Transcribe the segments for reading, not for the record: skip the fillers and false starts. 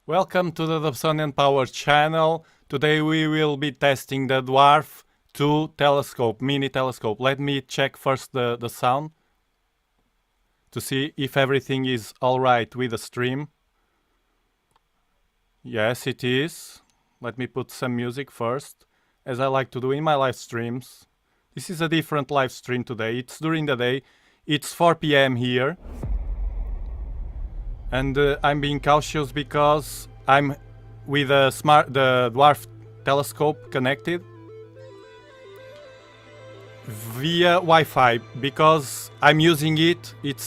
Welcome to the Dobsonian Power channel. Today we will be testing the DWARF 2 telescope, mini telescope. Let me check first the sound to see if everything is alright with the stream. Yes, it is. Let me put some music first, as I like to do in my live streams. This is a different live stream today. It's during the day. It's 4 p.m. here. And I'm being cautious because I'm with the DWARF telescope connected via Wi-Fi because I'm using it. It's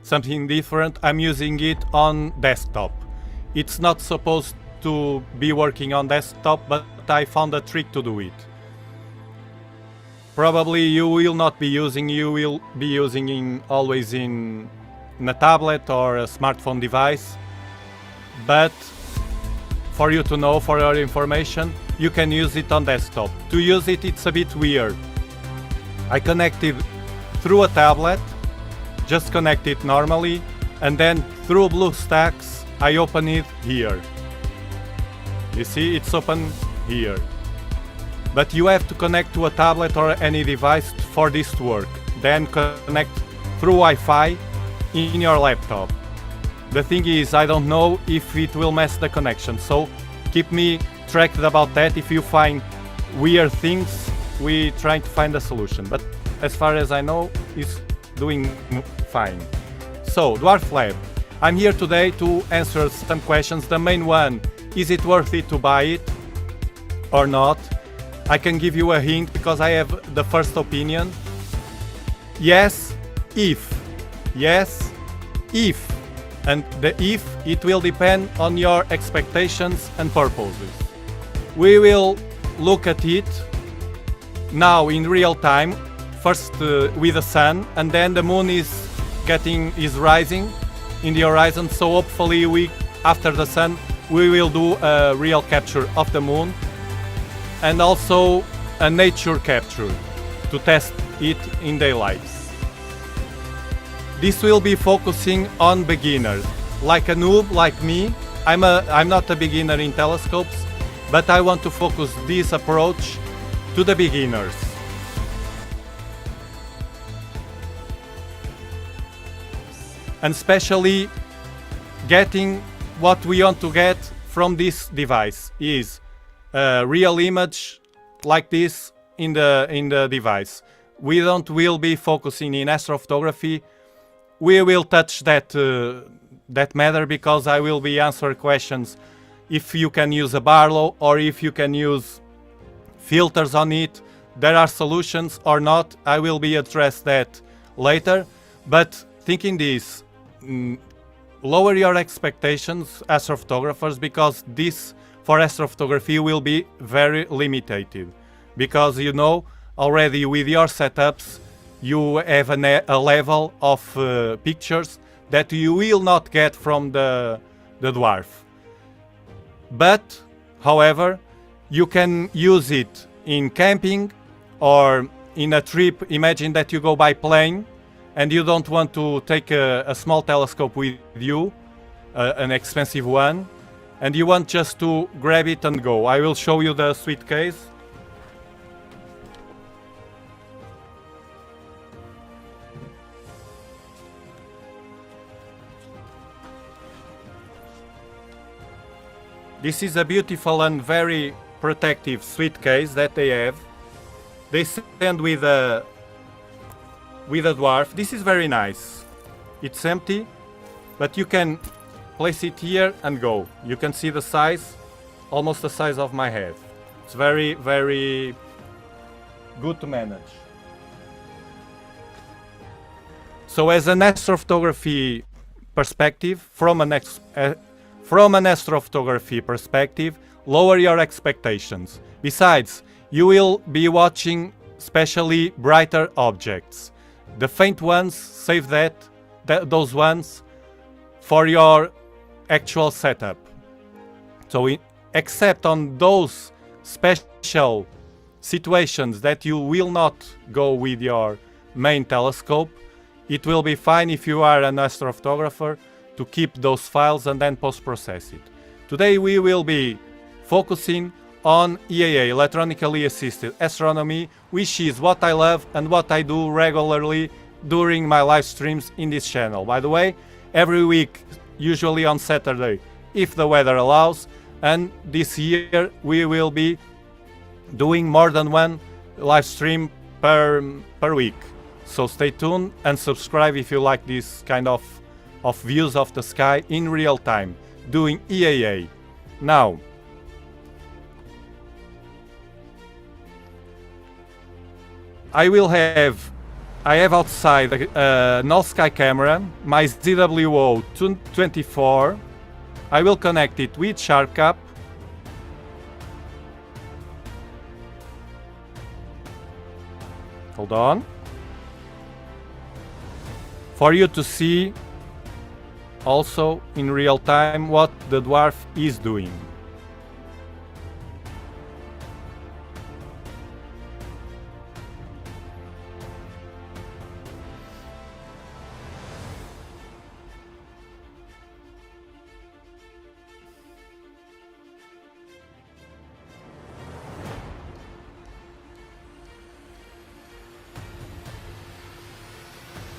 something different. I'm using it on desktop. It's not supposed to be working on desktop, but I found a trick to do it. Probably you will not be using. You will be using always in a tablet or a smartphone device, but for you to know, for your information, you can use it on desktop. To use it, it's a bit weird. I connected through a tablet, just connect it normally, and then through BlueStacks, I open it here. You see, it's open here. But you have to connect to a tablet or any device for this to work. Then connect through Wi-Fi in your laptop. The thing is, I don't know if it will mess the connection, so keep me tracked about that. If you find weird things, we try to find a solution, but as far as I know, it's doing fine. So, DWARF Lab, I'm here today to answer some questions. The main one, is it worth it to buy it or not? I can give you a hint because I have the first opinion. Yes, if. Yes, if. And the if, it will depend on your expectations and purposes. We will look at it now in real time, first with the sun, and then the moon is rising in the horizon, so hopefully after the sun we will do a real capture of the moon and also a nature capture to test it in daylight. This will be focusing on beginners, like a noob like me. I'm not a beginner in telescopes, but I want to focus this approach to the beginners. And especially getting what we want to get from this device is a real image like this in the device. We will be focusing in astrophotography. We will touch that matter because I will be answering questions if you can use a Barlow or if you can use filters on it. There are solutions or not. I will be address that later. But thinking this, lower your expectations, astrophotographers, because this for astrophotography will be very limited. Because you know already with your setups, you have a level of pictures that you will not get from the DWARF. But, however, you can use it in camping or in a trip. Imagine that you go by plane and you don't want to take a small telescope with you, an expensive one, and you want just to grab it and go. I will show you the suitcase. This is a beautiful and very protective suitcase that they have. They send with a DWARF. This is very nice. It's empty, but you can place it here and go. You can see the size, almost the size of my head. It's very, very good to manage. So as an astrophotography perspective, from an astrophotography perspective, lower your expectations. Besides, you will be watching especially brighter objects. The faint ones, save those ones for your actual setup. So except on those special situations that you will not go with your main telescope, it will be fine if you are an astrophotographer to keep those files and then post-process it. Today we will be focusing on EAA, Electronically Assisted Astronomy, which is what I love and what I do regularly during my live streams in this channel. By the way, every week, usually on Saturday, if the weather allows, and this year we will be doing more than one live stream per week. So stay tuned and subscribe if you like this kind of views of the sky in real time, doing EAA. Now, I have outside a null sky camera, my ZWO-24. I will connect it with SharpCap. Hold on. For you to see also in real time what the DWARF is doing.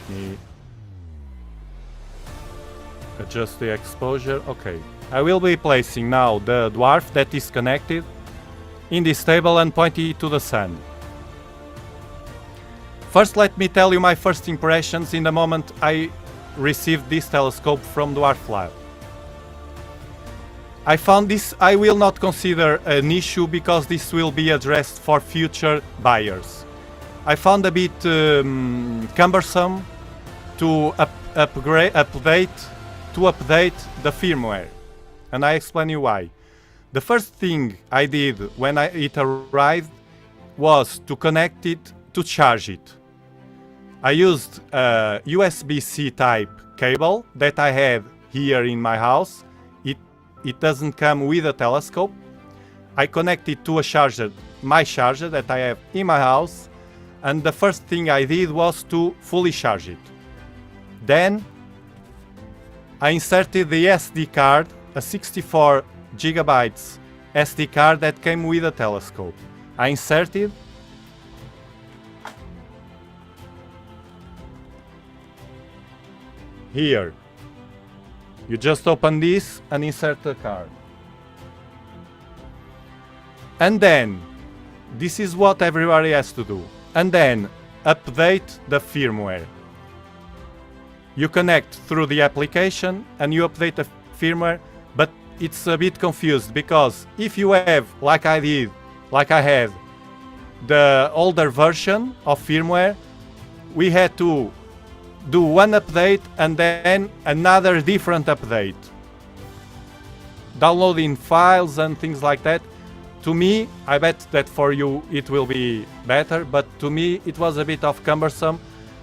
Me adjust the exposure. Okay, I will be placing now the DWARF that is connected in this table and point it to the sun. First, let me tell you my first impressions in the moment I received this telescope from DWARF Lab. I found this, I will not consider an issue because this will be addressed for future buyers. I found a bit cumbersome to update the firmware, and I explain you why. The first thing I did when it arrived was to connect it to charge it. I used a USB-C type cable that I have here in my house. It doesn't come with a telescope. I connected to a charger, my charger that I have in my house, and the first thing I did was to fully charge it. Then I inserted the SD card, a 64 gigabytes SD card that came with a telescope. I inserted here. You just open this and insert the card. And then, this is what everybody has to do. And then, update the firmware. You connect through the application and you update the firmware, but it's a bit confused because if you have, like I had, the older version of firmware, we had to do one update and then another different update. Downloading files and things like that. To me, I bet that for you it will be better, but to me it was a bit of cumbersome.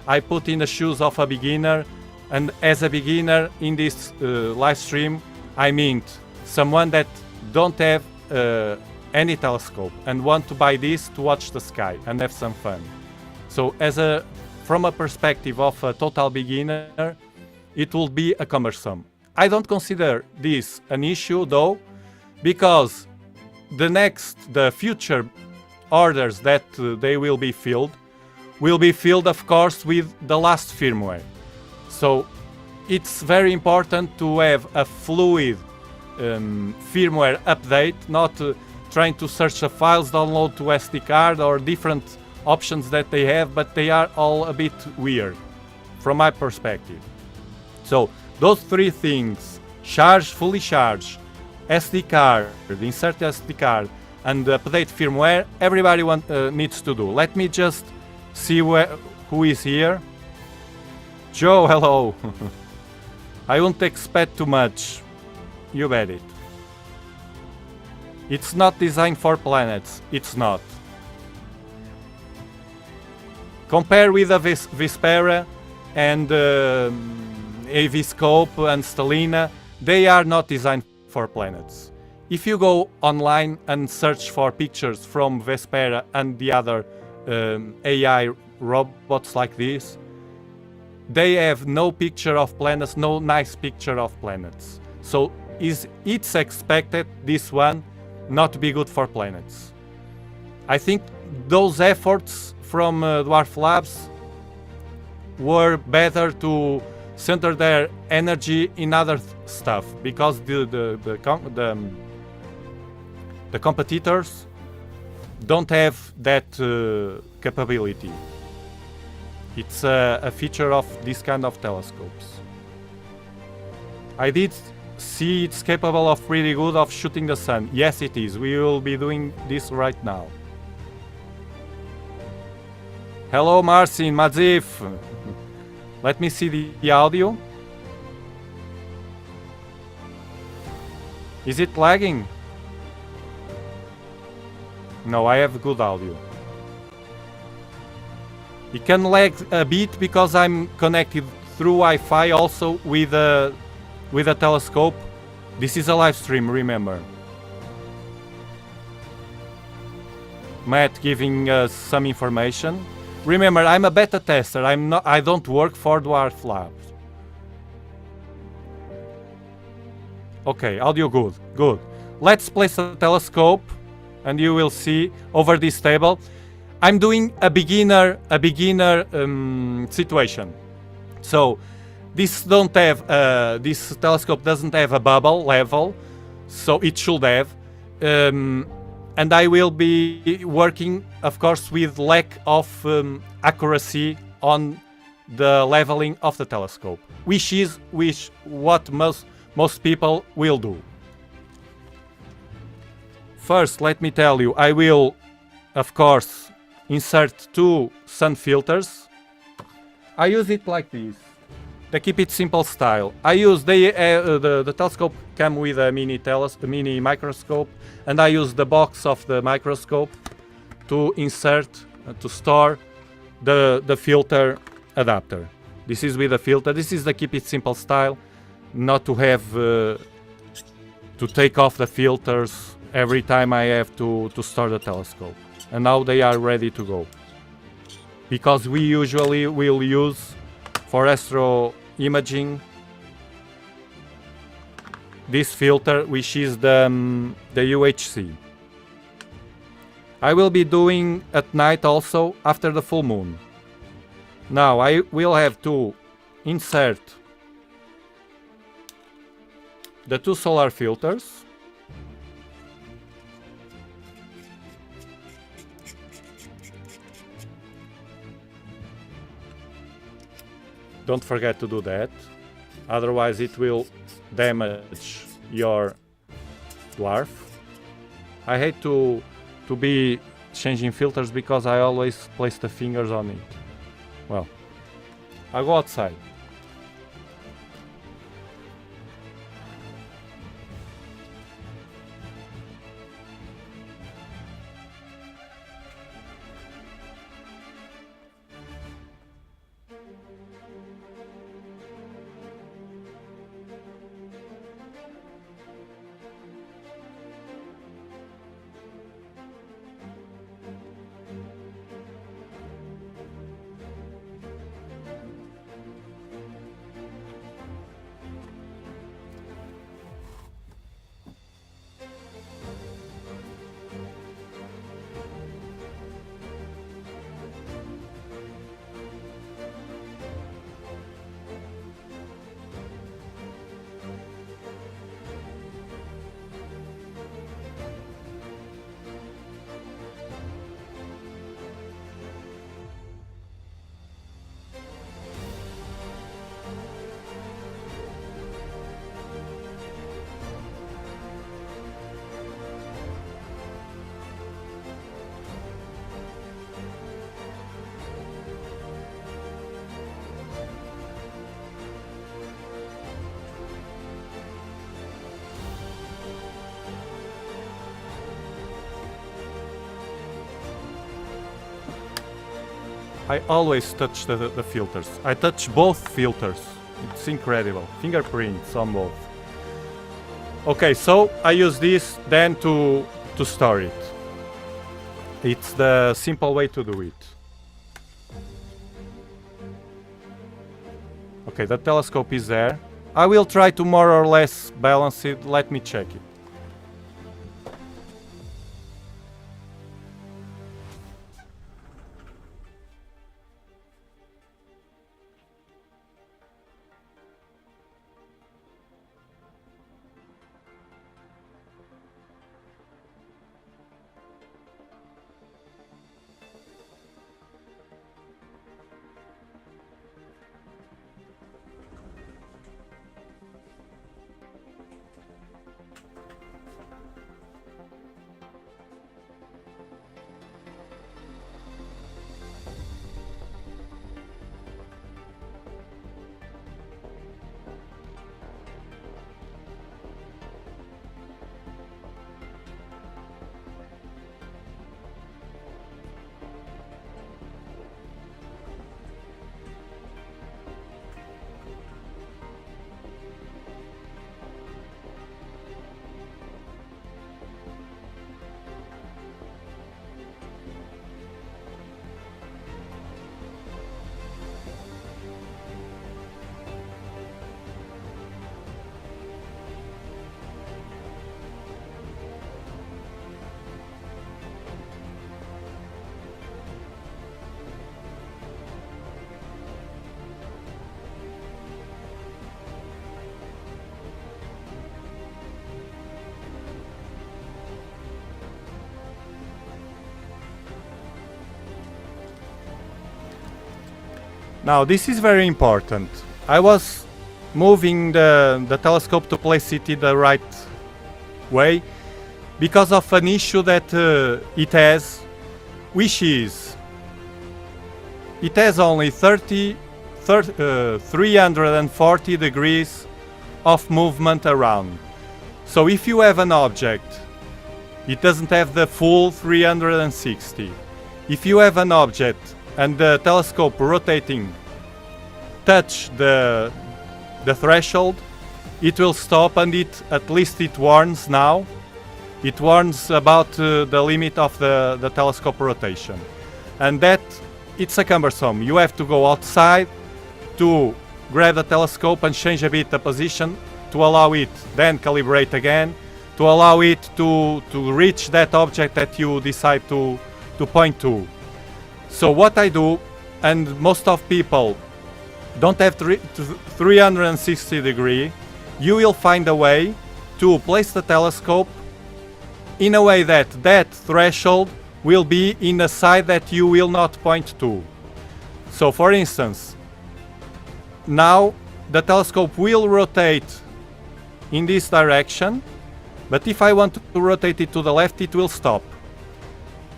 I put in the shoes of a beginner, and as a beginner in this live stream, I mean someone that don't have any telescope and want to buy this to watch the sky and have some fun. So from a perspective of a total beginner, it will be a cumbersome. I don't consider this an issue though, because the future orders that they will be filled of course with the last firmware. So it's very important to have a fluid firmware update, not trying to search the files, download to SD card or different options that they have, but they are all a bit weird from my perspective. So those three things, charge, fully charge, SD card, insert SD card, and update firmware, everybody needs to do. Let me just see who is here. Joe, hello. I won't expect too much. You bet it. It's not designed for planets. It's not. Compare with a Vespera and Aviscope and Stellina, they are not designed for planets. If you go online and search for pictures from Vespera and the other AI robots like this, they have no picture of planets, no nice picture of planets. So it's expected this one not to be good for planets. I think those efforts from DWARF Labs were better to center their energy in other stuff, because the competitors don't have that capability. It's a feature of this kind of telescopes. I did see it's capable of pretty good of shooting the sun. Yes, it is. We will be doing this right now. Hello, Marcin, Madzif. Let me see the audio. Is it lagging? No, I have good audio. It can lag a bit because I'm connected through Wi-Fi also with a telescope. This is a live stream, remember. Matt giving us some information. Remember, I'm a beta tester. I don't work for DWARF Labs. Okay, audio good. Good. Let's place a telescope and you will see over this table. I'm doing a beginner situation. So this telescope doesn't have a bubble level, so it should have. And I will be working, of course, with lack of accuracy on the leveling of the telescope, which is what most people will do. First, let me tell you, I will, of course, insert 2 sun filters. I use it like this, to keep it simple style. I use the telescope come with a mini microscope, and I use the box of the microscope to insert, to store the filter adapter. This is with a filter. This is the keep it simple style, not to have to take off the filters every time I have to store the telescope. And now they are ready to go. Because we usually will use for astro imaging this filter, which is the UHC. I will be doing at night also after the full moon. Now I will have to insert the 2 solar filters. Don't forget to do that, otherwise it will damage your DWARF. I hate to be changing filters because I always place the fingers on it. Well, I'll go outside. I always touch the filters. I touch both filters. It's incredible. Fingerprints on both. Okay, so I use this then to store it. It's the simple way to do it. Okay, the telescope is there. I will try to more or less balance it. Let me check it. Now this is very important. I was moving the telescope to place it in the right way because of an issue that it has, which is it has only 340 degrees of movement around. So if you have an object, it doesn't have the full 360. If you have an object and the telescope rotating touch the threshold, it will stop, and at least it warns now. It warns about the limit of the telescope rotation, and that it's a cumbersome. You have to go outside to grab the telescope and change a bit the position to allow it then calibrate again, to allow it to reach that object that you decide to point to. So what I do, and most of people don't have 360 degree, you will find a way to place the telescope in a way that that threshold will be in a side that you will not point to. So for instance, now the telescope will rotate in this direction, but if I want to rotate it to the left, it will stop.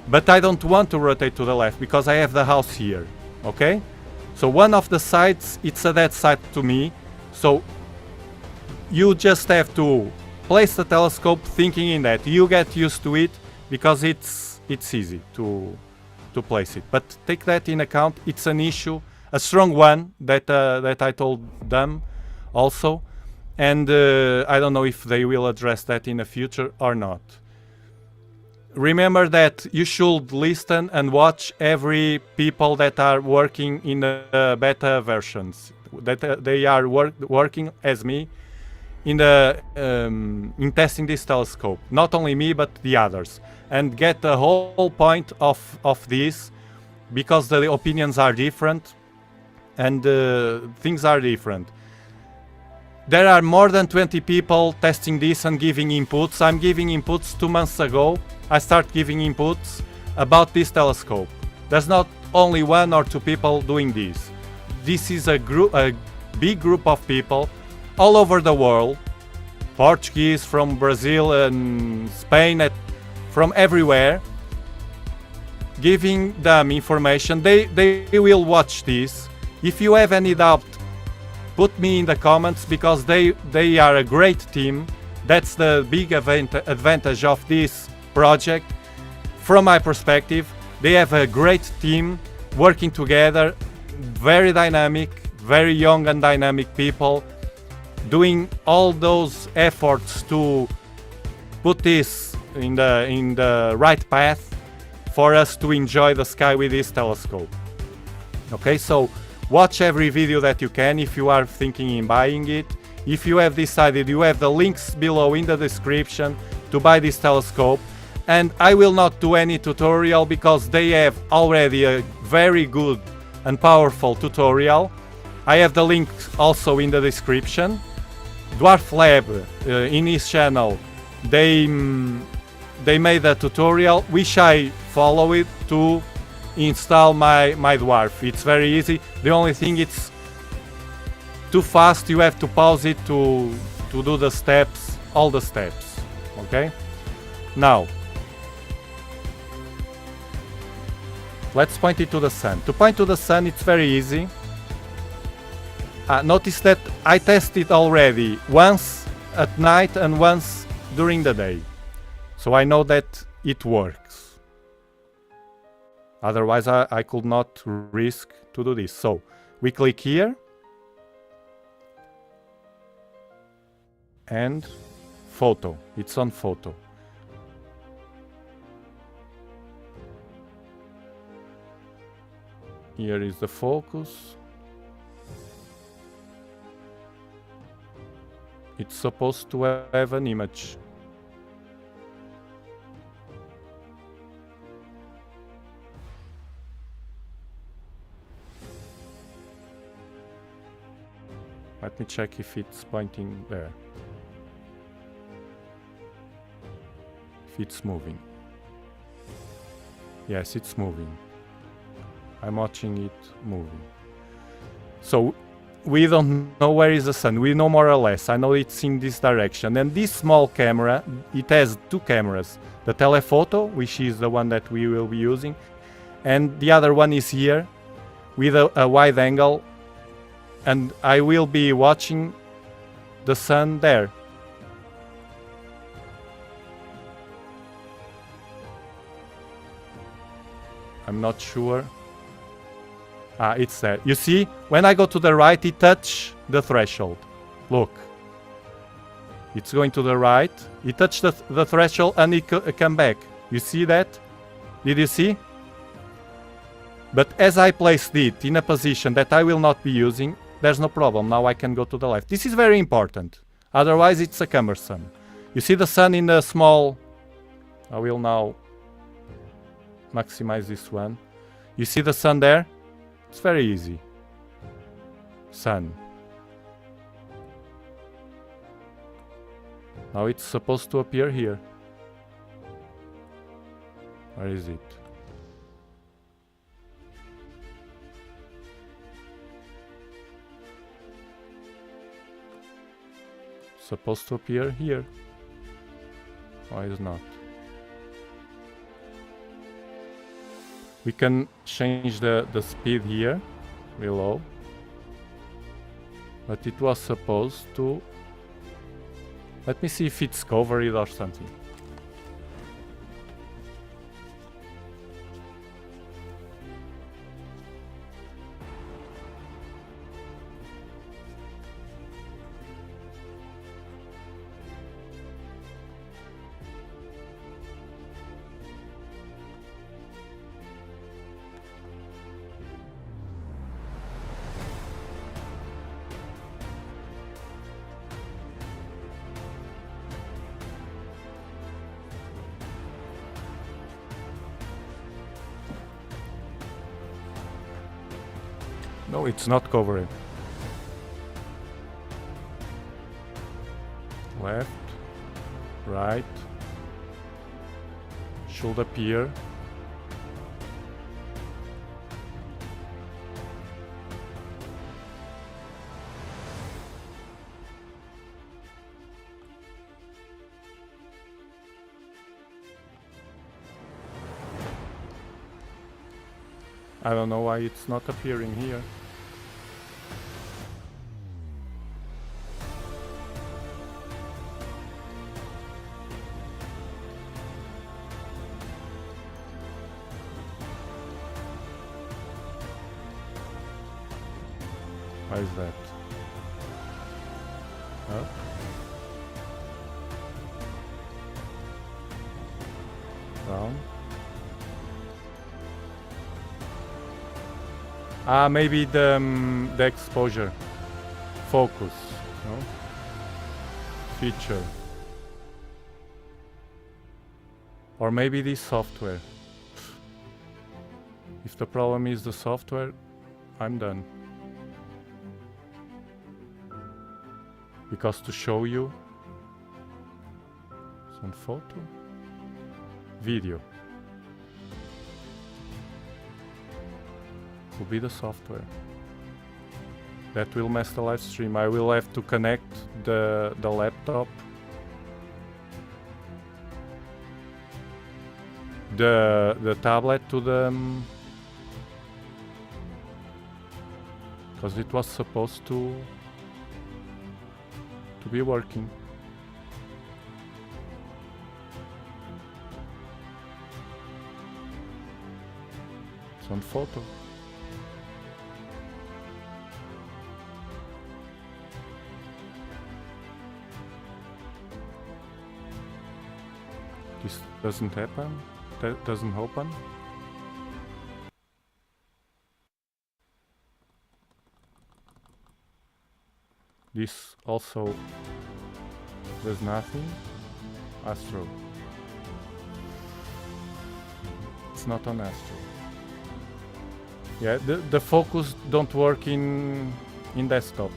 But I don't want to rotate to the left because I have the house here, okay? So one of the sides, it's a dead side to me, so you just have to place the telescope thinking in that. You get used to it because it's easy to place it. But take that in account. It's an issue, a strong one that I told them also, and I don't know if they will address that in the future or not. Remember that you should listen and watch every people that are working in the beta versions, that they are working as me in testing this telescope. Not only me, but the others, and get the whole point of this, because the opinions are different and things are different. There are more than 20 people testing this and giving inputs. I'm giving inputs 2 months ago. I start giving inputs about this telescope. There's not only 1 or 2 people doing this. This is a big group of people all over the world, Portuguese from Brazil and Spain, from everywhere, giving them information. They will watch this. If you have any doubt, put me in the comments, because they are a great team. That's the big advantage of this project. From my perspective, they have a great team working together, very dynamic, very young and dynamic people, doing all those efforts to put this in the right path for us to enjoy the sky with this telescope. Okay, so Watch every video that you can if you are thinking in buying it. If you have decided, you have the links below in the description to buy this telescope. And I will not do any tutorial because they have already a very good and powerful tutorial. I have the link also in the description. DWARF Lab in his channel, they made a tutorial which I follow it to install my DWARF. It's very easy. The only thing, it's too fast. You have to pause it to do the steps, all the steps. Okay? Now, let's point it to the sun. To point to the sun, it's very easy. Notice that I tested already once at night and once during the day. So I know that it works. Otherwise, I could not risk to do this. So we click here. And photo. It's on photo. Here is the focus. It's supposed to have an image. Let me check if it's pointing there. If it's moving. Yes, it's moving. I'm watching it moving. So we don't know where is the sun. We know more or less. I know it's in this direction. And this small camera, it has two cameras. The telephoto, which is the one that we will be using. And the other one is here with a wide angle. And I will be watching the sun there. I'm not sure. It's there. You see, when I go to the right, it touches the threshold. Look. It's going to the right. It touched the threshold and it come back. You see that? Did you see? But as I placed it in a position that I will not be using, there's no problem. Now I can go to the left. This is very important. Otherwise, it's a cumbersome. You see the sun in the small... I will now maximize this one. You see the sun there? It's very easy. Sun. Now it's supposed to appear here. Where is it? Supposed to appear here. Why is not? We can change the speed here below, but it was supposed to... Let me see if it's covered or something. No, it's not covered. Left, right, should appear. I don't know why it's not appearing here. Why is that? Up. Down. Maybe the exposure. Focus. No? Feature. Or maybe this software. If the problem is the software, I'm done. Because to show you some photo, video will be the software that will mess the live stream. I will have to connect the laptop, the tablet to the because it was supposed to be working. Some photo. This doesn't happen. That doesn't open. This also does nothing. Astro. It's not on Astro. Yeah, the focus don't work in desktop.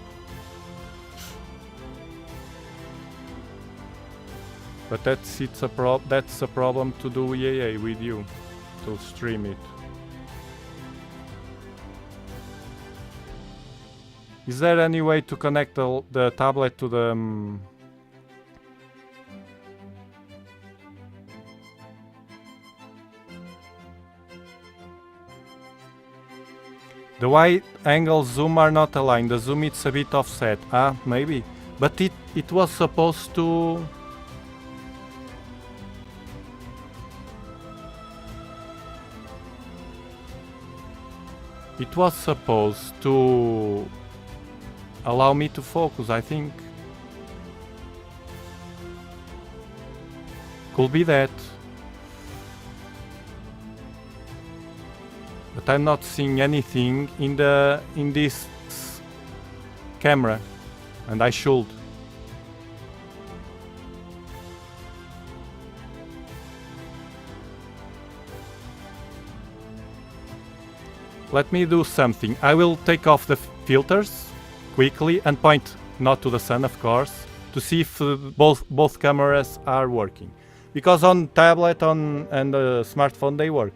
But that's a problem to do EAA with you, to stream it. Is there any way to connect the tablet to the the wide angle zoom are not aligned. The zoom is a bit offset. Maybe. But it was supposed to... It was supposed to allow me to focus, I think. Could be that. But I'm not seeing anything in this camera, and I should. Let me do something. I will take off the filters quickly and point not to the sun, of course, to see if both cameras are working. Because on tablet and smartphone they work.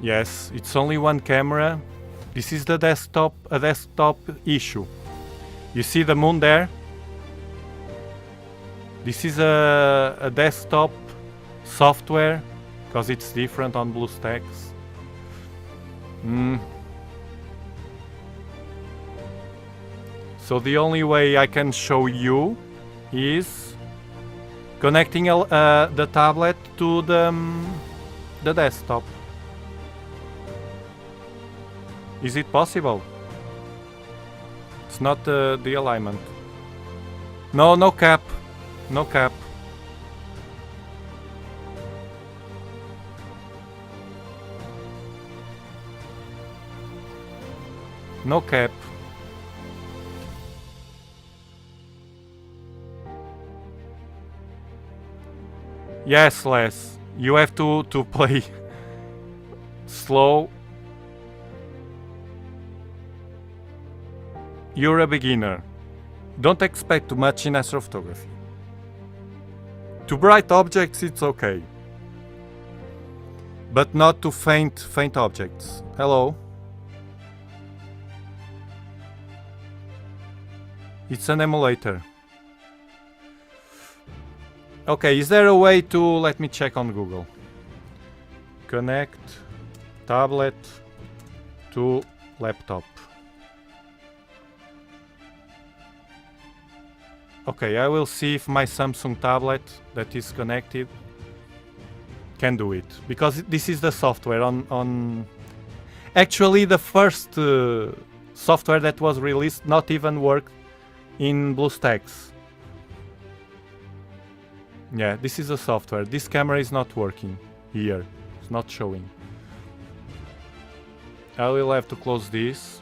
Yes, it's only one camera. This is a desktop issue. You see the moon there? This is a desktop software, because it's different on BlueStacks. So the only way I can show you is connecting the tablet to the desktop. Is it possible? It's not the alignment. No cap. No cap. No cap. Yes, Les. You have to play slow. You're a beginner. Don't expect too much in astrophotography. To bright objects it's okay. But not to faint objects. Hello? It's an emulator. Okay, is there a way to... Let me check on Google. Connect tablet to laptop. Okay, I will see if my Samsung tablet that is connected can do it, because this is the software on actually the first software that was released not even worked in BlueStacks. Yeah, this is a software. This camera is not working here. It's not showing. I will have to close this,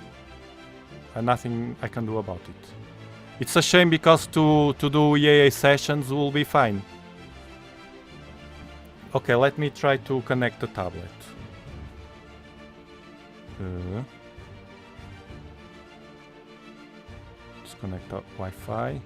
and nothing I can do about it. It's a shame, because to do EAA sessions will be fine. Okay, let me try to connect the tablet. Disconnect the Wi-Fi.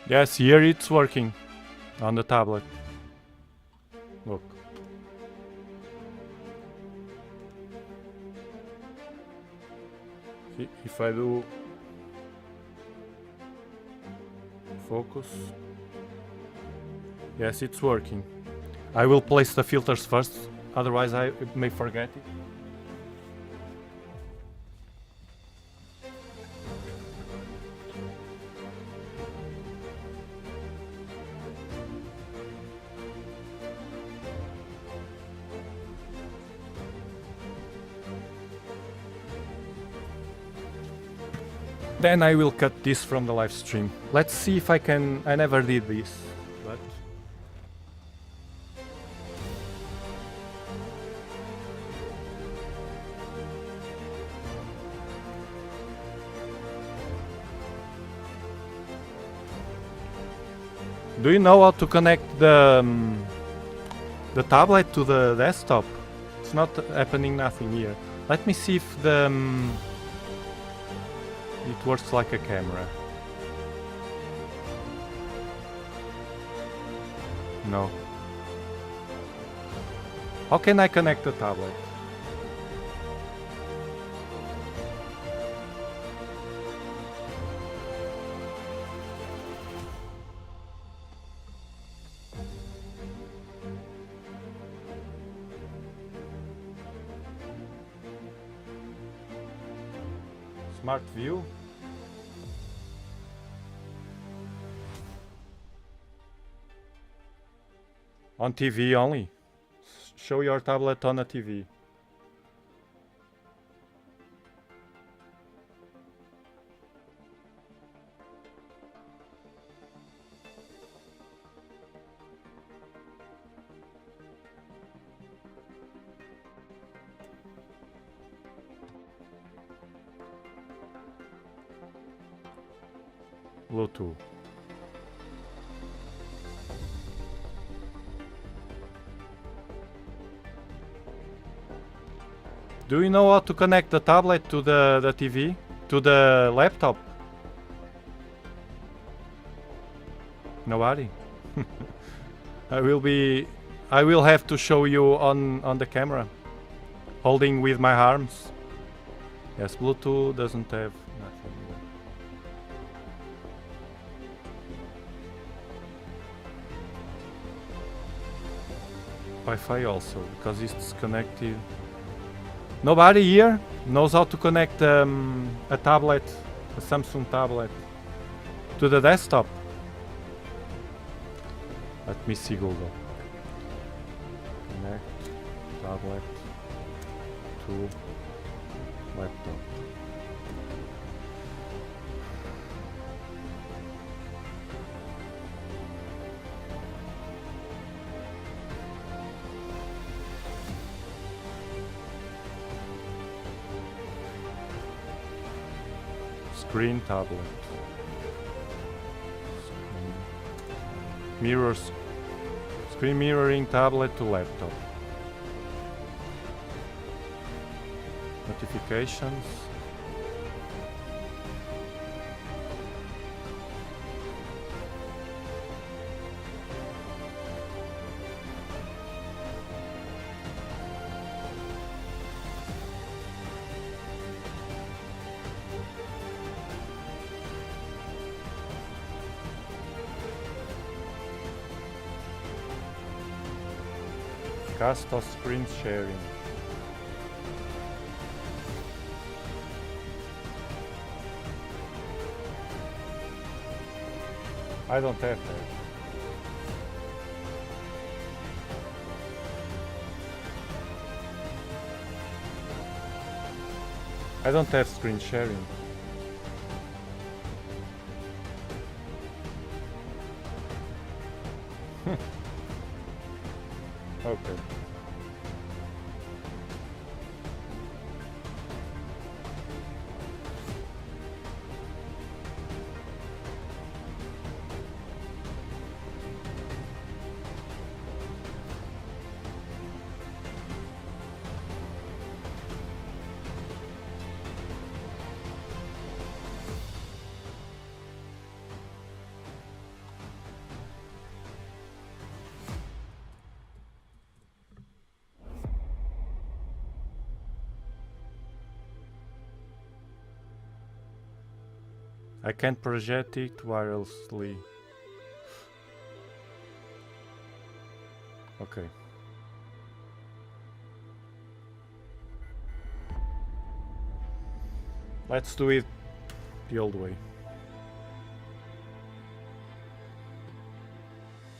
Yes, here it's working on the tablet. Look. If I do focus, yes, it's working. I will place the filters first, otherwise I may forget it. Then I will cut this from the live stream. Let's see if I can. I never did this, but do you know how to connect the tablet to the desktop? It's not happening nothing here. Let me see if the it works like a camera. No. How can I connect the tablet? Smart view. On TV only. Show your tablet on a TV. Bluetooth. Do you know how to connect the tablet to the TV? To the laptop? Nobody? I will have to show you on the camera. Holding with my arms. Yes, Bluetooth doesn't have nothing. Wi-Fi also, because it's connected. Nobody here knows how to connect a tablet, a Samsung tablet, to the desktop. Let me see Google. Connect tablet to laptop. Screen tablet. Screen. Mirrors. Screen mirroring tablet to laptop. Notifications. Cast or screen sharing. I don't have that. I don't have screen sharing. Okay. I can't project it wirelessly. Okay. Let's do it the old way.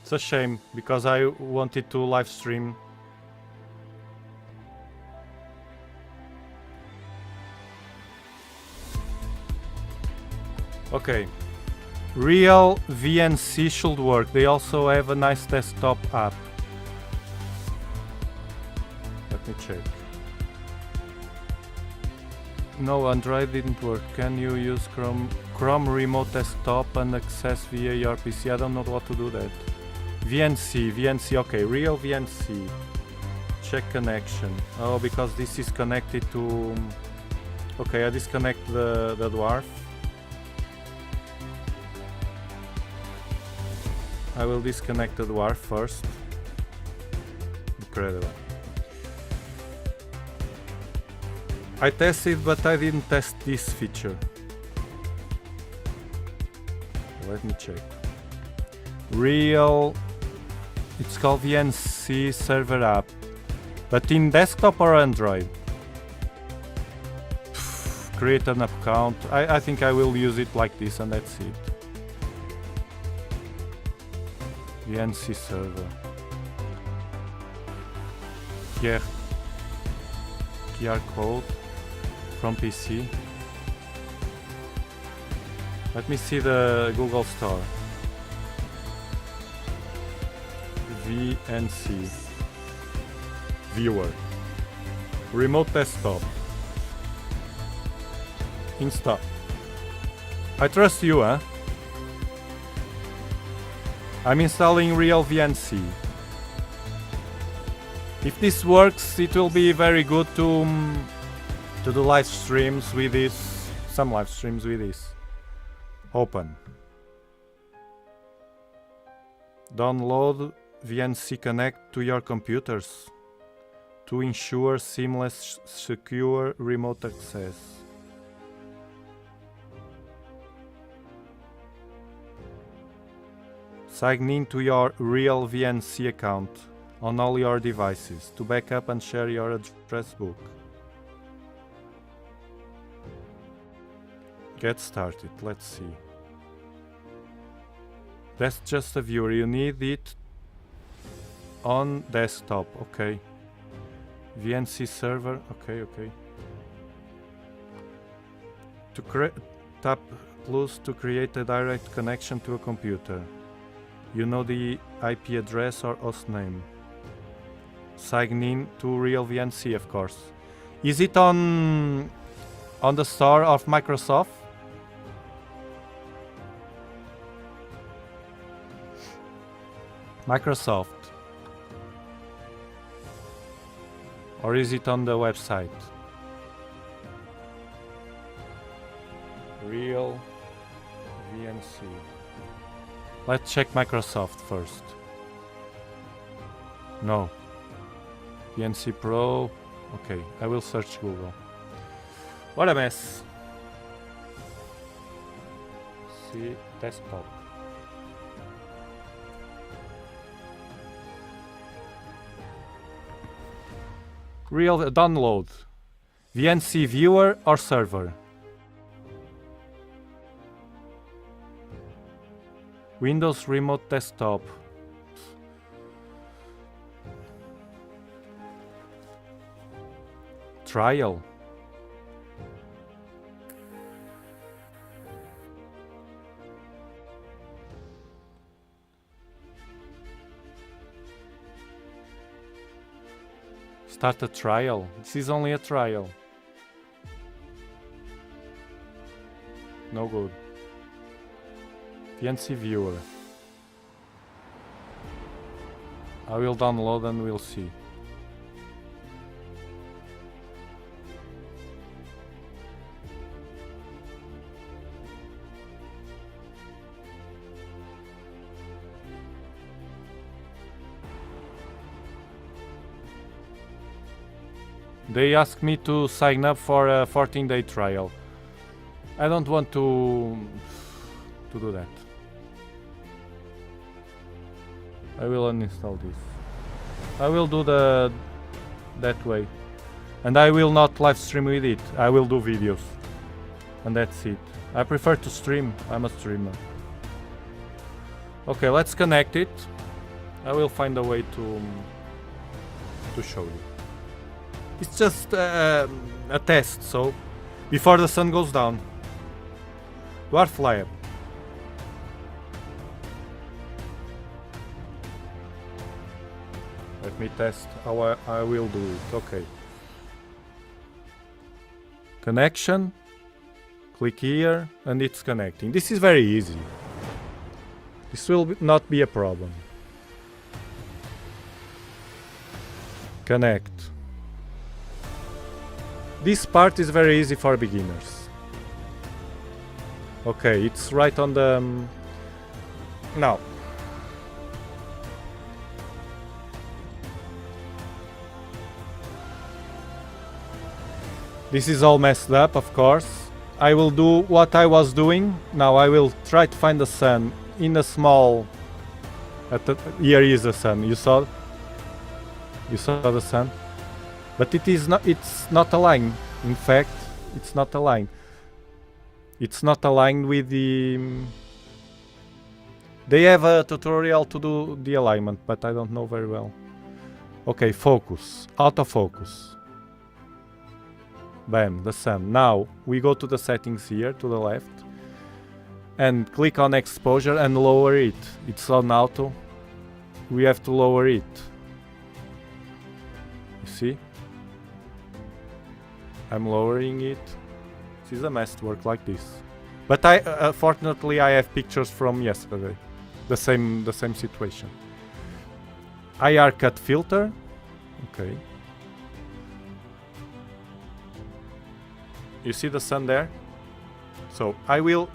It's a shame because I wanted to live stream. Okay, Real VNC should work. They also have a nice desktop app. Let me check. No, Android didn't work. Can you use Chrome Remote Desktop and access via your PC? I don't know what to do that. VNC, okay, Real VNC. Check connection. Oh, because this is connected to... Okay, I disconnect the DWARF. I will disconnect the DWARF first. Incredible. I tested, but I didn't test this feature. Let me check. Real... It's called VNC Server App. But in desktop or Android? Create an account. I think I will use it like this and that's it. VNC server. QR code from PC. Let me see the Google Store. VNC. Viewer. Remote desktop. Install. I trust you, huh? I'm installing Real VNC. If this works, it will be very good to do live streams with this. Some live streams with this. Open. Download VNC Connect to your computers to ensure seamless, secure remote access. Sign in to your Real VNC account on all your devices to back up and share your address book. Get started, let's see. That's just a viewer, you need it on desktop, okay. VNC server, okay. Tap plus to create a direct connection to a computer. You know the IP address or host name. Sign in to Real VNC, of course. Is it on the store of Microsoft? Microsoft. Or is it on the website? Real VNC. Let's check Microsoft first. No. VNC Pro. Okay, I will search Google. What a mess. See, desktop. Real download. VNC viewer or server? Windows Remote Desktop. Trial. Start a trial. This is only a trial. No good. VNC viewer. I will download and we'll see. They asked me to sign up for a 14-day trial. I don't want to do that. I will uninstall this. I will do that way. And I will not live stream with it. I will do videos. And that's it. I prefer to stream. I'm a streamer. Okay, let's connect it. I will find a way to show you. It's just a test, so before the sun goes down. DWARF Lab. Let me test how I will do it. Okay. Connection. Click here and it's connecting. This is very easy. This will not be a problem. Connect. This part is very easy for beginners. Okay, it's right on the... now. This is all messed up, of course. I will do what I was doing. Now I will try to find the sun in a small... here is the sun. You saw? You saw the sun? But it's not aligned. In fact, it's not aligned. It's not aligned with the... They have a tutorial to do the alignment, but I don't know very well. Okay, focus. Autofocus. Bam, the sun. Now, we go to the settings here, to the left. And click on exposure and lower it. It's on auto. We have to lower it. You see? I'm lowering it. This is a mess to work like this. But fortunately I have pictures from yesterday. The same situation. IR cut filter. Okay. You see the sun there? So I will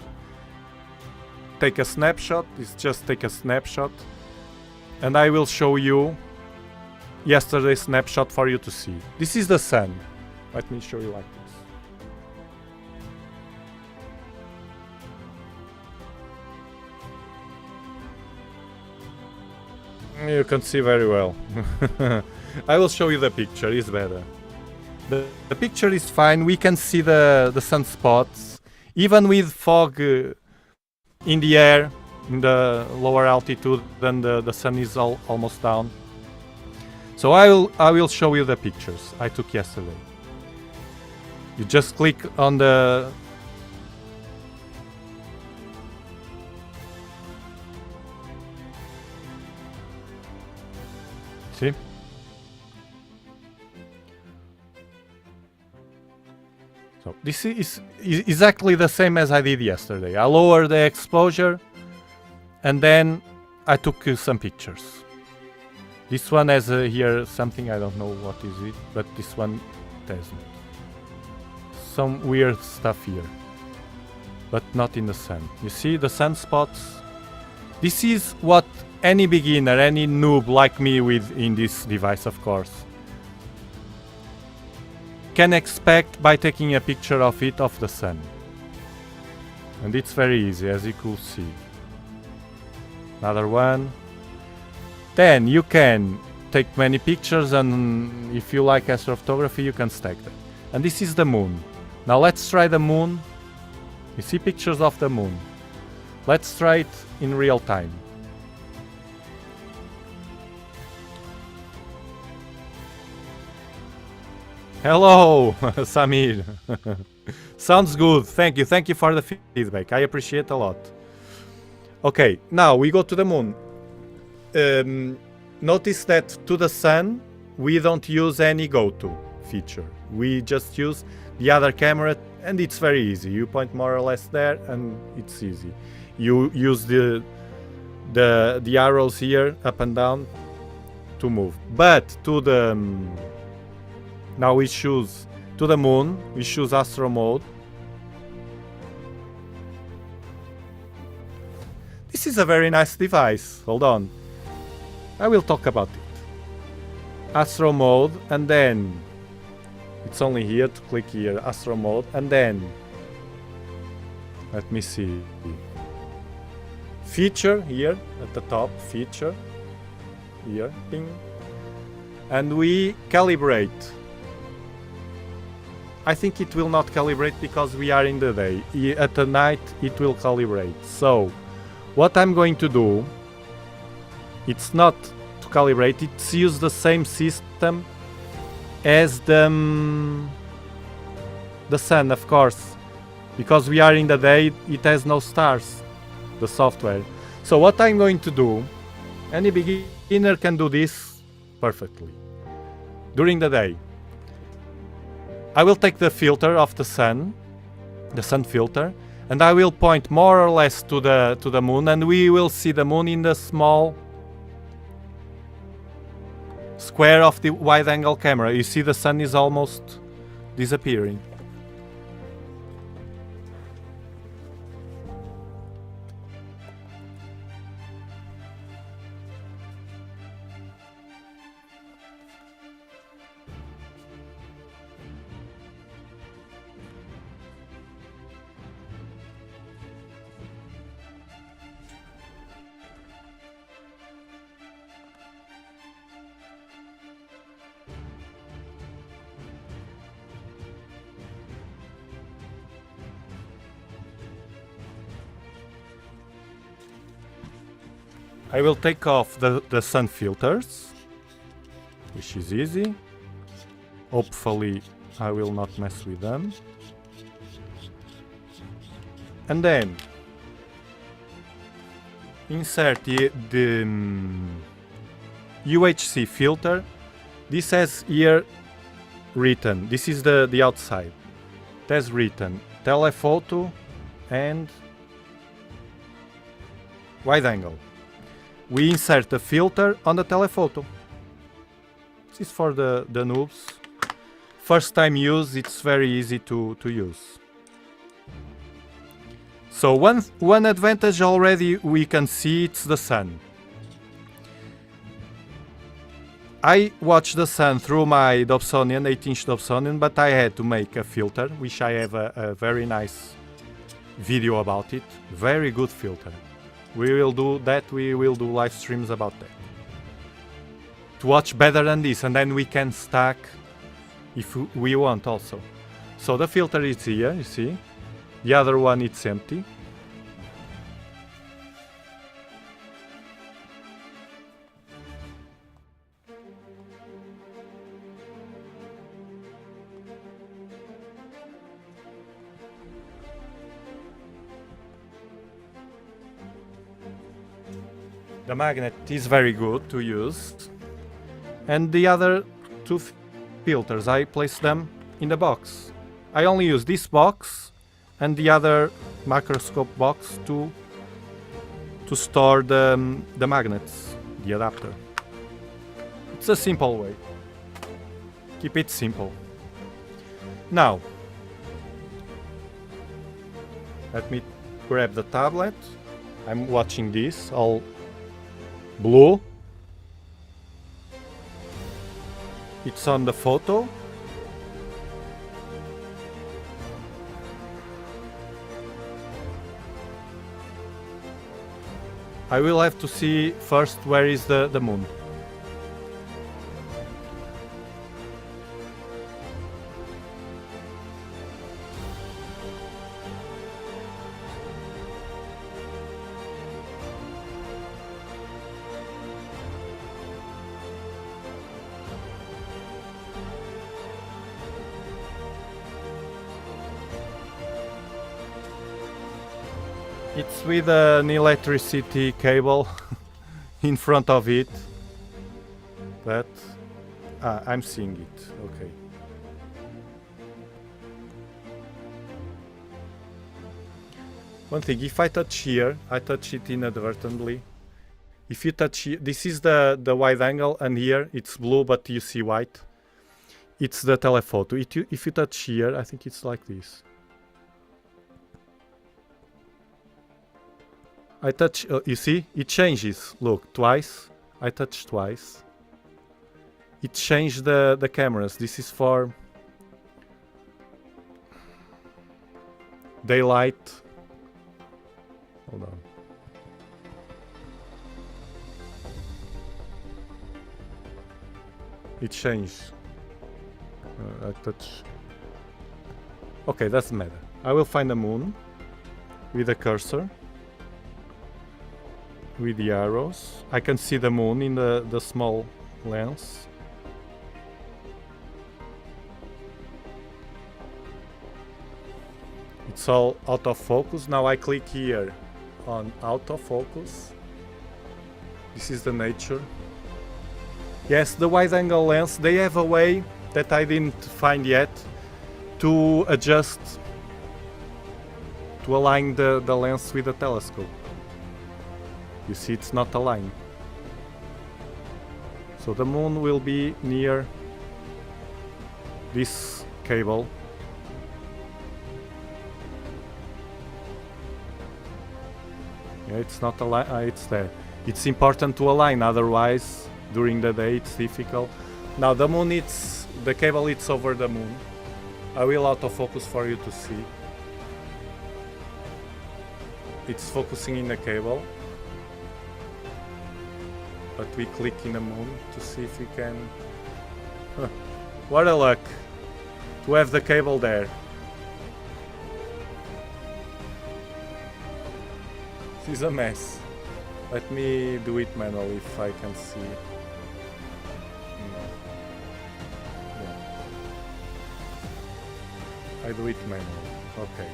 take a snapshot. It's just take a snapshot. And I will show you yesterday's snapshot for you to see. This is the sun. Let me show you like this. You can see very well. I will show you the picture, it's better. The picture is fine, we can see the sunspots. Even with fog in the air, in the lower altitude, then the sun is almost down. So I will show you the pictures I took yesterday. You just click on the... See? So this is exactly the same as I did yesterday. I lowered the exposure and then I took some pictures. This one has here something, I don't know what is it, but this one doesn't. Some weird stuff here, but not in the sun. You see the sunspots? This is what any beginner, any noob like me in this device, of course, can expect by taking a picture of it of the sun. And it's very easy, as you could see. Another one. Then you can take many pictures, and if you like astrophotography, you can stack them. And this is the moon. Now let's try the moon. You see pictures of the moon. Let's try it in real time. Hello, Samir. Sounds good. Thank you for the feedback. I appreciate a lot. Okay, now we go to the moon. Notice that to the sun we don't use any go-to feature. We just use the other camera, and it's very easy. You point more or less there, and it's easy. You use the arrows here up and down to move. But to the now we choose to the moon. We choose Astro mode. This is a very nice device. Hold on. I will talk about it. Astro mode, and then it's only here to click here, Astro mode, and then let me see. Feature here at the top, feature here, ping, and we calibrate. I think it will not calibrate because we are in the day. At the night it will calibrate. So what I'm going to do, it's not to calibrate, it's use the same system as the sun, of course, because we are in the day, it has no stars, the software. So what I'm going to do, any beginner can do this perfectly during the day. I will take the filter of the sun filter, and I will point more or less to the moon, and we will see the moon in the small square of the wide-angle camera. You see the sun is almost disappearing. I will take off the sun filters, which is easy. Hopefully I will not mess with them. And then insert the UHC filter. This has here written, this is the outside. It has written telephoto and wide angle. We insert the filter on the telephoto. This is for the noobs. First time use, it's very easy to use. So one advantage already we can see, it's the sun. I watch the sun through my Dobsonian, 8-inch Dobsonian, but I had to make a filter, which I have a very nice video about it. Very good filter. We will do that, we will do live streams about that. To watch better than this, and then we can stack if we want also. So the filter is here, you see. The other one, it's empty. The magnet is very good to use. And the other two filters, I place them in the box. I only use this box and the other macroscope box to store the magnets, the adapter. It's a simple way. Keep it simple. Now, let me grab the tablet. I'm watching this, all blue. It's on the photo. I will have to see first where is the moon. It's with an electricity cable in front of it, but I'm seeing it, okay. One thing, if I touch here, I touch it inadvertently. If you touch here, this is the wide angle, and here it's blue but you see white. It's the telephoto. If you touch here, I think it's like this. I touch, you see, it changes. Look, twice. I touch twice. It changed the cameras. This is for daylight. Hold on. It changed. I touch. Okay, doesn't matter. I will find the moon with the cursor. With the arrows. I can see the moon in the small lens. It's all out of focus. Now I click here on out of focus. This is the nature. Yes, the wide angle lens, they have a way that I didn't find yet to adjust, to align the lens with the telescope. You see, it's not aligned. So the moon will be near this cable. Yeah, it's not aligned. It's there. It's important to align, otherwise during the day it's difficult. Now the moon, the cable, it's over the moon. I will autofocus for you to see. It's focusing in the cable. But we click in the moon to see if we can... What a luck to have the cable there. This is a mess. Let me do it manually if I can see. No. Yeah. I do it manually. Okay.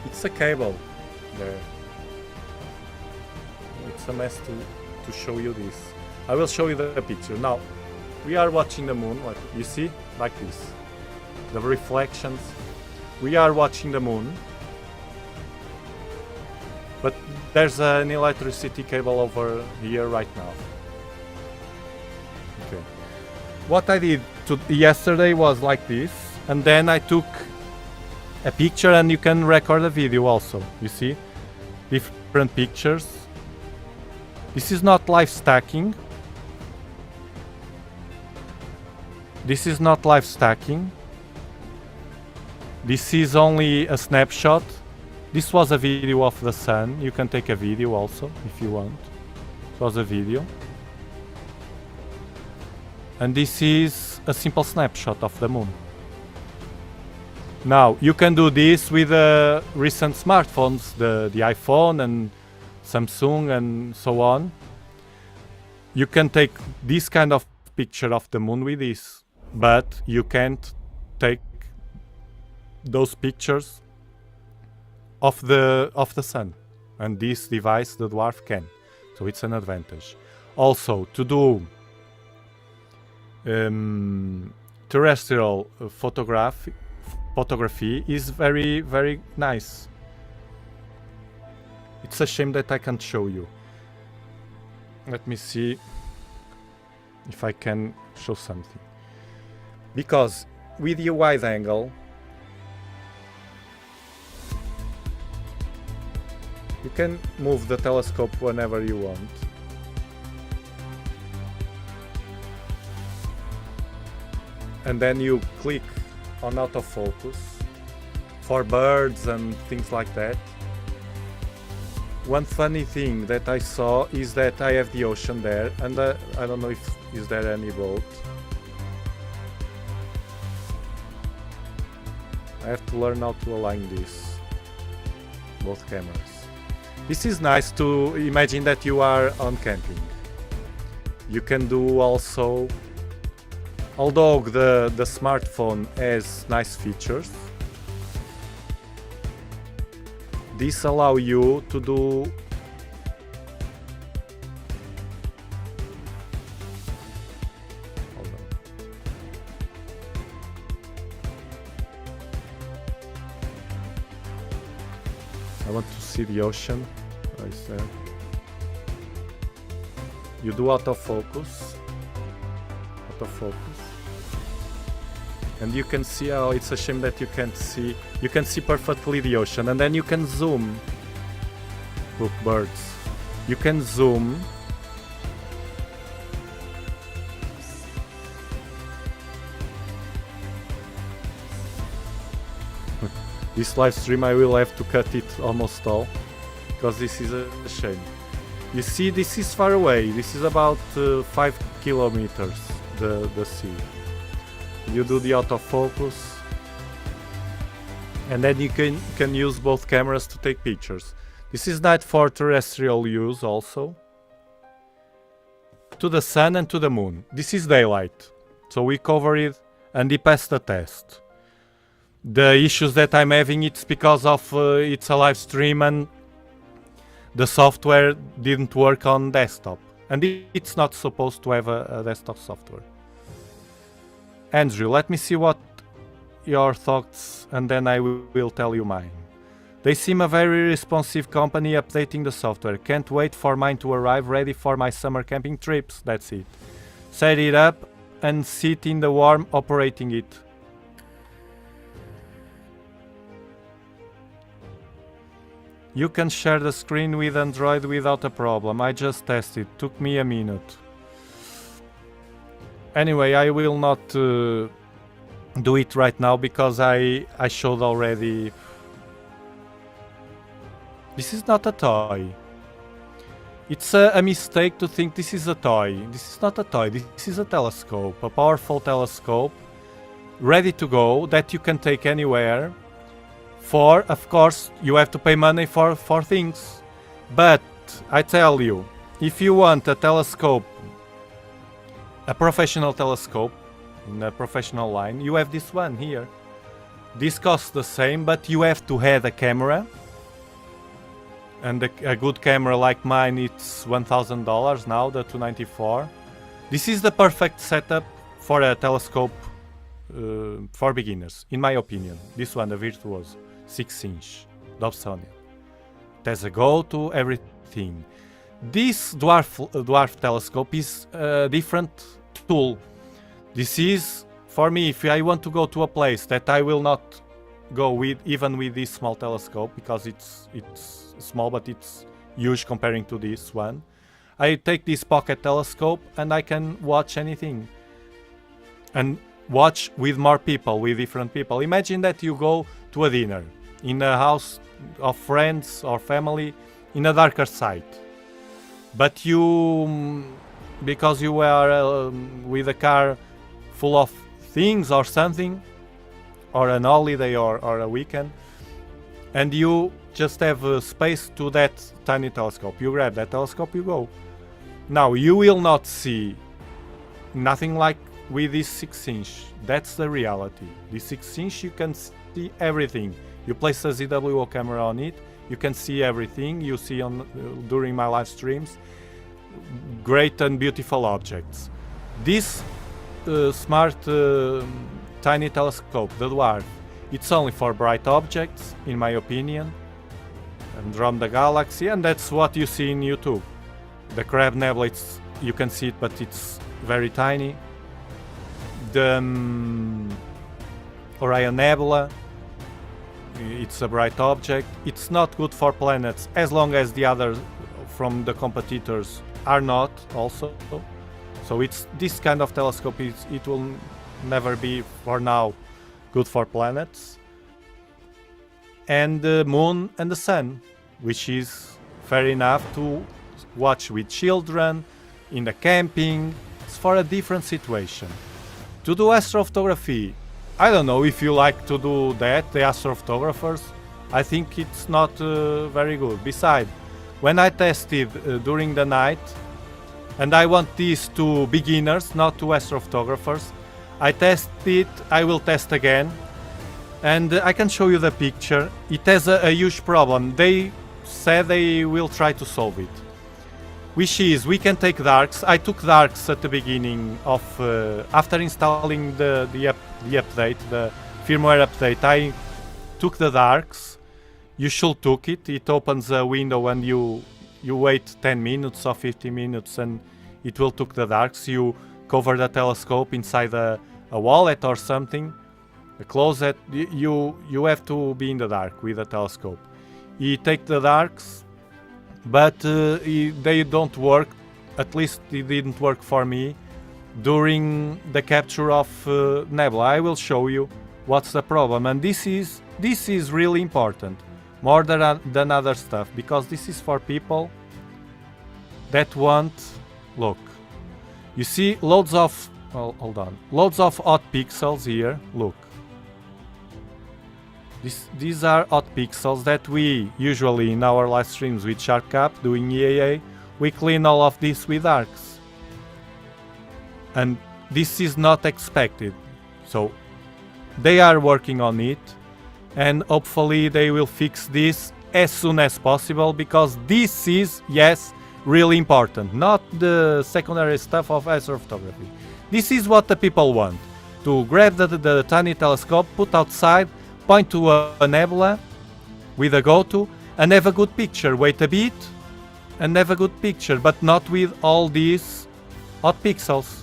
It's a cable there. It's a mess to show you this. I will show you the picture. Now, we are watching the moon, like you see, like this. The reflections. We are watching the moon. But there's an electricity cable over here right now. Okay. What I did yesterday was like this, and then I took a picture, and you can record a video also. You see? Different pictures. This is not live stacking. This is not live stacking. This is only a snapshot. This was a video of the sun. You can take a video also if you want. It was a video. And this is a simple snapshot of the moon. Now, you can do this with recent smartphones, the iPhone and Samsung and so on. You can take this kind of picture of the moon with this, but you can't take those pictures of the sun, and this device, the DWARF, can. So it's an advantage. Also, to do terrestrial photography is very, very nice. It's a shame that I can't show you. Let me see. if I can show something. Because with the wide angle, you can move the telescope whenever you want. And then you click on autofocus for birds and things like that. One funny thing that I saw is that I have the ocean there, and I don't know if is there any boat. I have to learn how to align this, both cameras. This is nice to imagine that you are on camping. You can do also, although the smartphone has nice features, this allows you to do I want to see the ocean. Where is that? You do autofocus. And you can see how it's a shame that you can't see. You can see perfectly the ocean, and then you can zoom. Look, birds. You can zoom. This live stream I will have to cut it almost all, because this is a shame. You see, this is far away. This is about 5 kilometers, the sea. You do the autofocus, and then you can use both cameras to take pictures. This is not for terrestrial use also. To the sun and to the moon. This is daylight, so we cover it and he passed the test. The issues that I'm having, it's because of it's a live stream and the software didn't work on desktop, and it's not supposed to have a desktop software. Andrew, let me see what your thoughts, and then I will tell you mine. They seem a very responsive company updating the software. Can't wait for mine to arrive, ready for my summer camping trips. That's it. Set it up and sit in the warm operating it. You can share the screen with Android without a problem. I just tested. Took me a minute. Anyway, I will not do it right now because I showed already. This is not a toy. It's a mistake to think this is a toy. This is not a toy. This is a telescope, a powerful telescope, ready to go, that you can take anywhere. For, of course, you have to pay money for things. But I tell you, if you want a telescope, a professional telescope, in a professional line, you have this one here. This costs the same, but you have to have a camera. And a good camera like mine, it's $1,000 now, the 294. This is the perfect setup for a telescope for beginners, in my opinion. This one, the Virtuoso, 6-inch, Dobsonian. It has a go-to, everything. This dwarf telescope is a different tool. This is, for me, if I want to go to a place that I will not go with, even with this small telescope, because it's small but it's huge comparing to this one. I take this pocket telescope and I can watch anything. And watch with more people, with different people. Imagine that you go to a dinner in a house of friends or family in a darker site. But you, because you are with a car full of things or something, or an holiday or a weekend, and you just have space to that tiny telescope. You grab that telescope, you go. Now, you will not see nothing like with this 6-inch. That's the reality. This 6-inch, you can see everything. You place a ZWO camera on it, you can see everything. You see on during my live streams, great and beautiful objects. This smart tiny telescope, the DWARF, it's only for bright objects, in my opinion, and around the galaxy, and that's what you see in YouTube. The Crab Nebula, you can see it, but it's very tiny. The Orion Nebula, it's a bright object. It's not good for planets as long as the others from the competitors are not also. So it's this kind of telescope, it will never be for now good for planets. And the moon and the sun, which is fair enough to watch with children, in the camping. It's for a different situation. To do astrophotography, I don't know if you like to do that, the astrophotographers. I think it's not very good. Besides, when I tested during the night, and I want this to beginners, not to astrophotographers, I tested it, I will test again, and I can show you the picture. It has a huge problem. They said they will try to solve it, which is we can take darks. I took darks at the beginning of after installing the update, the firmware update. I took the darks. You should took it. It opens a window and you wait 10 minutes or 15 minutes and it will took the darks. You cover the telescope inside a wallet or something, a closet. You have to be in the dark with the telescope. You take the darks, but they don't work. At least it didn't work for me during the capture of nebula. I will show you what's the problem, and this is really important, more than other stuff, because this is for people that want. Look, you see loads of hold on, loads of hot pixels here. Look, these are hot pixels that we usually in our live streams with SharkCap doing EAA, we clean all of this with arcs. And this is not expected. So they are working on it, and hopefully they will fix this as soon as possible, because this is, yes, really important, not the secondary stuff of astrophotography. This is what the people want, to grab the tiny telescope, put outside, point to a nebula with a go-to and have a good picture. Wait a bit and have a good picture, but not with all these hot pixels.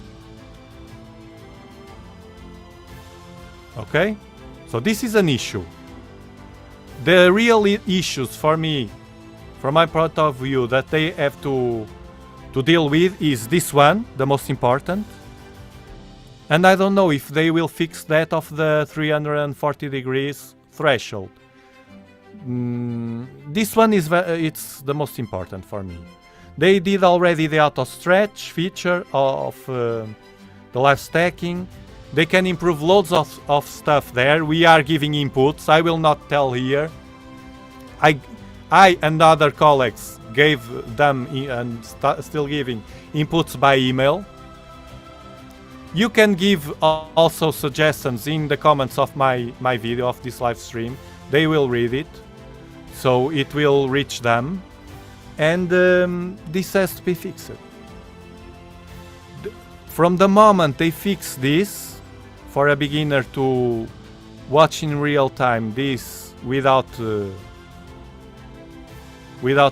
Okay? So this is an issue. The real issues for me, from my point of view, that they have to deal with is this one, the most important. And I don't know if they will fix that of the 340 degrees threshold. This one is it's the most important for me. They did already the auto stretch feature of the live stacking. They can improve loads of stuff there. We are giving inputs. I will not tell here. I and other colleagues gave them and still giving inputs by email. You can give also suggestions in the comments of my video of this live stream. They will read it, so it will reach them, and this has to be fixed. From the moment they fix this, for a beginner to watch in real time this without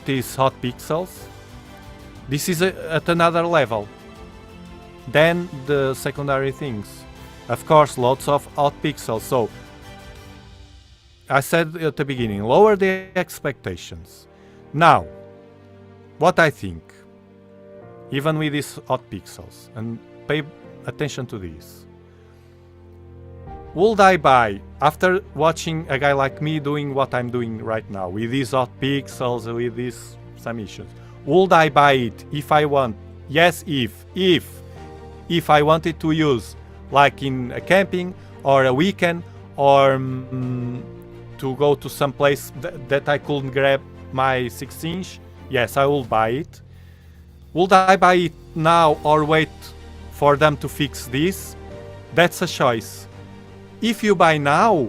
these hot pixels, this is at another level. Then the secondary things, of course, lots of hot pixels. So I said at the beginning, lower the expectations. Now, what I think, even with these hot pixels, and pay attention to this, would I buy, after watching a guy like me doing what I'm doing right now, with these hot pixels, with these some issues, would I buy it if I want? Yes, if I wanted to use, like in a camping or a weekend, or to go to some place that I couldn't grab my 6-inch, yes, I will buy it. Would I buy it now or wait for them to fix this? That's a choice. If you buy now,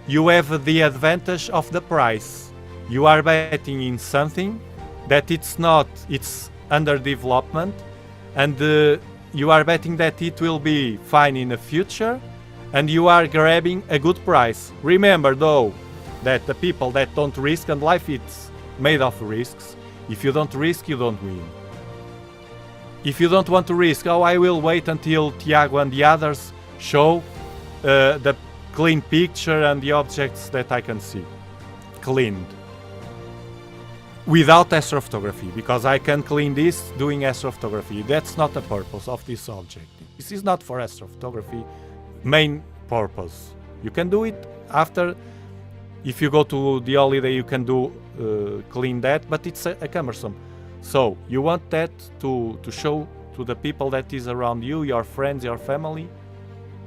you have the advantage of the price. You are betting in something that it's under development, and you are betting that it will be fine in the future, and you are grabbing a good price. Remember though, that the people that don't risk, and life it's made of risks, if you don't risk, you don't win. If you don't want to risk, oh, I will wait until Tiago and the others show the clean picture and the objects that I can see cleaned without astrophotography, because I can clean this doing astrophotography. That's not the purpose of this object. This is not for astrophotography main purpose. You can do it after. If you go to the holiday, you can do clean that, but it's a cumbersome. So you want that to show to the people that is around you, your friends, your family,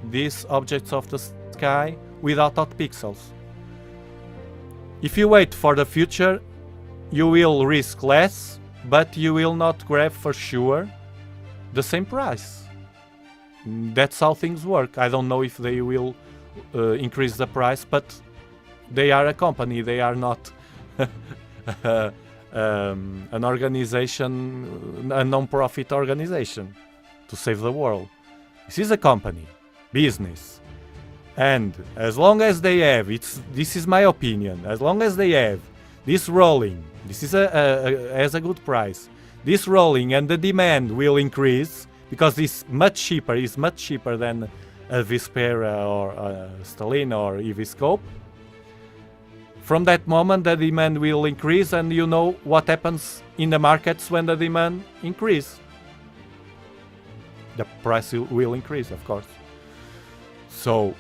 these objects of the sky without hot pixels. If you wait for the future, you will risk less, but you will not grab for sure the same price. That's how things work. I don't know if they will increase the price, but they are a company. They are not an organization, a non-profit organization to save the world. This is a company, business. And as long as they have, this is my opinion, as long as they have this rolling, this is has a good price, this rolling, and the demand will increase, because it's much cheaper than a Vispera or a Stalin or Eviscope. From that moment the demand will increase, and you know what happens in the markets when the demand increases. The price will increase, of course. So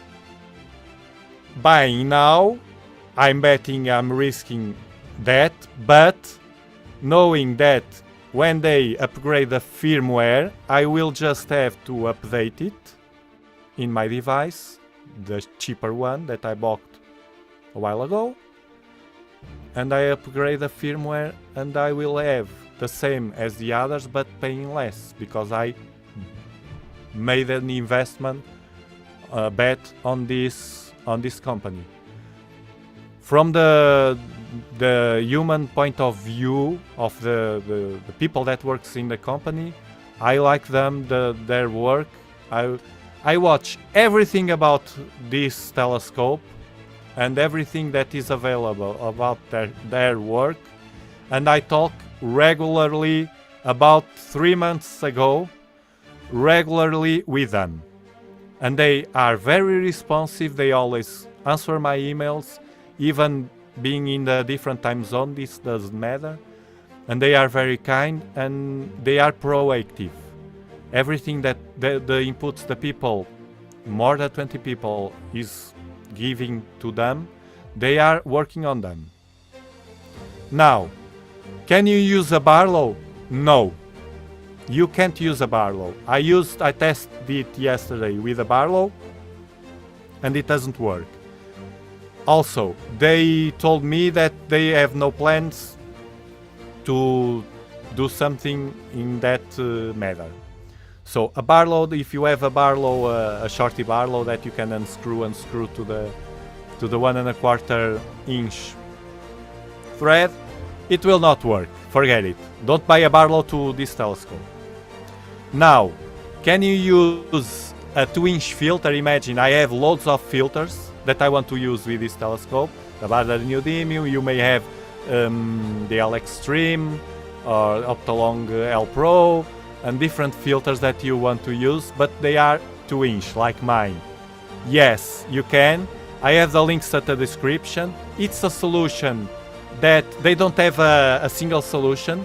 buying now, I'm betting I'm risking that, but knowing that when they upgrade the firmware, I will just have to update it in my device, the cheaper one that I bought a while ago, and I upgrade the firmware, and I will have the same as the others but paying less, because I made an investment bet on this company. From the human point of view of the people that works in the company, I like them, their work. I watch everything about this telescope and everything that is available about their work, and I talk regularly, about 3 months ago, regularly with them. And they are very responsive. They always answer my emails, even being in the different time zone, this doesn't matter. And they are very kind, and they are proactive. Everything that the inputs the people, more than 20 people, is giving to them, they are working on them. Now, can you use a Barlow? No. You can't use a Barlow. I tested it yesterday with a Barlow, and it doesn't work. Also, they told me that they have no plans to do something in that matter. So a Barlow, if you have a Barlow, a shorty Barlow that you can unscrew to the 1¼ inch thread, it will not work. Forget it. Don't buy a Barlow to this telescope. Now, can you use a 2-inch filter? Imagine I have loads of filters that I want to use with this telescope. The Barlow Neodymium, you may have the L Extreme or Optolong L Pro, and different filters that you want to use, but they are 2-inch like mine. Yes, you can. I have the links at the description. It's a solution that they don't have a single solution.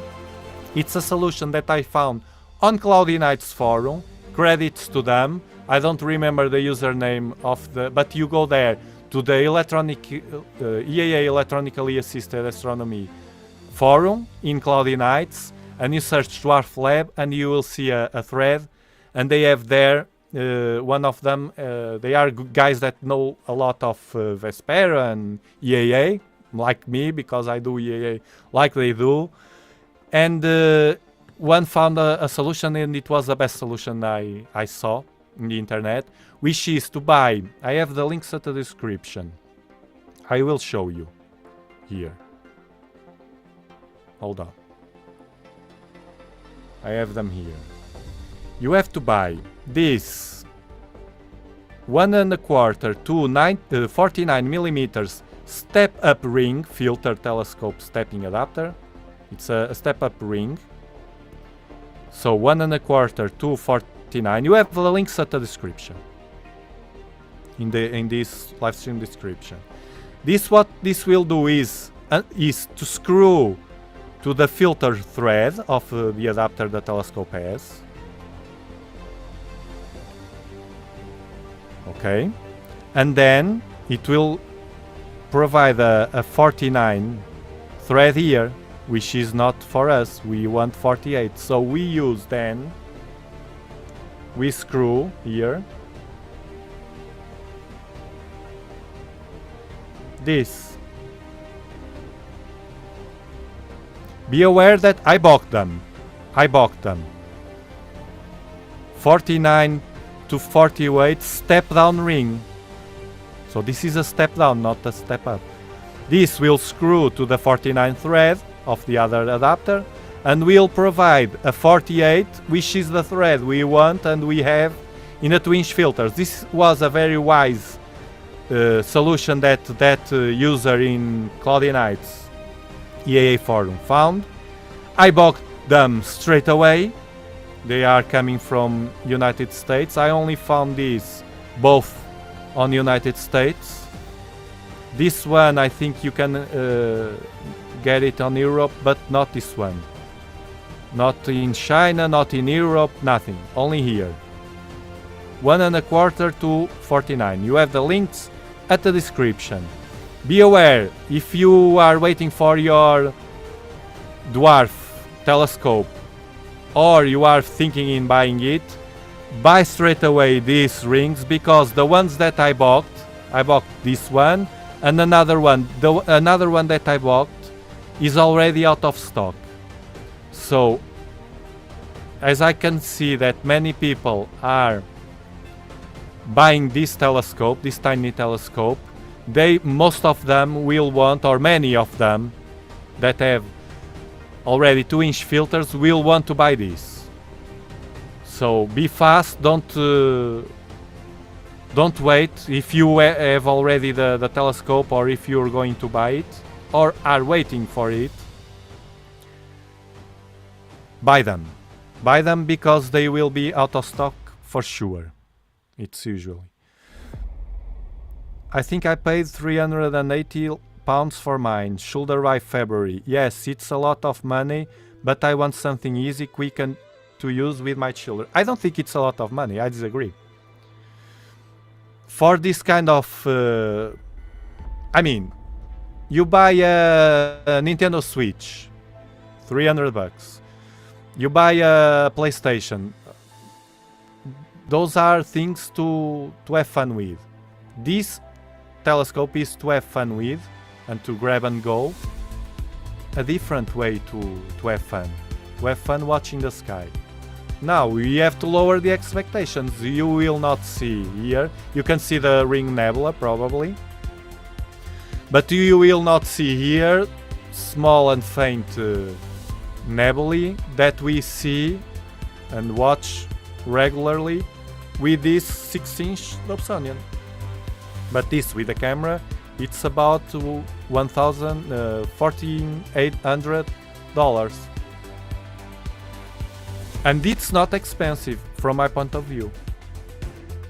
It's a solution that I found on Cloudy Nights forum. Credits to them. I don't remember the username of but you go there to the EAA Electronically Assisted Astronomy forum in Cloudy Nights, and you search DWARF Lab, and you will see a thread, and they have there one of them. They are guys that know a lot of Vespera and EAA, like me, because I do EAA like they do, and one found a solution, and it was the best solution I saw in the internet, which is to buy. I have the links at the description. I will show you here. Hold on. I have them here. You have to buy this 1¼ to 49 millimeters step-up ring filter telescope stepping adapter. It's a step-up ring. So 1.25 to 49. You have the links at the description. In this live stream description. What this will do is to screw to the filter thread of the adapter the telescope has. Okay, and then it will provide a 49 thread here, which is not for us. We want 48, so we screw here this. Be aware that I bought them. 49 to 48 step down ring. So this is a step down, not a step up. This will screw to the 49 thread of the other adapter and will provide a 48, which is the thread we want and we have in a 2-inch filter. This was a very wise solution that user in Cloudy Nights EAA forum found. I bought them straight away. They are coming from United States. I only found these both on United States. This one I think you can get it on Europe, but not this one. Not in China, not in Europe, nothing. Only here. 1.25 to 49. You have the links at the description. Be aware, if you are waiting for your DWARF telescope or you are thinking in buying it, buy straight away these rings, because the ones that I bought this one and another one. Another one that I bought is already out of stock. So, as I can see that many people are buying this telescope, this tiny telescope, most of them will want, or many of them that have already 2-inch filters will want to buy this. So be fast, don't wait. If you have already the telescope, or if you're going to buy it or are waiting for it, buy them. Buy them, because they will be out of stock for sure. It's usually. I think I paid £380 for mine. Should arrive February. Yes, it's a lot of money, but I want something easy, quick and to use with my children. I don't think it's a lot of money. I disagree. For this kind of... I mean, you buy a Nintendo Switch, $300. You buy a PlayStation. Those are things to have fun with. This telescope is to have fun with and to grab and go. A different way to have fun. To have fun watching the sky. Now we have to lower the expectations. You will not see here. You can see the ring nebula probably. But you will not see here small and faint nebulae that we see and watch regularly with this 6-inch Dobsonian. But this with the camera, it's about $1,800. And it's not expensive from my point of view,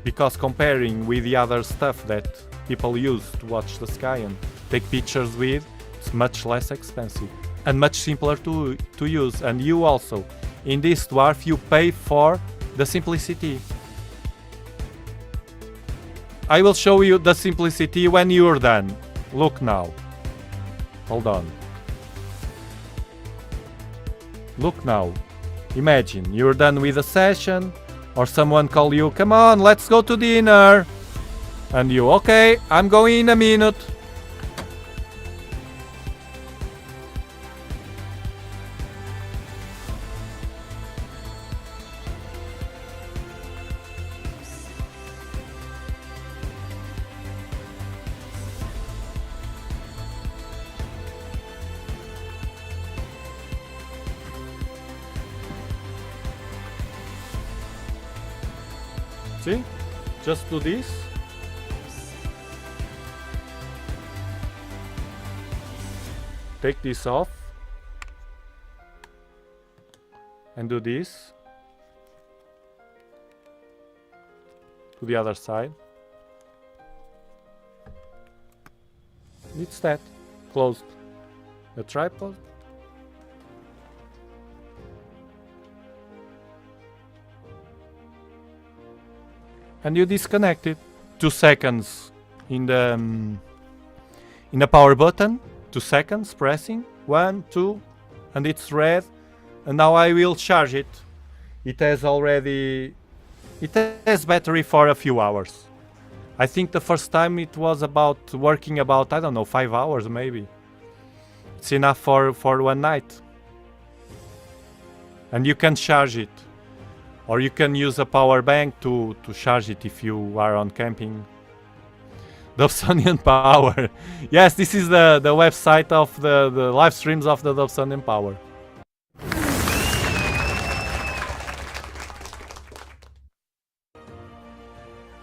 because comparing with the other stuff that people use to watch the sky and take pictures with, it's much less expensive and much simpler to use. And you also, in this DWARF, you pay for the simplicity. I will show you the simplicity when you're done. Look now. Hold on. Look now. Imagine you're done with a session, or someone call you, come on, let's go to dinner. And you, okay, I'm going in a minute. See? Just do this. Take this off. And do this. to the other side. It's that. Closed the tripod. And you disconnect it. 2 seconds in the power button. 2 seconds pressing. 1, 2, and it's red. And now I will charge it. It has battery for a few hours. I think the first time it was working about, I don't know, 5 hours maybe. It's enough for 1 night. And you can charge it. Or you can use a power bank to charge it if you are on camping. Dobsonian Power. Yes, this is the website of the live streams of the Dobsonian Power.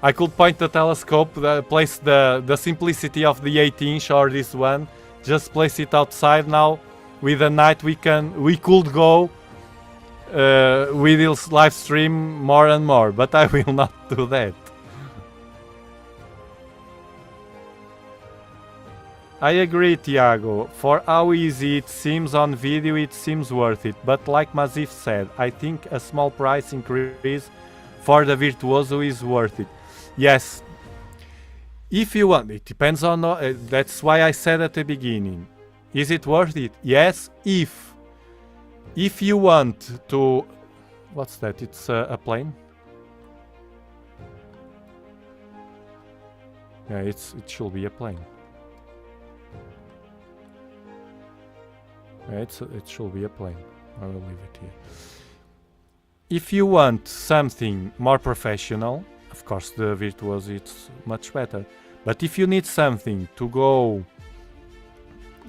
I could point the telescope, place the simplicity of the 8-inch or this one, just place it outside. Now with the night we could go with this live stream more and more, but I will not do that. I agree, Tiago. For how easy it seems on video, it seems worth it. But like Mazif said, I think a small price increase for the Virtuoso is worth it. Yes, if you want, it depends on, that's why I said at the beginning, is it worth it? Yes, if you want to, what's that, it's a plane? Yeah, it should be a plane. Yeah, it should be a plane. I will leave it here. If you want something more professional, of course the Virtuoso it's much better. But if you need something to go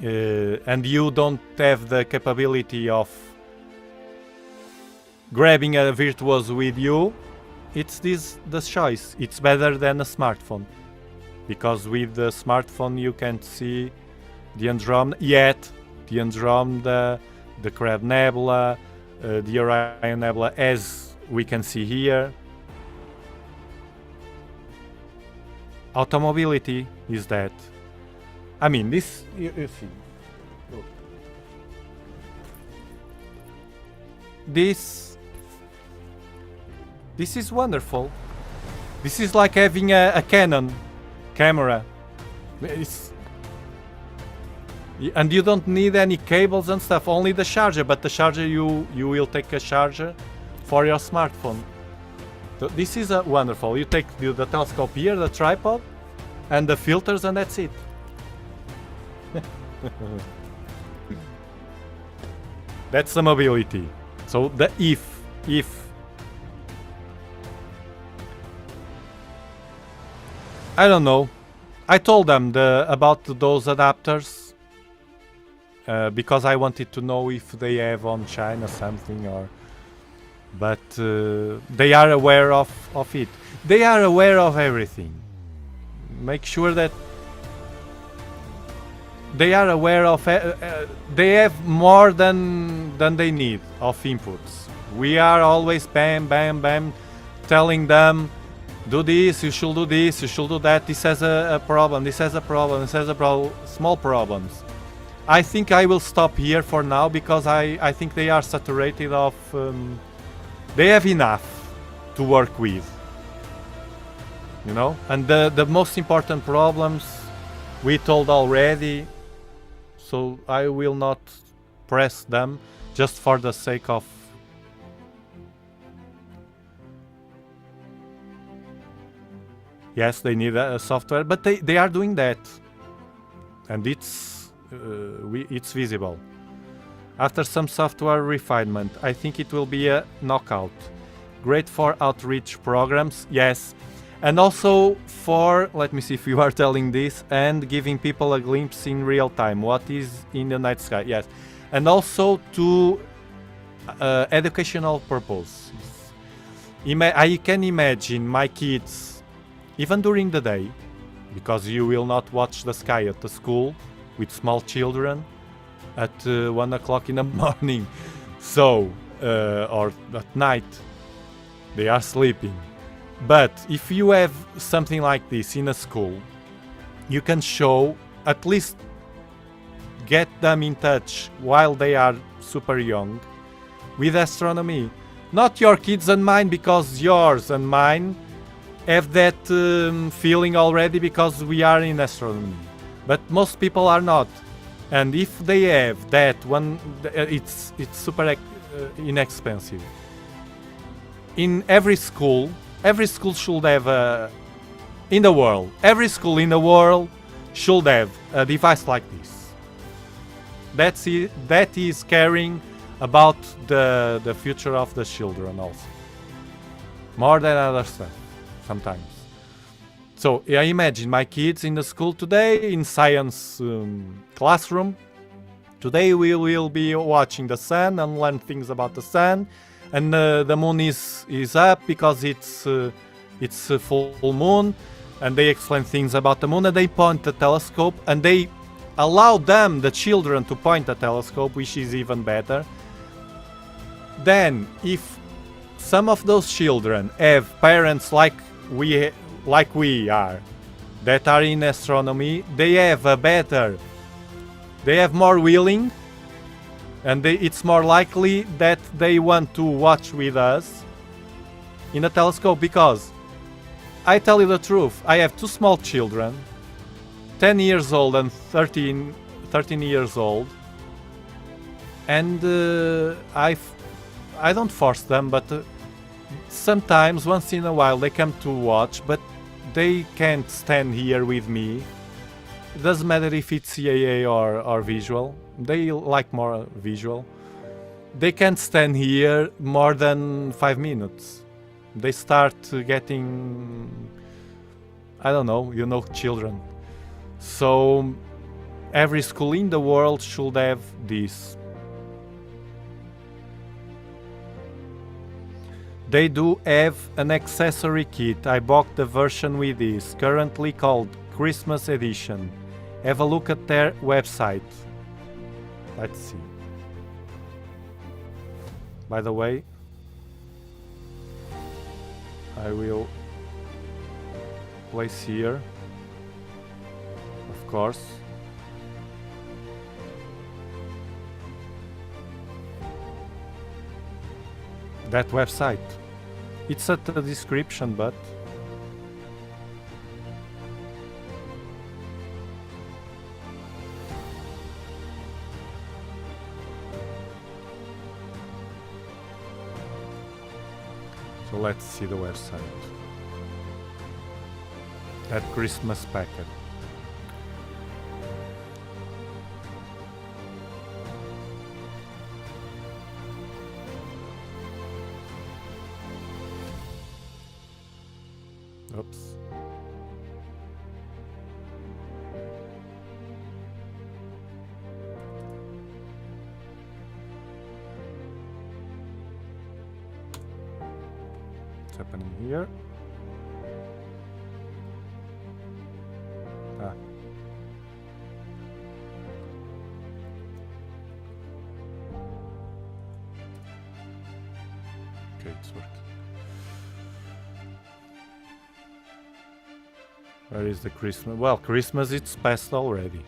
and you don't have the capability of grabbing a Virtuoso with you, it's the choice. It's better than a smartphone. Because with the smartphone you can't see the Andromeda yet. The Andromeda, the Crab Nebula, the Orion Nebula, as we can see here. Automobility is that. I mean, this, you see. Look. This is wonderful. This is like having a Canon camera. And you don't need any cables and stuff, only the charger. But the charger, you will take a charger for your smartphone. So this is wonderful. You take the telescope here, the tripod, and the filters, and that's it. That's the mobility. So the if I don't know. I told them about those adapters. Because I wanted to know if they have on China something or... But they are aware of it. They are aware of everything. Make sure that they are aware of... they have more than they need of inputs. We are always bam, bam, bam, telling them, do this, you should do this, you should do that, this has a problem, this has a problem, this has a problem, small problems. I think I will stop here for now because I think they are saturated of... they have enough to work with. You know? And the most important problems we told already, so I will not press them just for the sake of... Yes, they need a software, but they are doing that. And it's visible. After some software refinement, I think it will be a knockout. Great for outreach programs, yes. And also for, let me see if you are telling this, and giving people a glimpse in real time, what is in the night sky, yes. And also to educational purposes. I can imagine my kids, even during the day, because you will not watch the sky at the school, with small children at 1 o'clock in the morning. So, or at night, they are sleeping. But if you have something like this in a school, you can show, at least get them in touch while they are super young with astronomy. Not your kids and mine, because yours and mine have that feeling already because we are in astronomy. But most people are not. And if they have that one, it's super inexpensive. In every school should have in the world, every school in the world should have a device like this. That's it. That is caring about the future of the children also. More than other stuff, sometimes. So I imagine my kids in the school today, in science classroom. Today we will be watching the sun and learn things about the sun. And the moon is up because it's a full moon. And they explain things about the moon, and they point the telescope, and they allow them, the children, to point the telescope, which is even better. Then, if some of those children have parents like we are, that are in astronomy, they have more willing, and it's more likely that they want to watch with us in a telescope. Because I tell you the truth, I have two small children, 10 years old and 13 years old, and I don't force them, but sometimes, once in a while, they come to watch, but they can't stand here with me. It doesn't matter if it's CAA or visual. They like more visual. They can't stand here more than 5 minutes. They start getting, I don't know, children. So every school in the world should have this. They do have an accessory kit. I bought the version with this, currently called Christmas Edition. Have a look at their website. Let's see. By the way, I will place here, of course. That website. It's at the description, but so let's see the website. That Christmas packet. Oops. What's happening here? Okay, it's working. Where is the Christmas? Well, Christmas, it's passed already.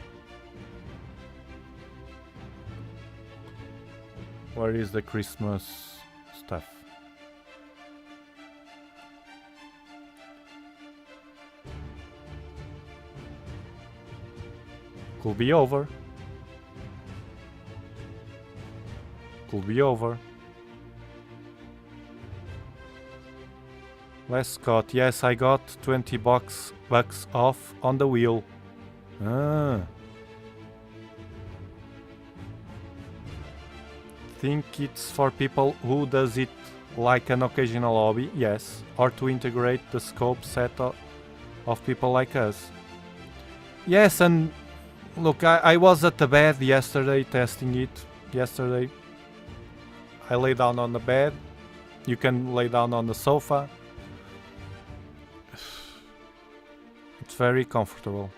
Where is the Christmas stuff? Could be over. Could be over. Les Scott, yes, I got 20 bucks off on the wheel. Think it's for people who does it like an occasional hobby, yes, or to integrate the scope set of people like us. Yes, and look, I was at the bed yesterday testing it. Yesterday, I lay down on the bed. You can lay down on the sofa. It's very comfortable.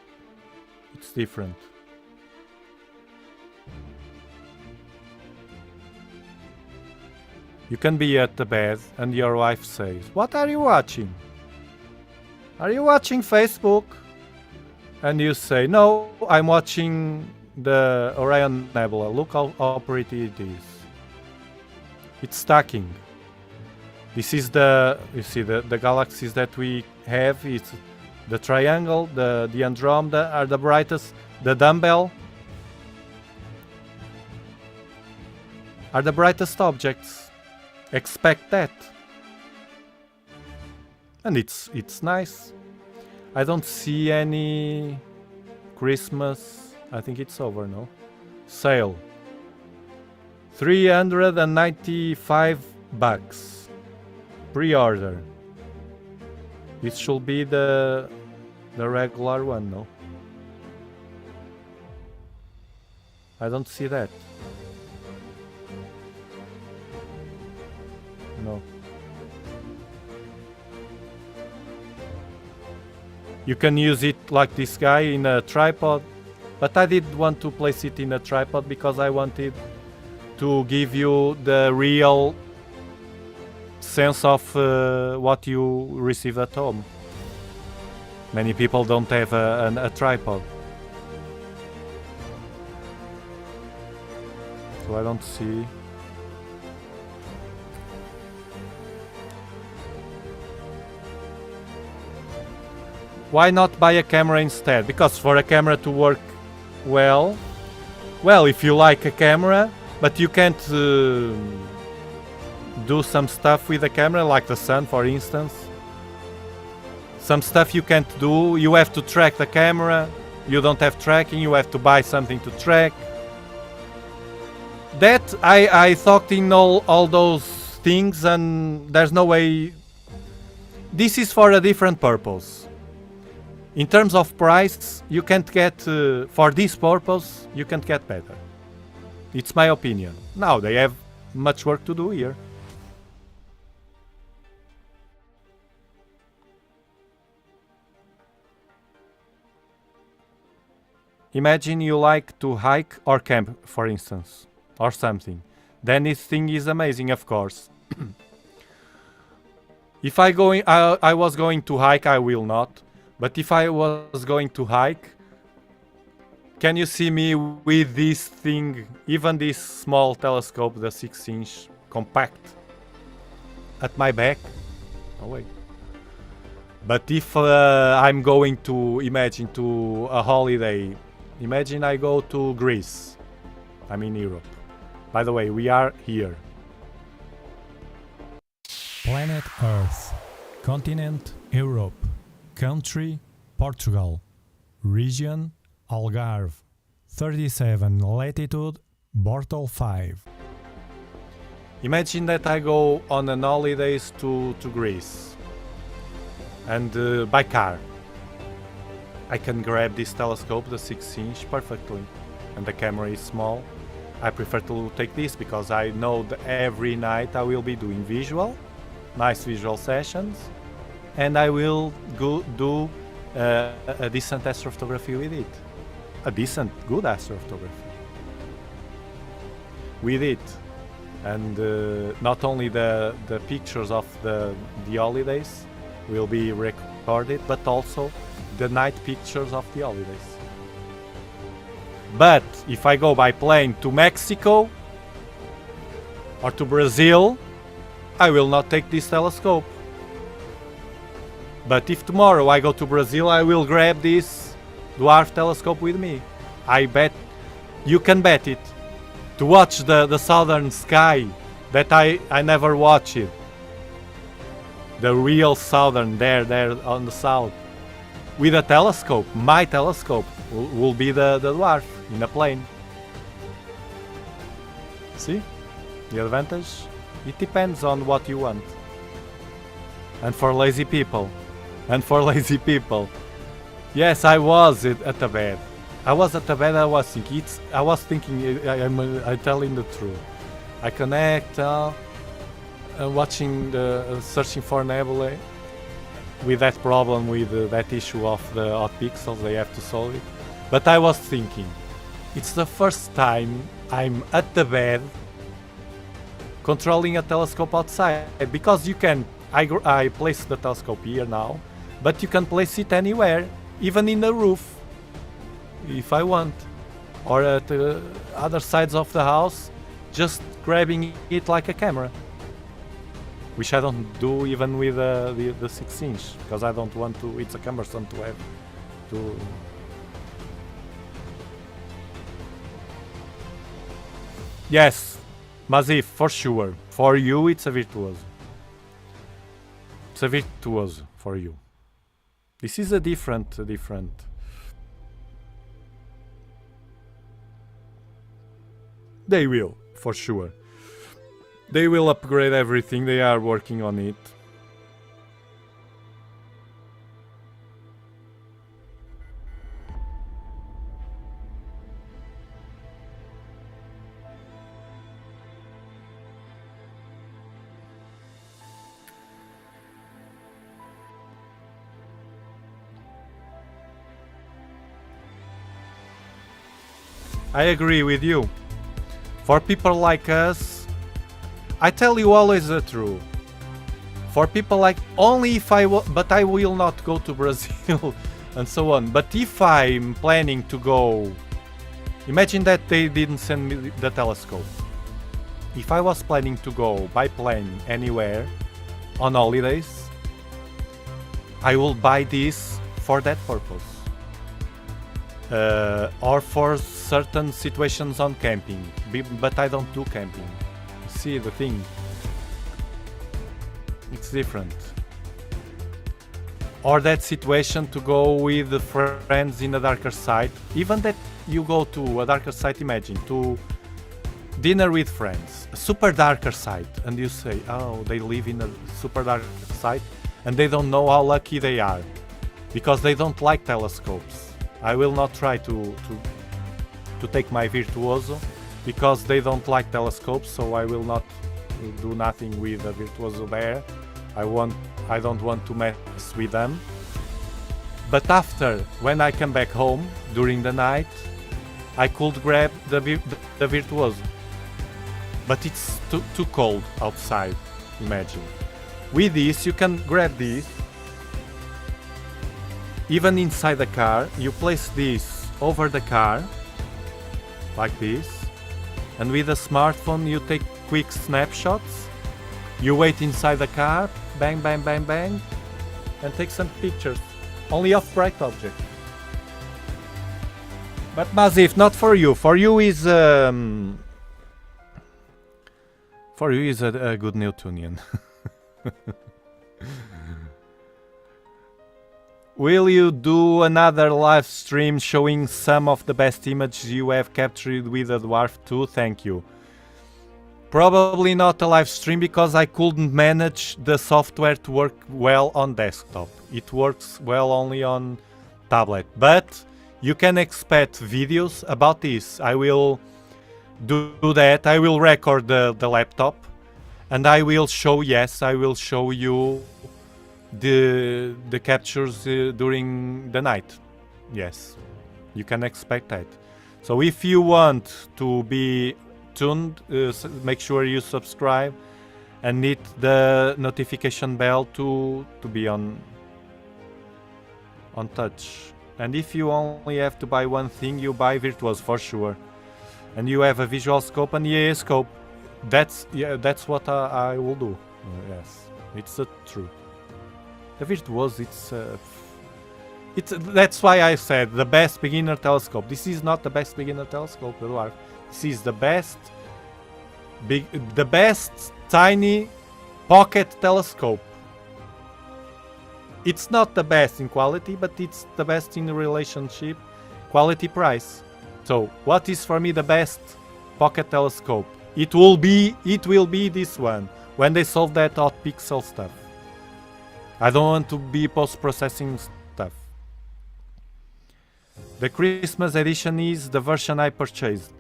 It's different. You can be at the bed and your wife says, "What are you watching?" Are you watching Facebook? And you say, no, I'm watching the Orion Nebula. Look how pretty it is. It's stacking. This is you see the galaxies that we have. It's the triangle, the Andromeda are the brightest. The dumbbell are the brightest objects. Expect that. And it's nice. I don't see any Christmas. I think it's over, no? Sale. $395. Pre-order. This should be the regular one, no? I don't see that. No. You can use it like this guy in a tripod, but I didn't want to place it in a tripod because I wanted to give you the real sense of what you receive at home. Many people don't have a tripod. So I don't see. Why not buy a camera instead? Because for a camera to work well, if you like a camera, but you can't do some stuff with the camera, like the sun, for instance. Some stuff you can't do. You have to track the camera. You don't have tracking. You have to buy something to track. That I thought in all those things, and there's no way. This is for a different purpose. In terms of price, you can't get for this purpose. You can't get better. It's my opinion. Now they have much work to do here. Imagine you like to hike or camp, for instance, or something. Then this thing is amazing, of course. If I was going to hike, I will not. But if I was going to hike, can you see me with this thing, even this small telescope, the 6-inch compact, at my back? Oh wait. But if I'm going to, imagine, to a holiday, imagine I go to Greece. I'm in Europe. By the way, we are here. Planet Earth. Continent Europe. Country Portugal. Region Algarve. 37 latitude Bortle 5. Imagine that I go on an holidays to Greece. And by car. I can grab this telescope, the 6-inch, perfectly. And the camera is small. I prefer to take this because I know that every night I will be doing nice visual sessions. And I will do a decent astrophotography with it. A decent, good astrophotography with it. And not only the pictures of the holidays will be recorded, but also the night pictures of the holidays. But if I go by plane to Mexico or to Brazil, I will not take this telescope. But if tomorrow I go to Brazil, I will grab this dwarf telescope with me. I bet, you can bet it. To watch the southern sky that I never watched. The real southern there on the south. With a telescope, my telescope will be the dwarf in a plane. See? The advantage? It depends on what you want. And for lazy people. Yes, I was at the bed. I was thinking, I'm telling the truth. I connect, watching searching for nebulae. With that problem, with that issue of the hot pixels, they have to solve it. But I was thinking, it's the first time I'm at the bed controlling a telescope outside, because you can. I place the telescope here now, but you can place it anywhere, even in the roof, if I want, or at the other sides of the house, just grabbing it like a camera. Which I don't do even with the 6-inch, because I don't want to, it's a cumbersome to have to... Yes, Mazif, for sure. For you, it's a virtuoso. It's a virtuoso for you. This is a different. They will, for sure. They will upgrade everything. They are working on it. I agree with you. For people like us, I tell you always the truth. For people like, only if but I will not go to Brazil and so on. But if I'm planning to go, imagine that they didn't send me the telescope. If I was planning to go by plane anywhere on holidays, I will buy this for that purpose. Or for certain situations on camping, but I don't do camping. See the thing, it's different. Or that situation to go with the friends in a darker side, even that you go to a darker side, imagine, to dinner with friends, a super darker side, and you say, oh, they live in a super dark side, and they don't know how lucky they are, because they don't like telescopes. I will not try to take my virtuoso, because they don't like telescopes, so I will not do nothing with a virtuoso there. I don't want to mess with them. But after, when I come back home during the night, I could grab the virtuoso. But it's too cold outside, imagine. With this, you can grab this. Even inside the car, you place this over the car, like this, and with a smartphone you take quick snapshots, you wait inside the car, bang, bang, bang, bang, and take some pictures, only of bright objects. But Mazif, not for you. For you is a good Newtonian. Will you do another live stream showing some of the best images you have captured with the DWARF 2? Thank you. Probably not a live stream, because I couldn't manage the software to work well on desktop. It works well only on tablet. But you can expect videos about this. I will do that. I will record the laptop, and I will show you the captures during the night. Yes, you can expect that. So if you want to be tuned, make sure you subscribe and hit the notification bell to be on touch. And if you only have to buy one thing, you buy Virtuoso for sure. And you have a visual scope and EA scope. That's what I will do. Yes, it's the truth. The Virtuoso, that's why I said the best beginner telescope. This is not the best beginner telescope, the DWARF. This is the best tiny pocket telescope. It's not the best in quality, but it's the best in relationship quality price. So what is for me the best pocket telescope? It will be this one, when they solve that hot pixel stuff. I don't want to be post-processing stuff. The Christmas edition is the version I purchased.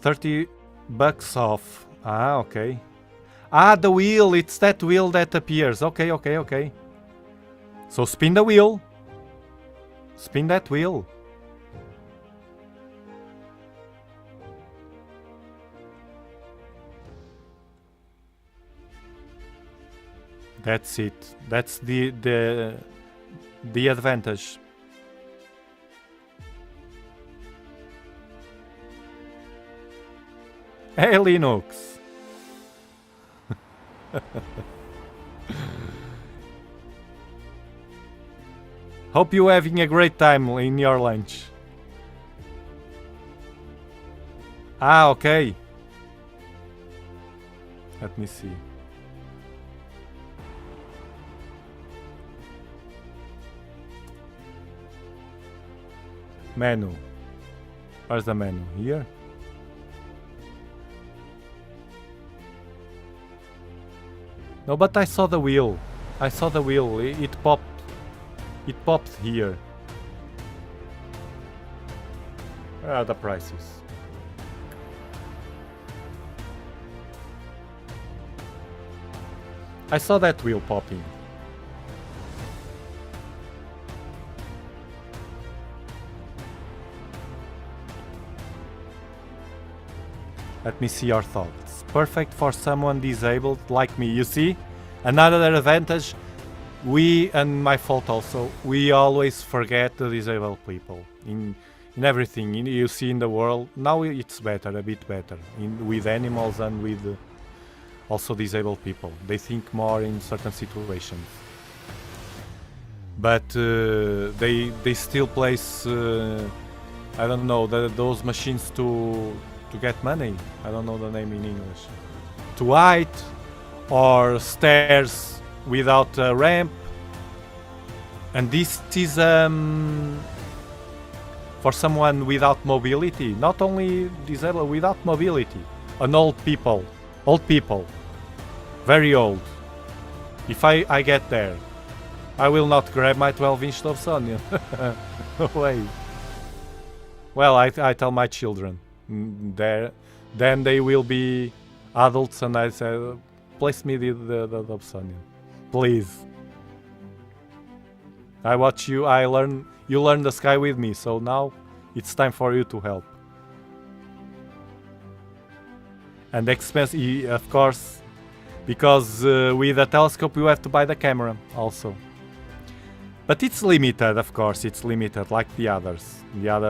$30 off. Ah, okay. Ah, the wheel, it's that wheel that appears. Okay. So spin the wheel. Spin that wheel. That's it. That's the advantage. Hey Linux. Hope you're having a great time in your lunch. Ah, okay. Let me see. Menu. Where's the menu? Here? No, but I saw the wheel. I saw the wheel. It popped. It popped here. Where are the prices? I saw that wheel popping. Let me see your thoughts. Perfect for someone disabled like me. You see? Another advantage. We, and my fault also, we always forget the disabled people in everything you see in the world. Now it's better, a bit better, with animals and with also disabled people. They think more in certain situations. But they still place, I don't know, those machines to get money. I don't know the name in English. To height or stairs without a ramp, and this is for someone without mobility, not only disabled, without mobility, and old people, very old. If I get there, I will not grab my 12-inch Dobsonian. No way. Well, I tell my children there, then they will be adults, and I say, place me the Dobsonian. Please. I watch you, you learn the sky with me, so now it's time for you to help. And expensive, of course, because with a telescope you have to buy the camera also. But it's limited, of course, it's limited like the other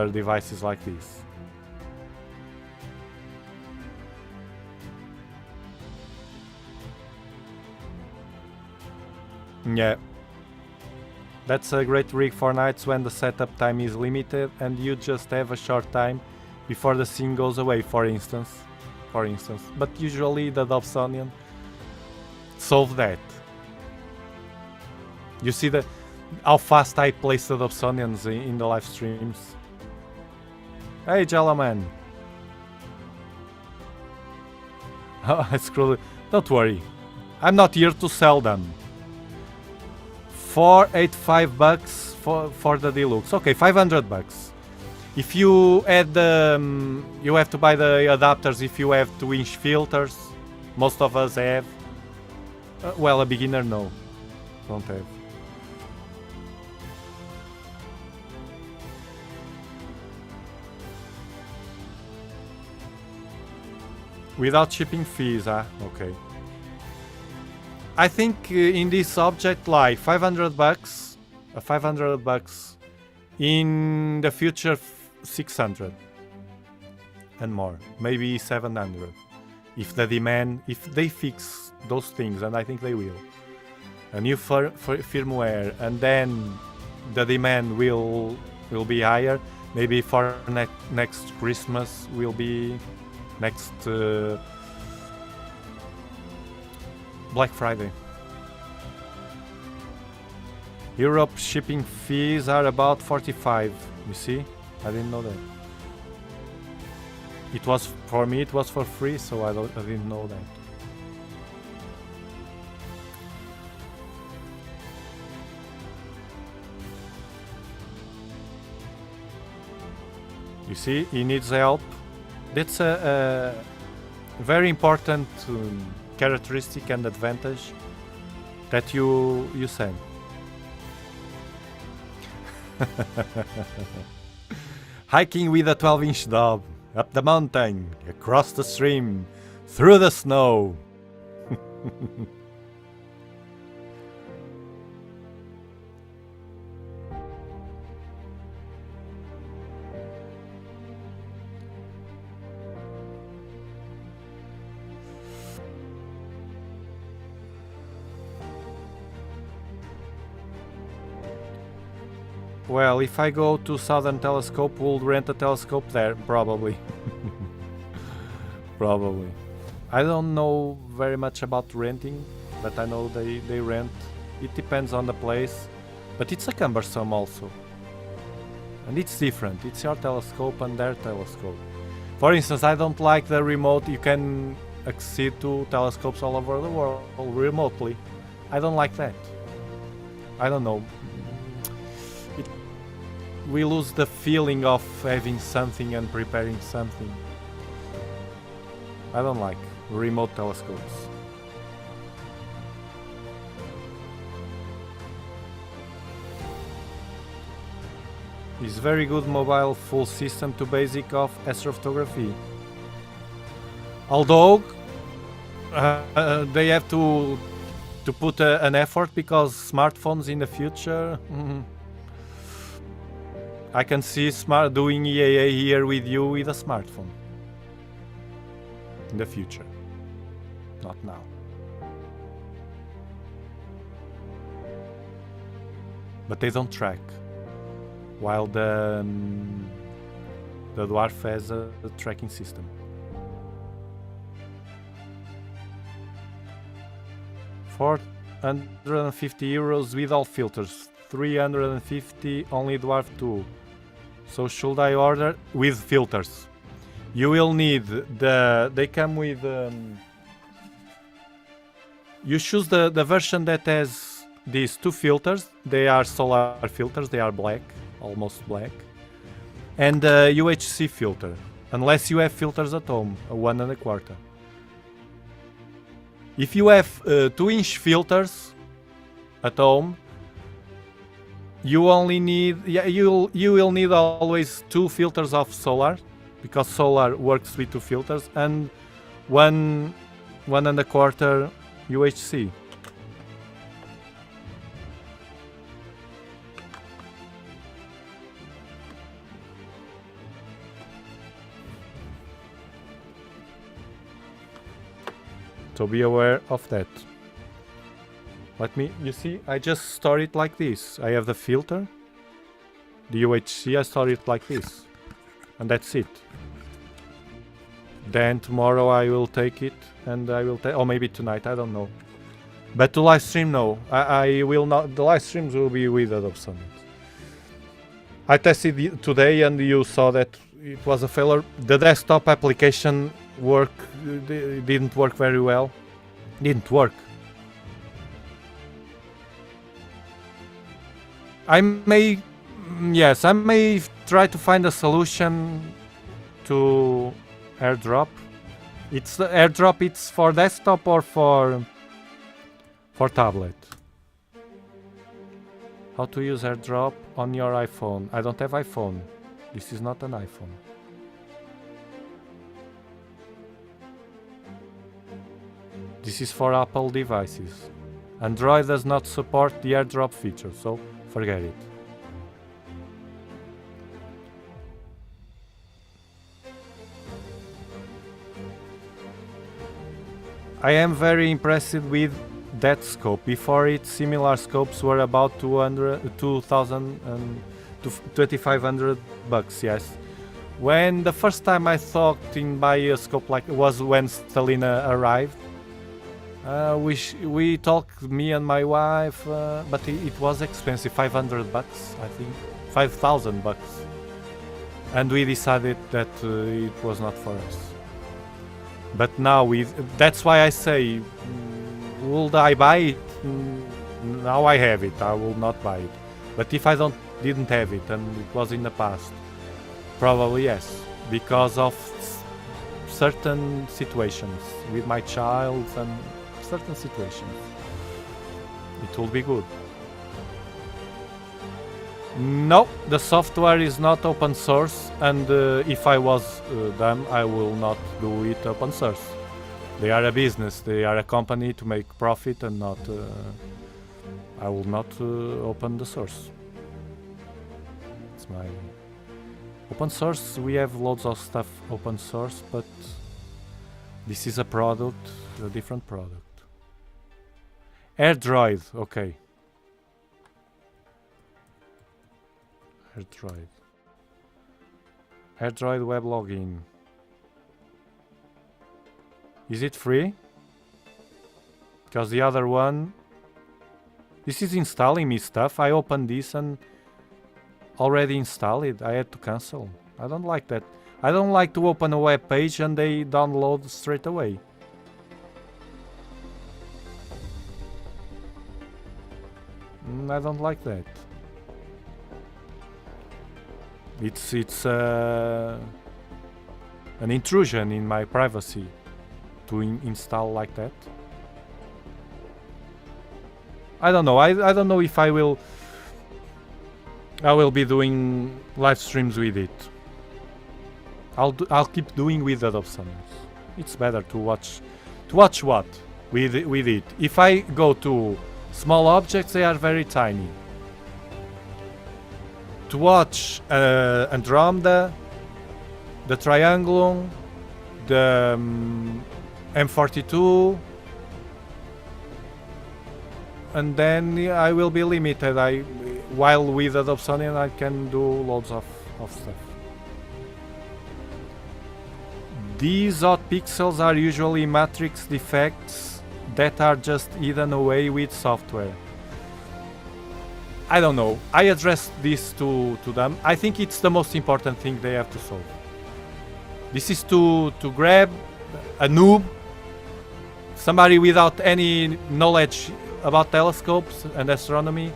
devices like this. Yeah, that's a great rig for nights when the setup time is limited and you just have a short time before the scene goes away, for instance. But usually the Dobsonian solve that. You see how fast I place the Dobsonians in the live streams. Hey Jalaman. I scrolled. Don't worry, I'm not here to sell them. $485 for the deluxe. Okay, $500. If you add you have to buy the adapters if you have 2-inch filters. Most of us have. Well, a beginner no, don't have. Without shipping fees, okay. I think in this object like $500, $500 in the future 600 and more, maybe 700 if the demand, if they fix those things, and I think they will. A new firmware, and then the demand will be higher. Maybe for next Christmas will be next Black Friday. Europe shipping fees are about 45. You see? I didn't know that. It was for me. It was for free, so I didn't know that. You see, he needs help. That's a very important characteristic and advantage that you send. Hiking with a 12-inch Dob, up the mountain, across the stream, through the snow. Well, if I go to Southern Telescope, we'll rent a telescope there, probably. Probably. I don't know very much about renting, but I know they rent. It depends on the place, but it's a cumbersome also. And it's different. It's your telescope and their telescope. For instance, I don't like the remote. You can accede to telescopes all over the world remotely. I don't like that. I don't know. We lose the feeling of having something and preparing something. I don't like remote telescopes. Is very good mobile full system to basic of astrophotography. Although they have to put an effort because smartphones in the future. I can see doing EAA here with you with a smartphone. In the future. Not now. But they don't track. While the DWARF has a tracking system. €450 with all filters. 350 only DWARF 2. So should I order with filters? You will need they come with you choose the version that has these two filters. They are solar filters, they are black, almost black, and the UHC filter, unless you have filters at home, a 1 1/4. If you have 2-inch filters at home, you only need you will need always 2 filters of solar, because solar works with 2 filters, and 1 1/4 UHC. So be aware of that. You see, I just store it like this. I have the filter, the UHC, I store it like this. And that's it. Then tomorrow I will take it and I will or maybe tonight, I don't know. But to live stream, no. I will not, the live streams will be with the Dobsonian. I tested it today and you saw that it was a failure. The desktop application didn't work very well. Didn't work. I may try to find a solution to AirDrop. It's the AirDrop. It's for desktop or for tablet. How to use AirDrop on your iPhone? I don't have iPhone. This is not an iPhone. This is for Apple devices. Android does not support the AirDrop feature, so forget it. I am very impressed with that scope. Before it, similar scopes were about 2,000 and 2,500 bucks. Yes. When the first time I thought in buy a scope like was when Stalina arrived. We talked, me and my wife, but it was expensive, 500 bucks, I think, 5,000 bucks, and we decided that it was not for us. But now that's why I say, would I buy it? Now I have it, I will not buy it. But if I didn't have it and it was in the past, probably yes, because of certain situations with my child and certain situations. It will be good. No, the software is not open source, and if I was them, I will not do it open source. They are a business, they are a company to make profit, and not. I will not open the source. It's my open source. We have loads of stuff open source, but this is a product, a different product. AirDroid, okay. AirDroid. AirDroid web login. Is it free? Because the other one... This is installing me stuff. I opened this and already installed it. I had to cancel. I don't like that. I don't like to open a web page and they download straight away. I don't like that. It's an intrusion in my privacy to install like that. I don't know. I don't know if I will be doing live streams with it. I'll keep doing with the Dobsonians. It's better to watch what with it. If I go to small objects, they are very tiny. To watch Andromeda, the Triangulum, the M42, and then I will be limited. While with the Dobsonian I can do loads of stuff. These odd pixels are usually matrix defects that are just hidden away with software. I don't know. I addressed this to them. I think it's the most important thing they have to solve. This is to grab a noob, somebody without any knowledge about telescopes and astronomy,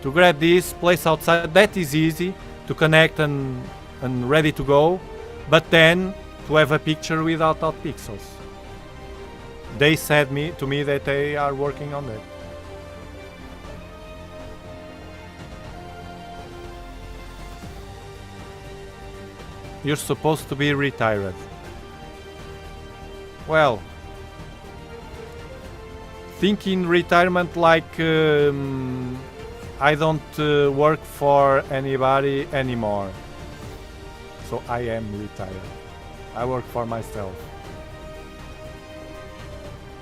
to grab this, place outside. That is easy to connect and ready to go, but then to have a picture without odd pixels. They said to me that they are working on that. You're supposed to be retired. Well, thinking retirement like I don't work for anybody anymore. So I am retired. I work for myself.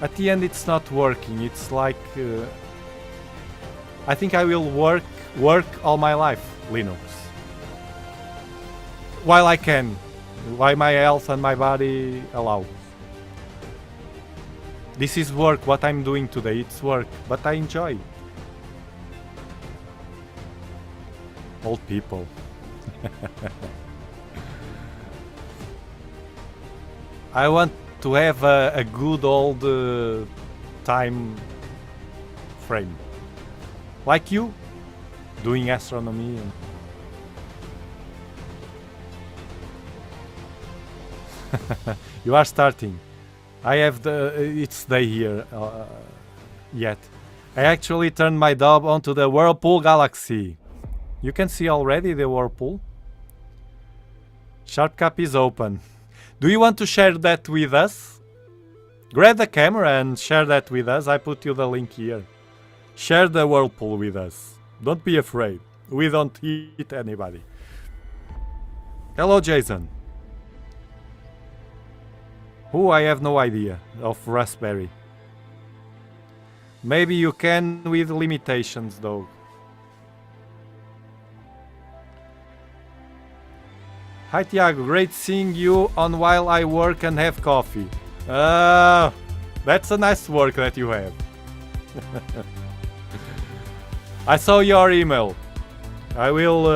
At the end it's not working. It's like I think I will work all my life Linux. While I can, while my health and my body allow. This is work, what I'm doing today, it's work, but I enjoy. Old people. I want to have a good old time frame. Like you, doing astronomy and you are starting. I have it's day here yet. I actually turned my Dob onto the Whirlpool Galaxy. You can see already the Whirlpool. Sharpcap is open. Do you want to share that with us? Grab the camera and share that with us. I put you the link here. Share the Whirlpool with us. Don't be afraid. We don't hit anybody. Hello, Jason. Oh, I have no idea of Raspberry. Maybe you can with limitations though. Hi Tiago, great seeing you on while I work and have coffee. That's a nice work that you have. I saw your email. I will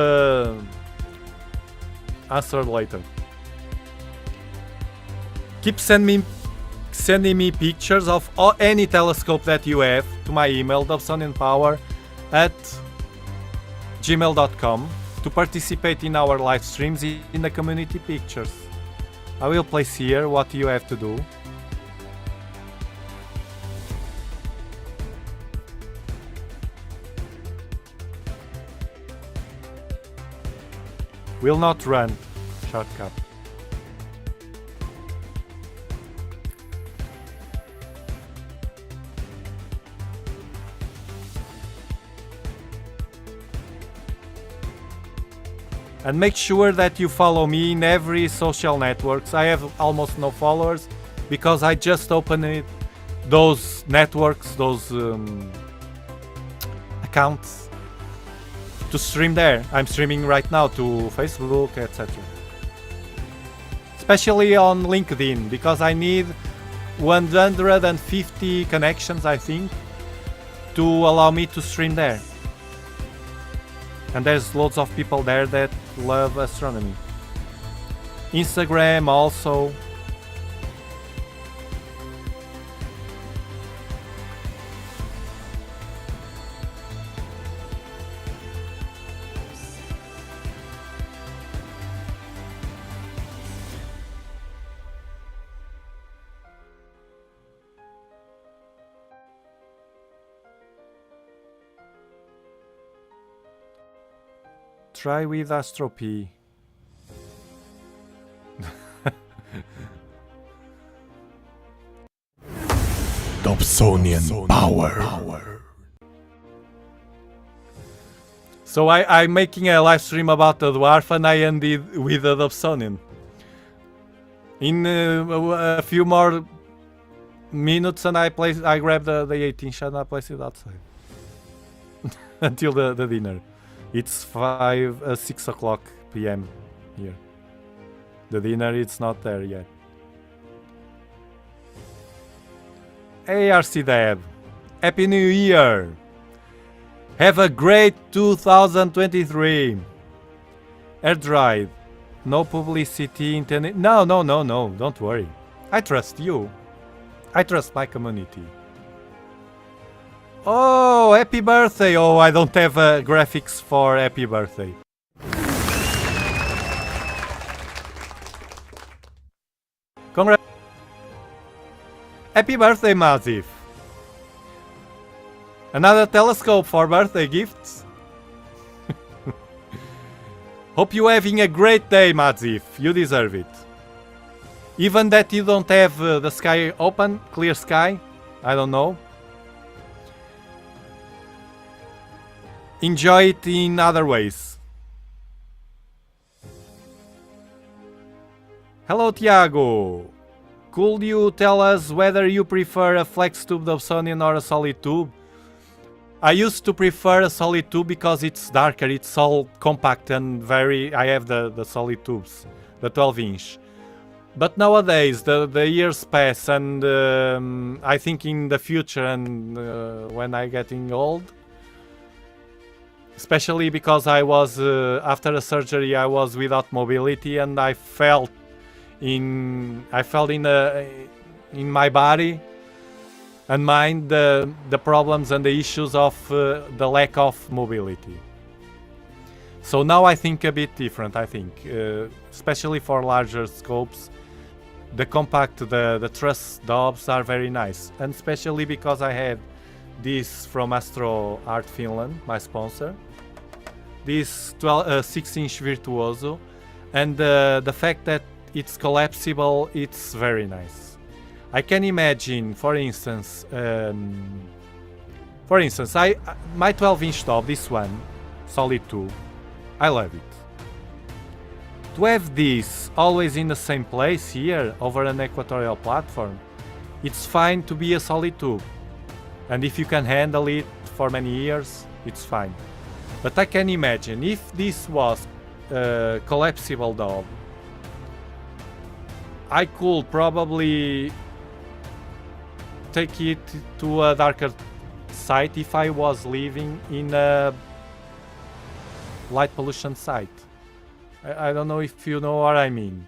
answer later. Keep sending me pictures of any telescope that you have to my email dobsonianpower@gmail.com to participate in our live streams in the community pictures. I will place here what you have to do. Will not run, shortcut. And make sure that you follow me in every social networks. I have almost no followers because I just opened those networks, those accounts to stream there. I'm streaming right now to Facebook, etc. Especially on LinkedIn, because I need 150 connections, I think, to allow me to stream there. And there's loads of people there that love astronomy. Instagram also. Try with Astro-P. Dobsonian power. So I'm making a live stream about the dwarf, and I ended with the Dobsonian. In a few more minutes, and I grab the 18 and I place it outside until the dinner. It's 6 o'clock p.m. here. The dinner, it's not there yet. Hey RC Deb, Happy New Year! Have a great 2023. Air dried. No publicity intended. No, don't worry. I trust you. I trust my community. Oh, happy birthday! Oh, I don't have graphics for happy birthday. Congrats! Happy birthday, Mazif! Another telescope for birthday gifts? Hope you're having a great day, Mazif. You deserve it. Even that you don't have the sky open, clear sky, I don't know. Enjoy it in other ways. Hello, Tiago. Could you tell us whether you prefer a flex tube Dobsonian or a solid tube? I used to prefer a solid tube because it's darker, it's all compact and very... I have the solid tubes, the 12-inch. But nowadays, the years pass, and I think in the future and when I'm getting old, especially because I was, after a surgery, I was without mobility, and I felt in my body and mind the problems and the issues of the lack of mobility. So now I think a bit different, I think, especially for larger scopes. The compact, the truss dobs are very nice, and especially because I had this from Astro Art Finland, my sponsor. This 6-inch Virtuoso, and the fact that it's collapsible, it's very nice. I can imagine, for instance, my 12-inch top, this one, Solid 2, I love it. To have this always in the same place here, over an equatorial platform, it's fine to be a solid tube. And if you can handle it for many years, it's fine. But I can imagine, if this was a collapsible dome, I could probably take it to a darker site if I was living in a light pollution site. I don't know if you know what I mean.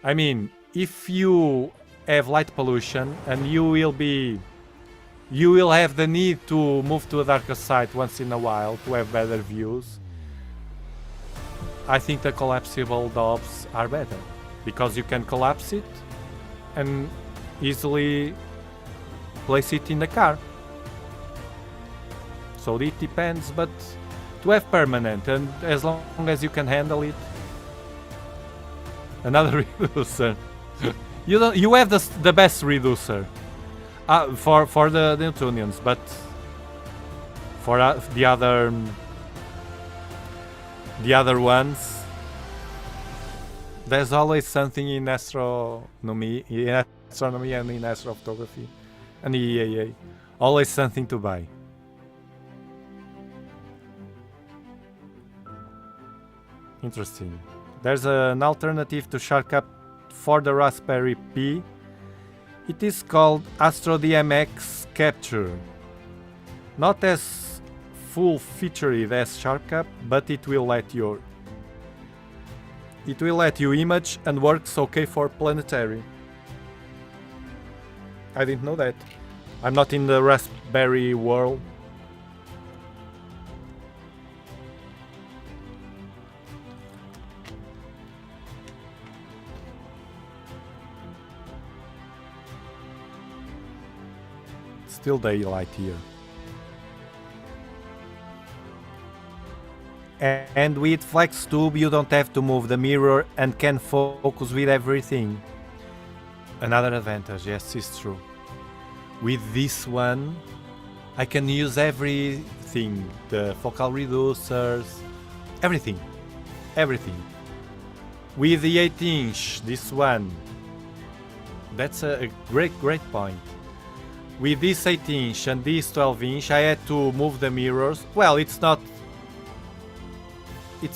I mean, if you have light pollution and you will have the need to move to a darker site once in a while to have better views, I think the collapsible dobs are better, because you can collapse it and easily place it in the car. So it depends, but to have permanent, and as long as you can handle it. Another reducer. You have the best reducer for the Newtonians, but for the other ones, there's always something in astronomy and in astrophotography and EAA. Always something to buy. Interesting. There's an alternative to Shark for the Raspberry Pi. It is called Astro DMX Capture. Not as full-featured as Shark, but it will let you image and works okay for planetary. I didn't know that. I'm not in the Raspberry world. Still daylight here. And with FlexTube you don't have to move the mirror and can focus with everything. Another advantage, yes, it's true. With this one I can use everything, the focal reducers, everything. With the 8-inch, this one, that's a great point. With this 8-inch and this 12-inch I had to move the mirrors. Well, it's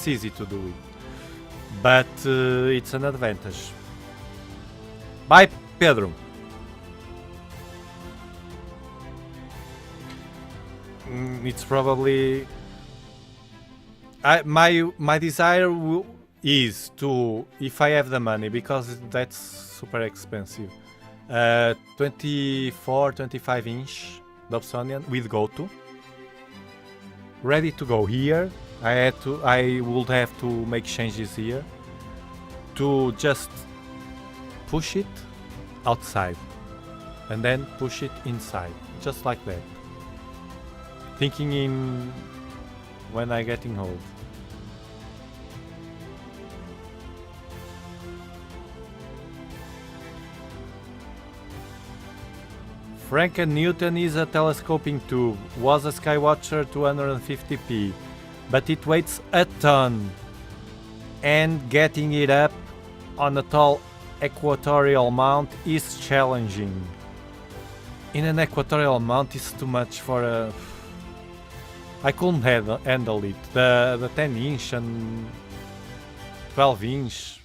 easy to do it, but it's an advantage. Bye, Pedro. It's probably my desire is to, if I have the money, because that's super expensive, 24-25-inch Dobsonian with GoTo, ready to go here. I would have to make changes here to just push it outside and then push it inside, just like that. Thinking in when I getting old. Frank and Newton is a telescoping tube, was a Skywatcher 250p, but it weighs a ton, and getting it up on a tall equatorial mount is challenging. In an equatorial mount is too much for a... I couldn't handle it. The 10-inch and 12-inch,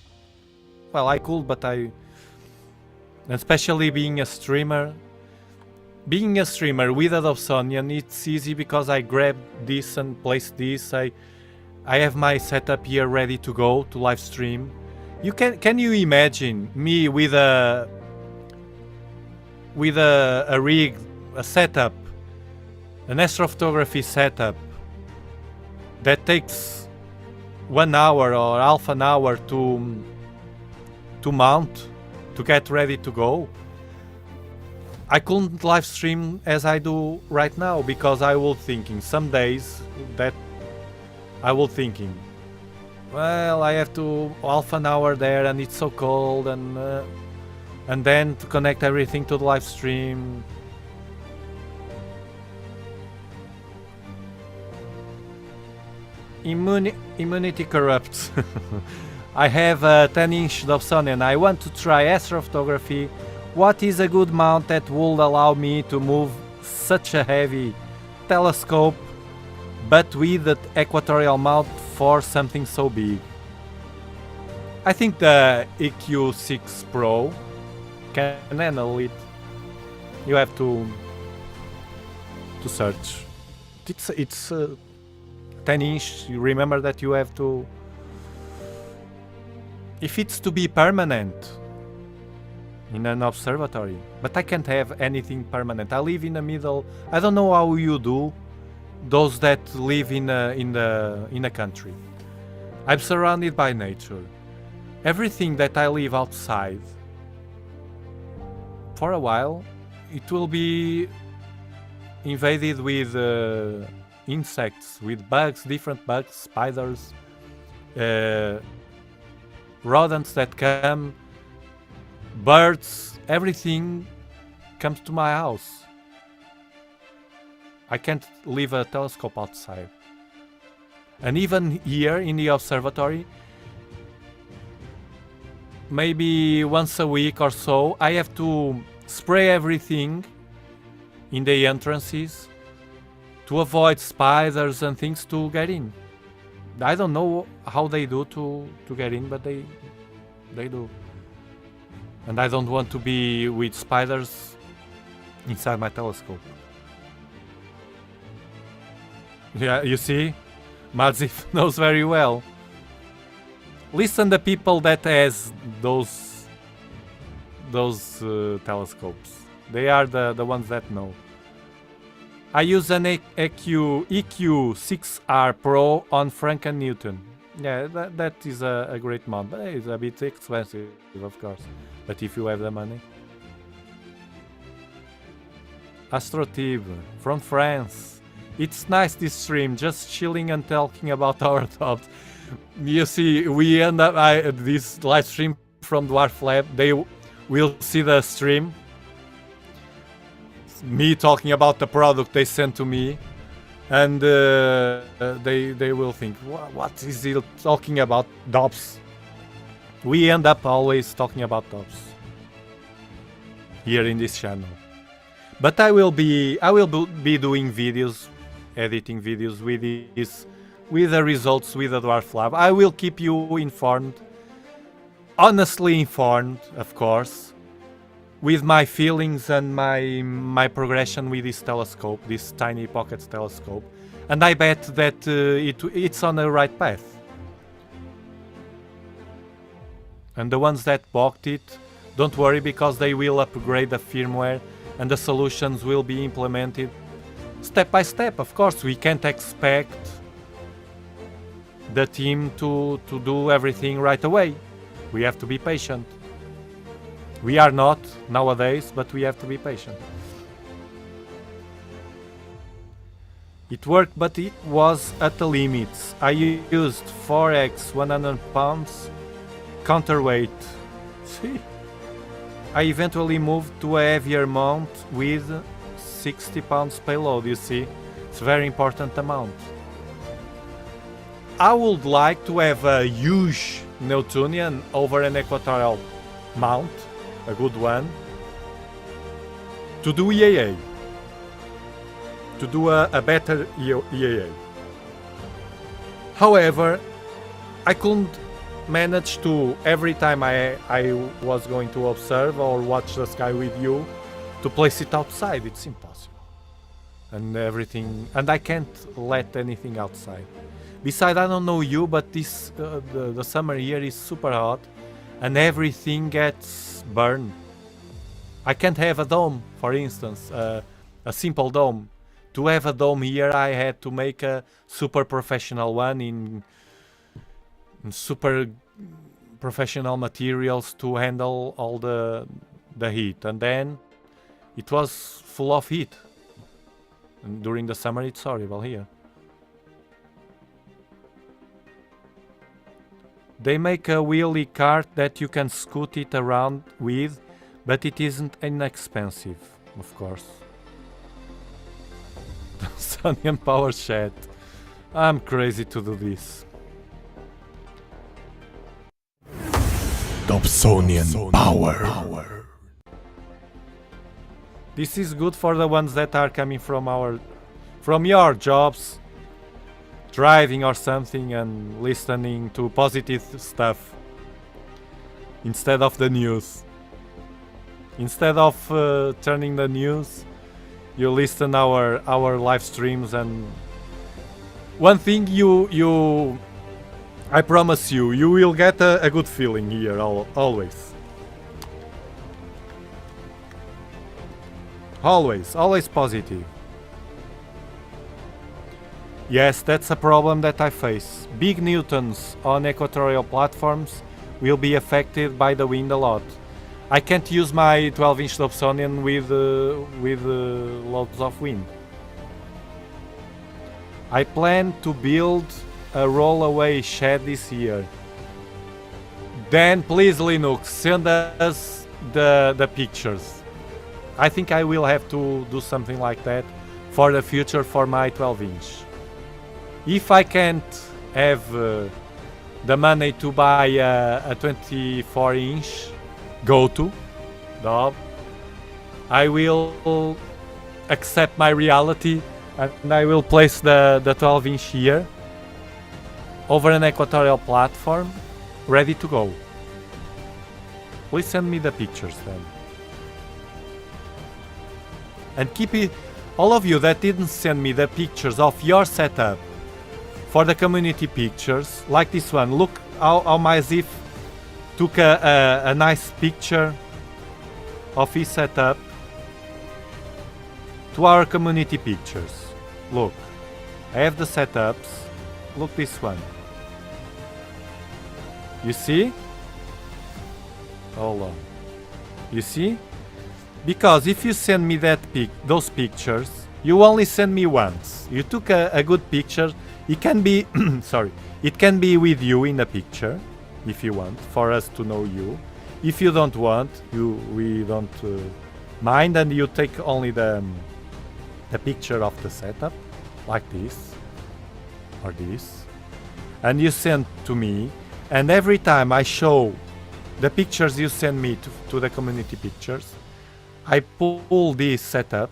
well, I could, but especially being a streamer with a Dobsonian, it's easy because I grab this and place this. I have my setup here ready to go to live stream. Can you imagine me with a rig, a setup, an astrophotography setup that takes 1 hour or half an hour to mount, to get ready to go? I couldn't live stream as I do right now because I was thinking some days that I was thinking, well, I have to half an hour there and it's so cold, and then to connect everything to the live stream. Immunity corrupts. I have a 10-inch Dobsonian. I want to try astrophotography. What is a good mount that would allow me to move such a heavy telescope, but with the equatorial mount for something so big? I think the EQ6 Pro can handle it. You have to search. It's 10-inch. You remember that you have to. If it's to be permanent in an observatory, but I can't have anything permanent. I live in the middle. I don't know how you do, those that live in a country. I'm surrounded by nature. Everything that I live outside, for a while, it will be invaded with insects, with bugs, different bugs, spiders, rodents that come, birds, everything comes to my house. I can't leave a telescope outside. And even here in the observatory, maybe once a week or so, I have to spray everything in the entrances to avoid spiders and things to get in. I don't know how they do to get in, but they do. And I don't want to be with spiders inside my telescope. Yeah, you see? Madzif knows very well. Listen the people that has those telescopes. They are the ones that know. I use an EQ6R Pro on Franken Newton. Yeah, that is a great mount, but it's a bit expensive, of course. But if you have the money. Astrotib from France. It's nice this stream, just chilling and talking about our thoughts. You see, we end up this live stream from DWARF Lab. They will see the stream. Me talking about the product they sent to me, and they will think, what is he talking about? Dobs. We end up always talking about Dobs here in this channel. But I will be doing videos, editing videos with this, with the results with the DWARF Lab. I will keep you informed, honestly informed, of course, with my feelings and my progression with this telescope, this tiny pocket telescope, and I bet that it's on the right path. And the ones that bought it, don't worry, because they will upgrade the firmware and the solutions will be implemented step by step. Of course, we can't expect the team to do everything right away. We have to be patient. We are not nowadays, but we have to be patient. It worked, but it was at the limits. I used 4x 100 pounds counterweight. See? I eventually moved to a heavier mount with 60 pounds payload, you see? It's a very important amount. I would like to have a huge Newtonian over an equatorial mount, a good one, to do EAA, to do a better EAA. However, I couldn't manage to, every time I was going to observe or watch the sky with you, to place it outside. It's impossible. And everything, and I can't let anything outside. Besides, I don't know you, but this the summer here is super hot and everything gets burned. I can't have a dome, for instance, a simple dome. To have a dome here, I had to make a super professional one in super professional materials to handle all the heat, and then it was full of heat. And during the summer, it's horrible here. They make a wheelie cart that you can scoot it around with, but it isn't inexpensive, of course. Dobsonian power chat. I'm crazy to do this. Dobsonian power. This is good for the ones that are coming from your jobs, driving or something, and listening to positive stuff instead of the news. Instead of turning the news, you listen our live streams, and one thing I promise you will get a good feeling here always. Always positive. Yes, that's a problem that I face. Big newtons on equatorial platforms will be affected by the wind a lot. I can't use my 12-inch Dobsonian with lots of wind. I plan to build a rollaway shed this year. Then please, Linux, send us the pictures. I think I will have to do something like that for the future for my 12-inch. If I can't have the money to buy a 24-inch go-to Dob, I will accept my reality and I will place the 12-inch here over an equatorial platform, ready to go. Please send me the pictures then. And keep it, all of you that didn't send me the pictures of your setup for the community pictures, like this one, look how my Zif took a nice picture of his setup to our community pictures. Look, I have the setups. Look this one. You see? Hold on. You see? Because if you send me those pictures, you only send me once. You took a good picture. It can be, sorry, it can be with you in the picture, if you want, for us to know you. If you don't want, we don't mind, and you take only the picture of the setup, like this, or this, and you send to me, and every time I show the pictures you send me to the community pictures, I pull this setup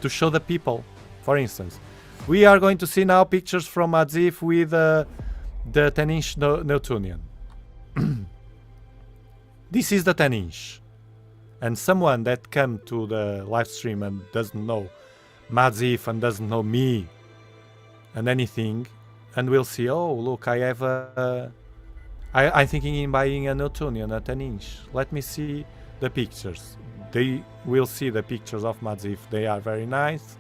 to show the people. For instance, we are going to see now pictures from Adzif with the 10-inch Newtonian. This is the 10-inch. And someone that come to the live stream and doesn't know Madzif and doesn't know me and anything, and will see, oh, look, I have I'm thinking in buying a Newtonian, a 10-inch. Let me see the pictures. They will see the pictures of Madzif. They are very nice.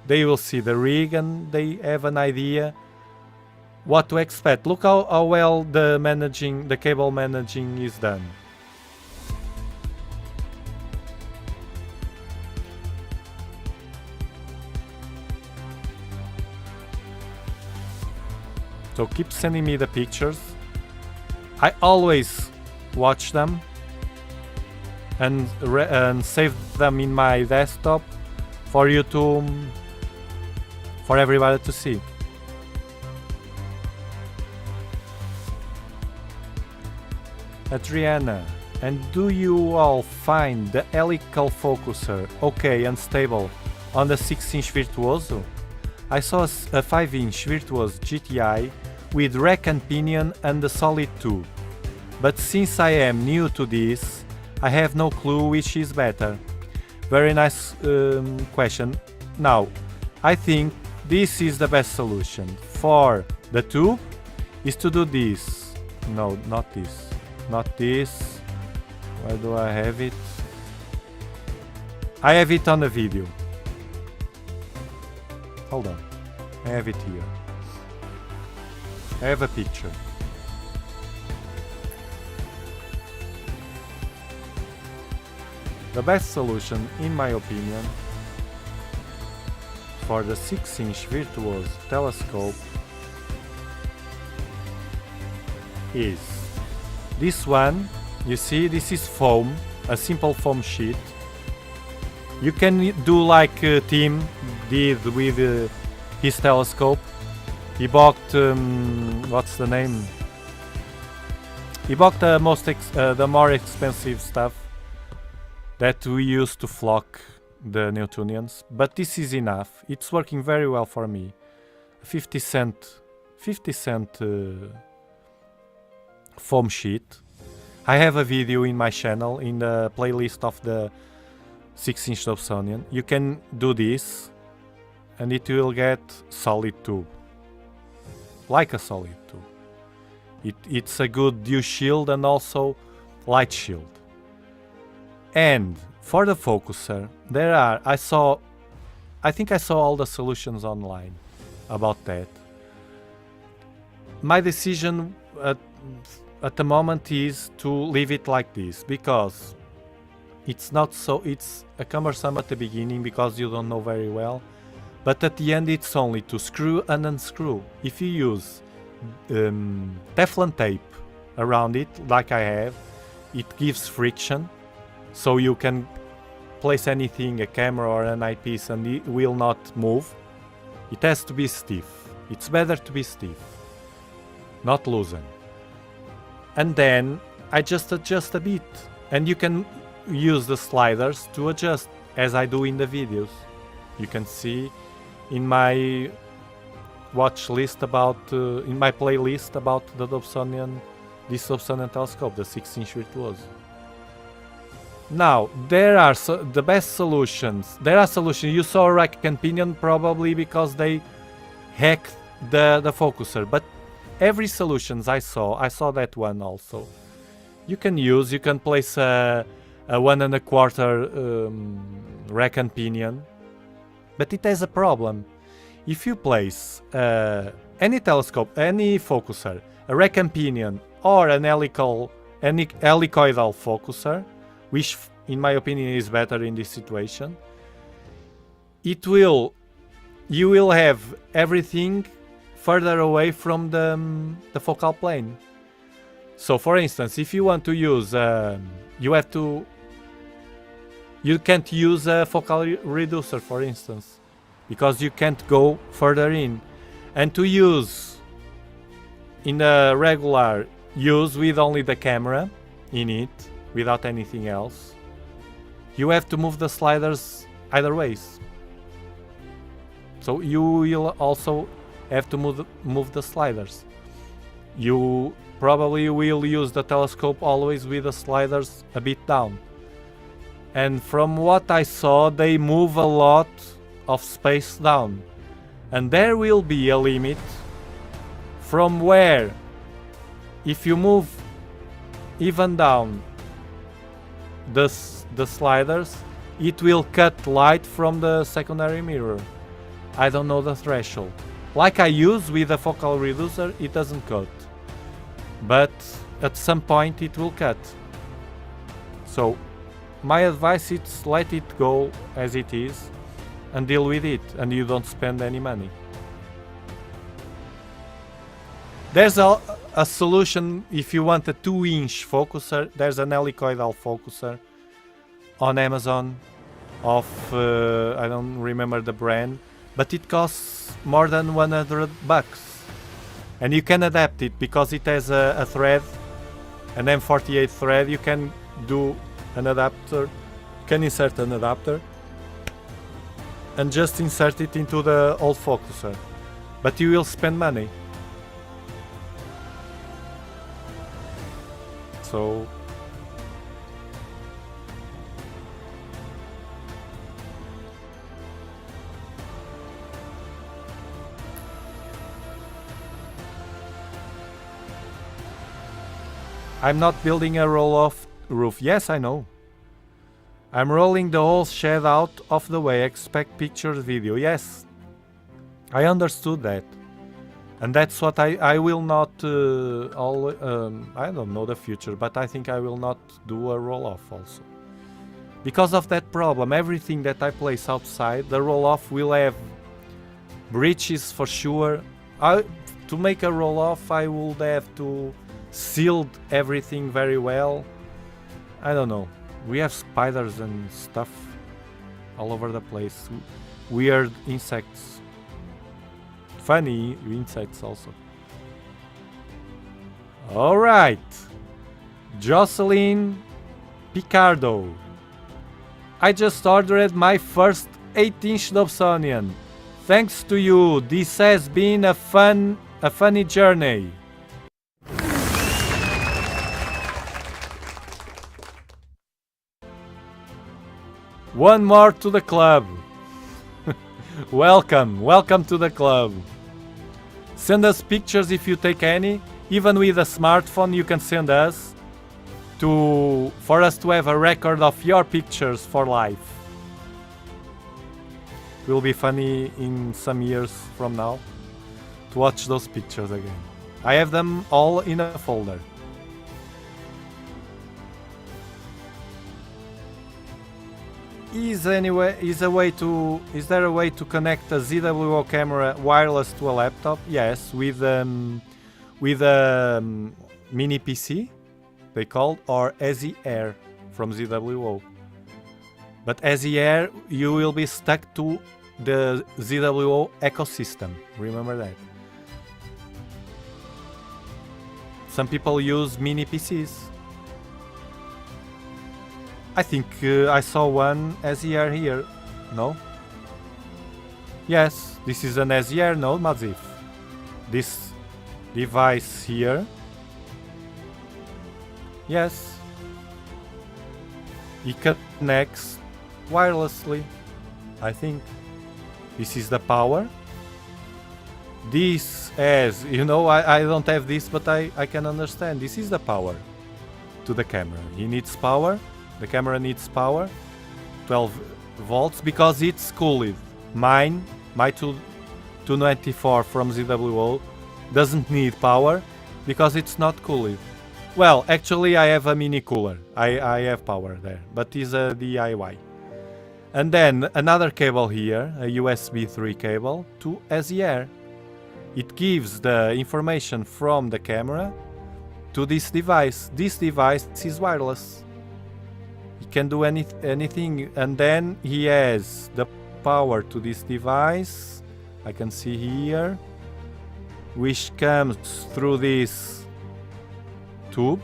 They will see the rig and they have an idea what to expect. Look how well the cable managing is done. So keep sending me the pictures. I always watch them and save them in my desktop for you to, for everybody to see. Adriana, and do you all find the helical focuser okay and stable on the 6-inch Virtuoso? I saw a 5-inch Virtuoso GTI with rack and pinion and a solid tube, but since I am new to this, I have no clue which is better. Very nice question. Now, I think this is the best solution. For the tube is to do this. No, not this. Not this. Where do I have it? I have it on the video. Hold on. I have it here. I have a picture. The best solution, in my opinion, for the 6-inch Virtuoso telescope is this one. You see, this is foam, a simple foam sheet. You can do like Tim did with his telescope. He bought, what's the name? He bought the more expensive stuff that we use to flock the Newtonians, but this is enough. It's working very well for me. 50 cent foam sheet. I have a video in my channel in the playlist of the 6-inch Dobsonian. You can do this and it will get solid tube, like a solid tube. It's a good dew shield and also light shield. And for the focuser, I think I saw all the solutions online about that. My decision at the moment is to leave it like this, because it's a cumbersome at the beginning because you don't know very well, but at the end it's only to screw and unscrew. If you use Teflon tape around it, like I have, it gives friction, so you can place anything, a camera or an eyepiece, and it will not move. It has to be stiff. It's better to be stiff, not loosen. And then I just adjust a bit, and you can use the sliders to adjust, as I do in the videos. You can see in my watch list about in my playlist about the Dobsonian, this Dobsonian telescope, the 16-inch virtuoso. Now there are the best solutions. There are solutions. You saw rack and pinion probably because they hacked the focuser, but every solutions I saw that one also. You can place a 1 1/4 rack and pinion, but it has a problem. If you place any telescope, any focuser, a rack and pinion, or an helicoidal focuser, which in my opinion is better in this situation, you will have everything further away from the focal plane. So for instance, if you want to use you can't use a focal reducer, for instance, because you can't go further in. And to use in a regular use with only the camera in it, without anything else, you have to move the sliders either ways. So you will also have to move the sliders. You probably will use the telescope always with the sliders a bit down. And from what I saw, they move a lot of space down. And there will be a limit from where, if you move even down the sliders, it will cut light from the secondary mirror. I don't know the threshold. Like I use with a focal reducer, it doesn't cut. But at some point it will cut. So my advice is let it go as it is and deal with it, and you don't spend any money. There's a solution if you want a 2-inch focuser. There's an helicoidal focuser on Amazon of I don't remember the brand, but it costs more than $100, and you can adapt it because it has a thread, an M48 thread. You can do an adapter, can insert an adapter and just insert it into the old focuser, but you will spend money. So I'm not building a roll-off roof. Yes, I know. I'm rolling the whole shed out of the way. Expect pictures, video. Yes, I understood that. And that's what I will not, I don't know the future, but I think I will not do a roll-off also. Because of that problem, everything that I place outside, the roll-off will have breaches for sure. To make a roll-off, I would have to seal everything very well. I don't know. We have spiders and stuff all over the place. Weird insects. Funny insects also. Alright. Jocelyn Picardo. I just ordered my first 8-inch Dobsonian. Thanks to you. This has been a funny journey. One more to the club. Welcome to the club. Send us pictures if you take any. Even with a smartphone you can send us for us to have a record of your pictures for life. It will be funny in some years from now to watch those pictures again. I have them all in a folder. Is there a way to connect a ZWO camera wireless to a laptop? Yes, with a mini PC, they called, or Easy Air from ZWO. But Easy Air, you will be stuck to the ZWO ecosystem. Remember that. Some people use mini PCs. I think I saw one Air here. No? Yes, this is an Air, no, Mazif. this device here. Yes, it connects wirelessly. I think this is the power. This has, you know, I don't have this, but I can understand. This is the power to the camera. He needs power. The camera needs power. 12 volts because it's cooled. My 294 from ZWO doesn't need power because it's not cooled. Well, actually I have a mini cooler. I have power there, but it's a DIY. And then another cable here, a USB 3 cable to SER. It gives the information from the camera to this device. This device is wireless. He can do anything, and then he has the power to this device. I can see here, which comes through this tube.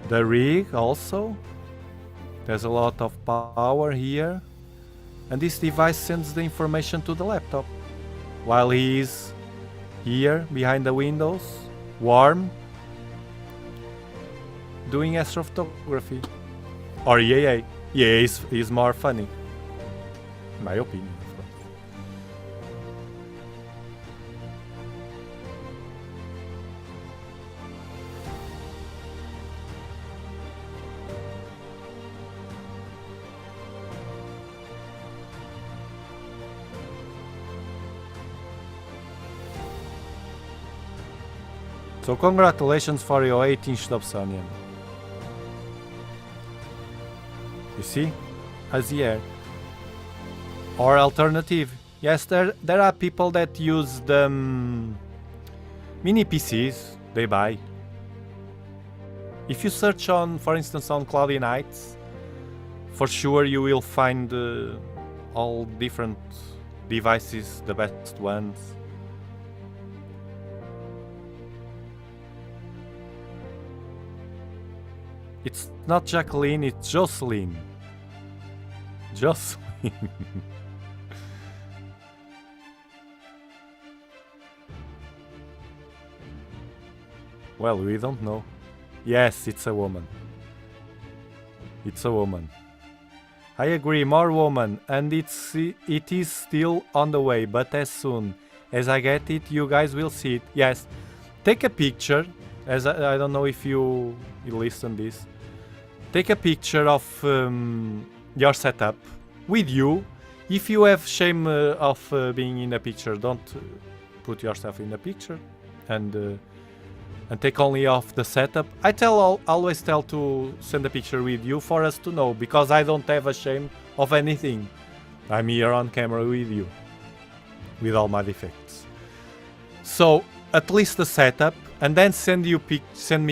The rig also. There's a lot of power here. And this device sends the information to the laptop while he is here behind the windows, warm, doing astrophotography. Or EAA. EAA is more funny, in my opinion. So congratulations for your 8-inch Dobsonian. You see? As here. Or alternative. Yes, there are people that use the mini PCs they buy. If you search on, for instance, on Cloudy Nights, for sure you will find all different devices, the best ones. It's not Jacqueline, it's Jocelyn. Jocelyn. Well, we don't know. Yes, it's a woman. It's a woman. I agree, more woman, and it is still on the way, but as soon as I get it, you guys will see it. Yes, take a picture, as I don't know if you listen this. Take a picture of your setup with you. If you have shame of being in a picture, don't put yourself in the picture and take only off the setup. I always tell to send a picture with you for us to know, because I don't have a shame of anything. I'm here on camera with you, with all my defects. So at least the setup, and then send me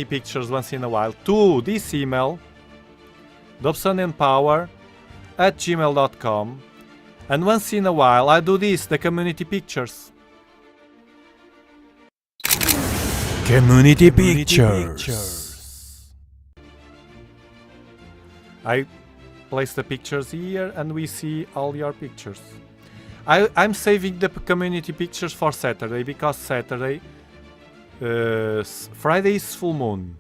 pictures once in a while to this email, dobsonianpower@gmail.com, and once in a while I do this, the community pictures. Community pictures. I place the pictures here and we see all your pictures. I'm saving the community pictures for Saturday, because Saturday, Friday is full moon.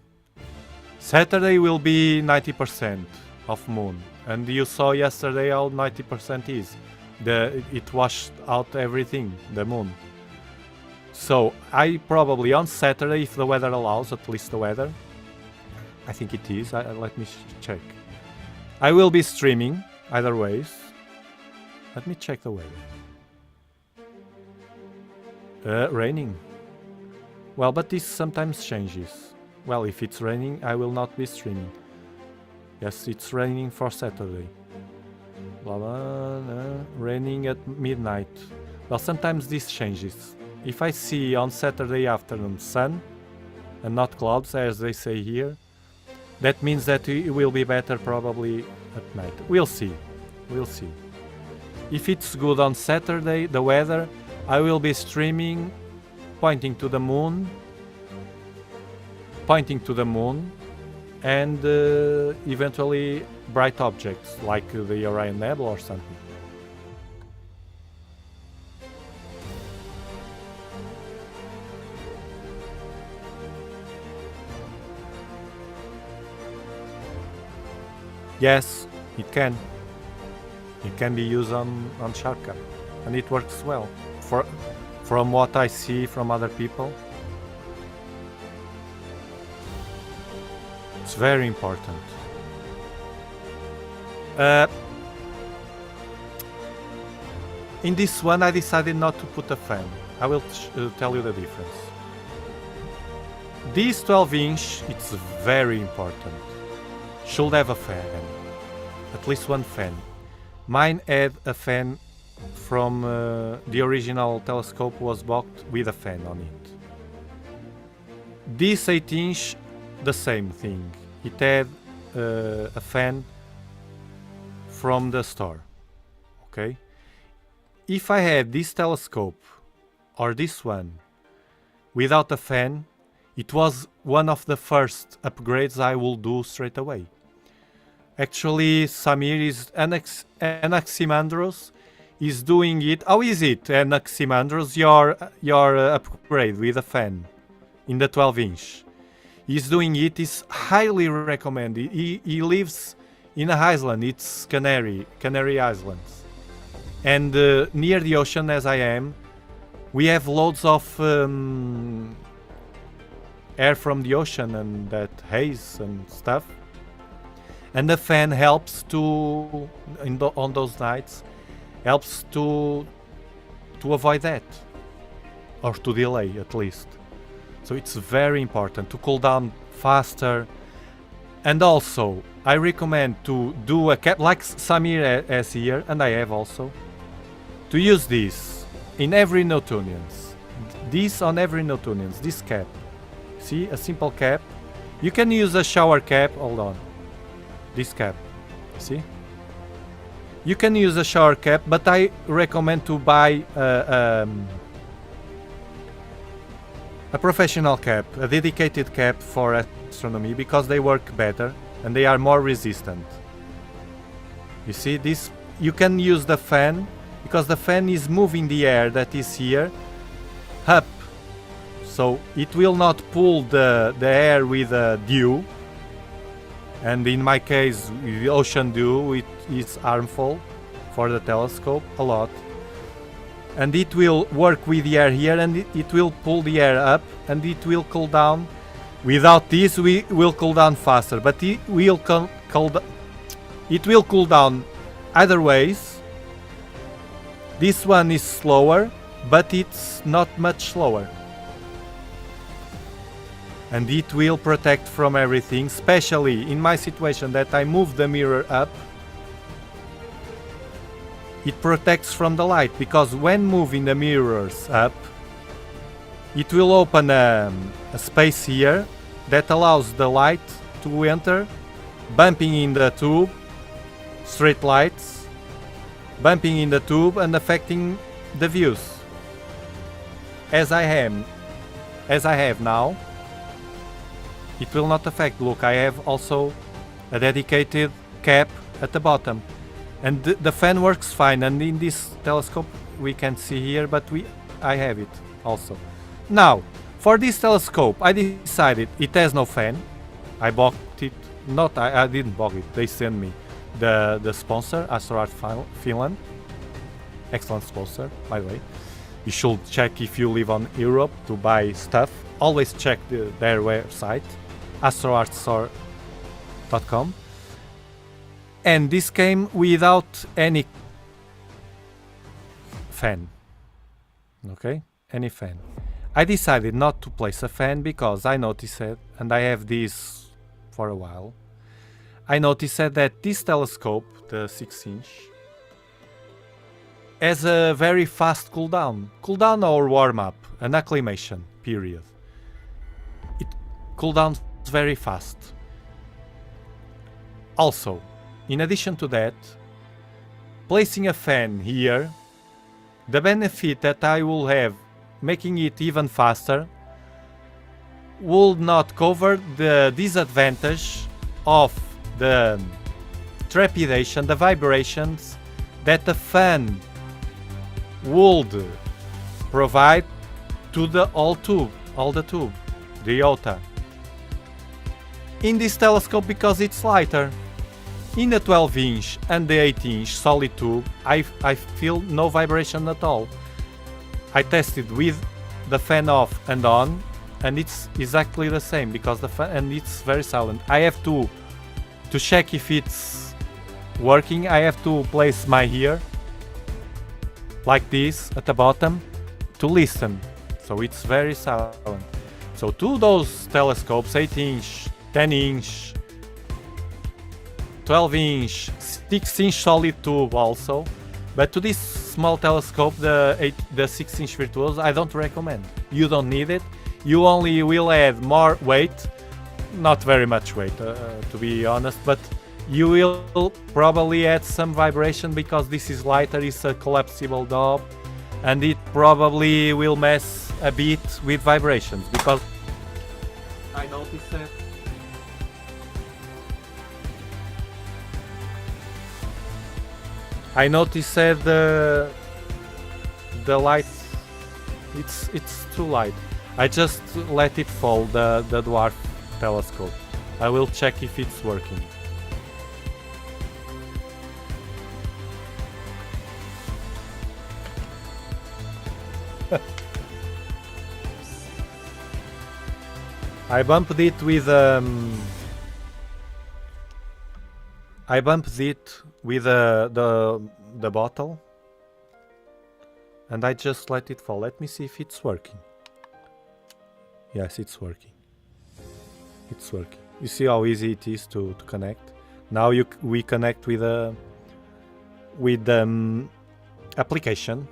Saturday will be 90% of moon, and you saw yesterday how 90% is. It washed out everything, the moon. So I probably on Saturday, if the weather allows, at least the weather, I think it is, let me check. I will be streaming either ways. Let me check the weather. Raining. Well, but this sometimes changes. Well, if it's raining, I will not be streaming. Yes, it's raining for Saturday. Blah, blah, blah. Raining at midnight. Well, sometimes this changes. If I see on Saturday afternoon sun and not clouds, as they say here, that means that it will be better probably at night. We'll see. We'll see. If it's good on Saturday, the weather, I will be streaming pointing to the moon, and eventually bright objects like the Orion Nebula or something. Yes, it can. It can be used on Sharka, and it works well. From what I see from other people, it's very important. In this one, I decided not to put a fan. I will tell you the difference. This 12-inch, it's very important. Should have a fan, at least one fan. Mine had a fan from the original telescope was bought with a fan on it. This 8-inch, the same thing. It had a fan from the store. Okay. If I had this telescope or this one without a fan, it was one of the first upgrades I will do straight away. Actually, Samir is Anaximandros is doing it. How is it, Anaximandros, your upgrade with a fan in the 12-inch? He's doing it. Is highly recommended. He lives in an island. It's Canary Islands, and near the ocean as I am, we have loads of air from the ocean and that haze and stuff. And the fan helps to, on those nights, helps to avoid that, or to delay at least. So it's very important to cool down faster. And also, I recommend to do a cap, like Samir has here, and I have also, to use this in every Newtonians. This on every Newtonians, this cap. See, a simple cap. You can use a shower cap, hold on. This cap, see? You can use a shower cap, but I recommend to buy a professional cap, a dedicated cap for astronomy, because they work better and they are more resistant. You see, this, you can use the fan, because the fan is moving the air that is here up. So it will not pull the air with dew. And in my case, the ocean dew, it is harmful for the telescope a lot. And it will work with the air here, and it will pull the air up, and it will cool down. Without this, we will cool down faster, but it will cool down either ways. This one is slower, but it's not much slower. And it will protect from everything, especially in my situation that I move the mirror up. It protects from the light, because when moving the mirrors up, it will open a space here that allows the light to enter, bumping in the tube, straight lights, bumping in the tube and affecting the views. As I have now, it will not affect. Look, I have also a dedicated cap at the bottom, and the fan works fine. And in this telescope we can see here, but I have it also. Now, for this telescope, I decided it has no fan. I bought it. Not I didn't buy it. They sent me the sponsor, AstroArt Finland. Excellent sponsor, by the way. You should check if you live on Europe to buy stuff. Always check their website, astroartstore.com. And this came without any fan. Okay, any fan. I decided not to place a fan because I noticed it, and I have this for a while. I noticed that this telescope, the 6-inch, has a very fast cool down or warm up, an acclimation period. It cool downs very fast. Also, in addition to that, placing a fan here, the benefit that I will have making it even faster will not cover the disadvantage of the trepidation, the vibrations that the fan would provide to the tube, the iota. In this telescope, because it's lighter. In the 12-inch and the 8-inch solid tube, I feel no vibration at all. I tested with the fan off and on, and it's exactly the same because the fan, and it's very silent. I have to check if it's working. I have to place my ear like this at the bottom to listen. So it's very silent. So to those telescopes, 8-inch, 10-inch, 12-inch, 6-inch solid tube also, but to this small telescope, the 6-inch Virtuoso, I don't recommend. You don't need it. You only will add more weight, not very much weight to be honest, but you will probably add some vibration because this is lighter, it's a collapsible knob, and it probably will mess a bit with vibrations because I noticed that. I noticed that the light, it's too light. I just let it fall, the DWARF telescope. I will check if it's working. I bumped it with the bottle, and I just let it fall. Let me see if it's working. Yes, it's working. It's working. You see how easy it is to connect. Now we connect with the application.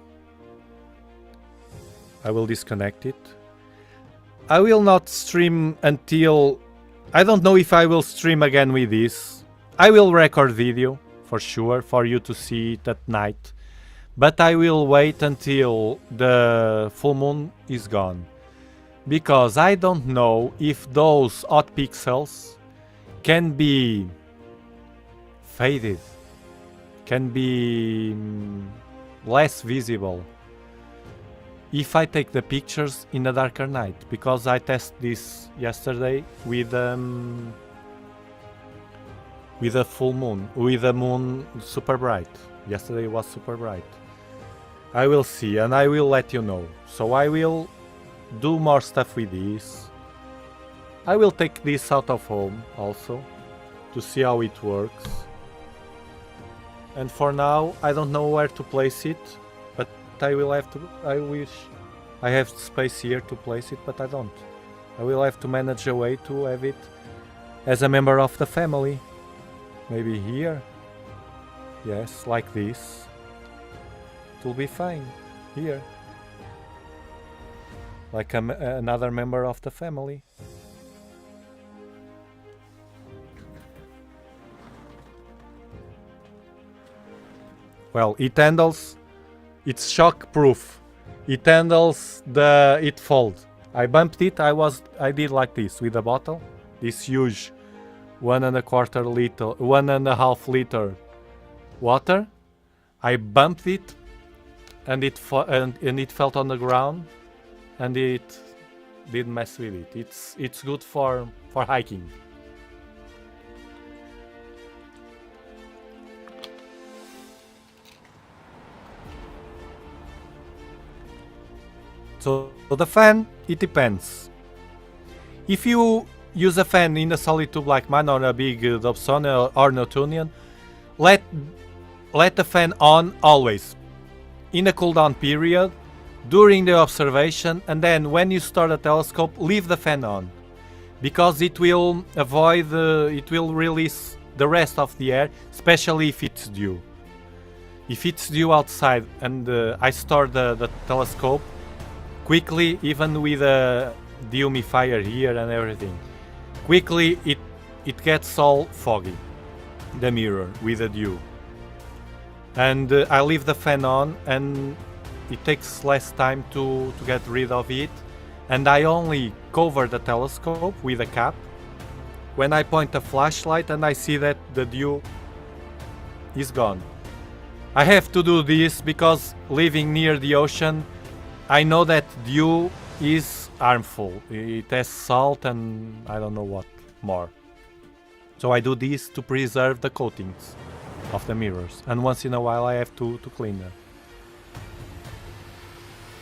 I will disconnect it. I will not stream until... I don't know if I will stream again with this. I will record video for sure for you to see it at night, but I will wait until the full moon is gone, because I don't know if those hot pixels can be faded, can be less visible if I take the pictures in a darker night, because I tested this yesterday with a full moon, with the moon super bright. Yesterday was super bright. I will see and I will let you know. So I will do more stuff with this. I will take this out of home also to see how it works. And for now I don't know where to place it, but I will have to... I wish I have space here to place it, but I don't. I will have to manage a way to have it as a member of the family. Maybe here. Yes, like this. It will be fine. Here. Like another member of the family. Well, it handles... It's shock proof. It handles it folds. I bumped it. I did like this with a bottle. This huge 1.5 liter water. I bumped it, and it fell on the ground, and it didn't mess with it. It's good for hiking. So the fan, it depends. If you use a fan in a solid tube like mine or a big Dobsonian or Newtonian, let the fan on always. In a cool down period, during the observation, and then when you start a telescope, leave the fan on. Because it will it will release the rest of the air, especially if it's dew. If it's dew outside and I store the telescope, quickly, even with the humidifier here and everything, quickly it gets all foggy, the mirror with the dew. And I leave the fan on, and it takes less time to get rid of it. And I only cover the telescope with a cap when I point a flashlight and I see that the dew is gone. I have to do this because living near the ocean, I know that dew is harmful. It has salt and I don't know what more. So I do this to preserve the coatings of the mirrors, and once in a while I have to clean them.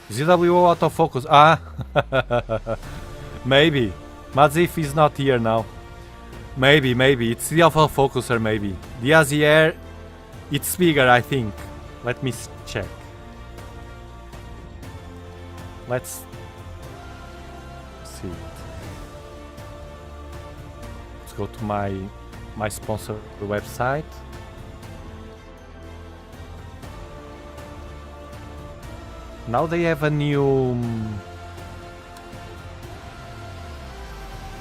ZWO autofocus. Ah, maybe. Mazif is not here now. Maybe it's the autofocuser. Maybe the Azier. It's bigger, I think. Let me check. Let's see it. Let's go to my sponsor website. Now they have a new.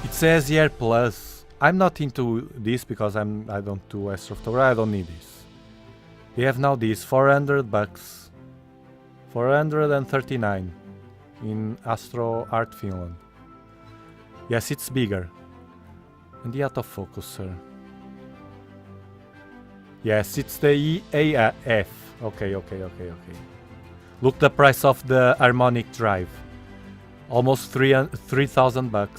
It says Year Plus. I'm not into this because I don't do astrophotography. I don't need this. They have now this $400, 439 in Astro Art Finland. Yes, it's bigger. And the autofocuser. Yes, it's the EAF. Okay. Look the price of the harmonic drive. Almost $3,000.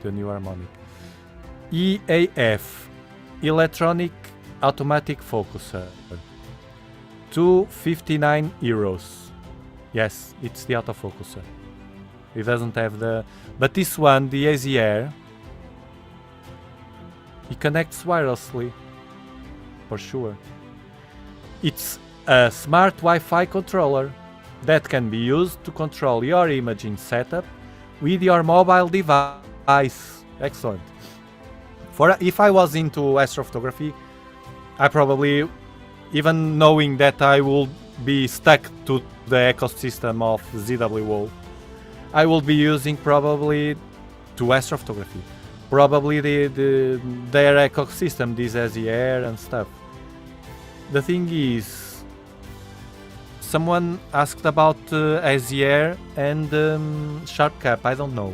The new harmonic. EAF. Electronic automatic focuser. 259 euros. Yes, it's the autofocuser. It doesn't have the... But this one, the AZR, it connects wirelessly. For sure. It's a smart Wi-Fi controller that can be used to control your imaging setup with your mobile device. Excellent. If I was into astrophotography, I probably, even knowing that I will be stuck to the ecosystem of ZWO, I will be using probably to astrophotography. Probably their ecosystem, this AZR and stuff. The thing is, someone asked about AZR and Sharp Cap. I don't know.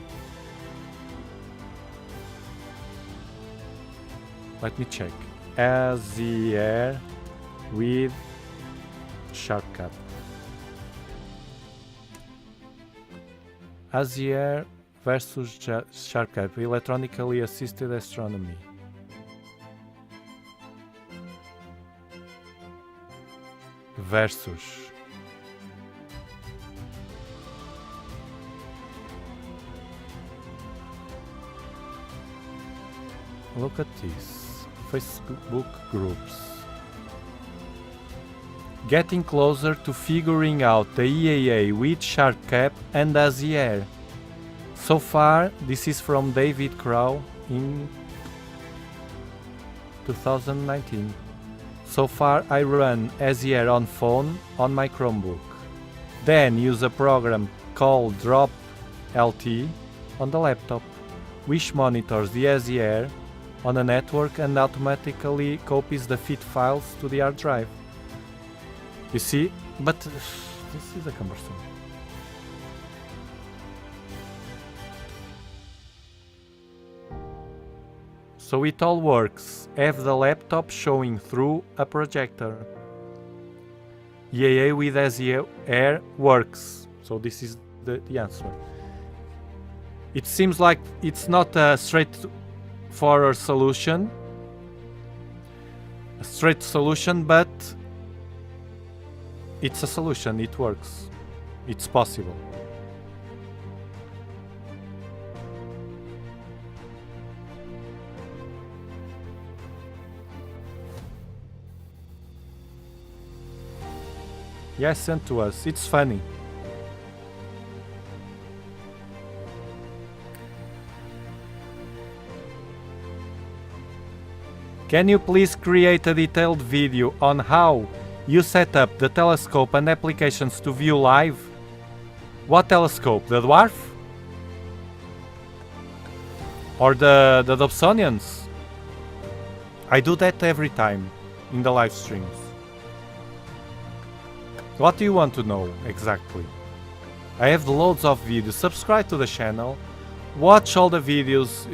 Let me check. AZR with Sharp Cap. AZR versus Sharp Cap. Electronically assisted astronomy. Versus. Look at this. Facebook groups. Getting closer to figuring out the EAA with Sharp Cap and AZR. So far, this is from David Crow in 2019. So far, I run AZR on phone on my Chromebook. Then use a program called Drop LT on the laptop, which monitors the AZR on a network and automatically copies the fit files to the hard drive. You see? But this is a cumbersome. So it all works. Have the laptop showing through a projector. EAA with AZR works. So this is the answer. It seems like it's not a straightforward solution. A straight solution, but it's a solution. It works. It's possible. Yes, send to us. It's funny. Can you please create a detailed video on how you set up the telescope and applications to view live? What telescope? The DWARF? Or the Dobsonians? I do that every time in the live streams. What do you want to know exactly? I have loads of videos. Subscribe to the channel. Watch all the videos.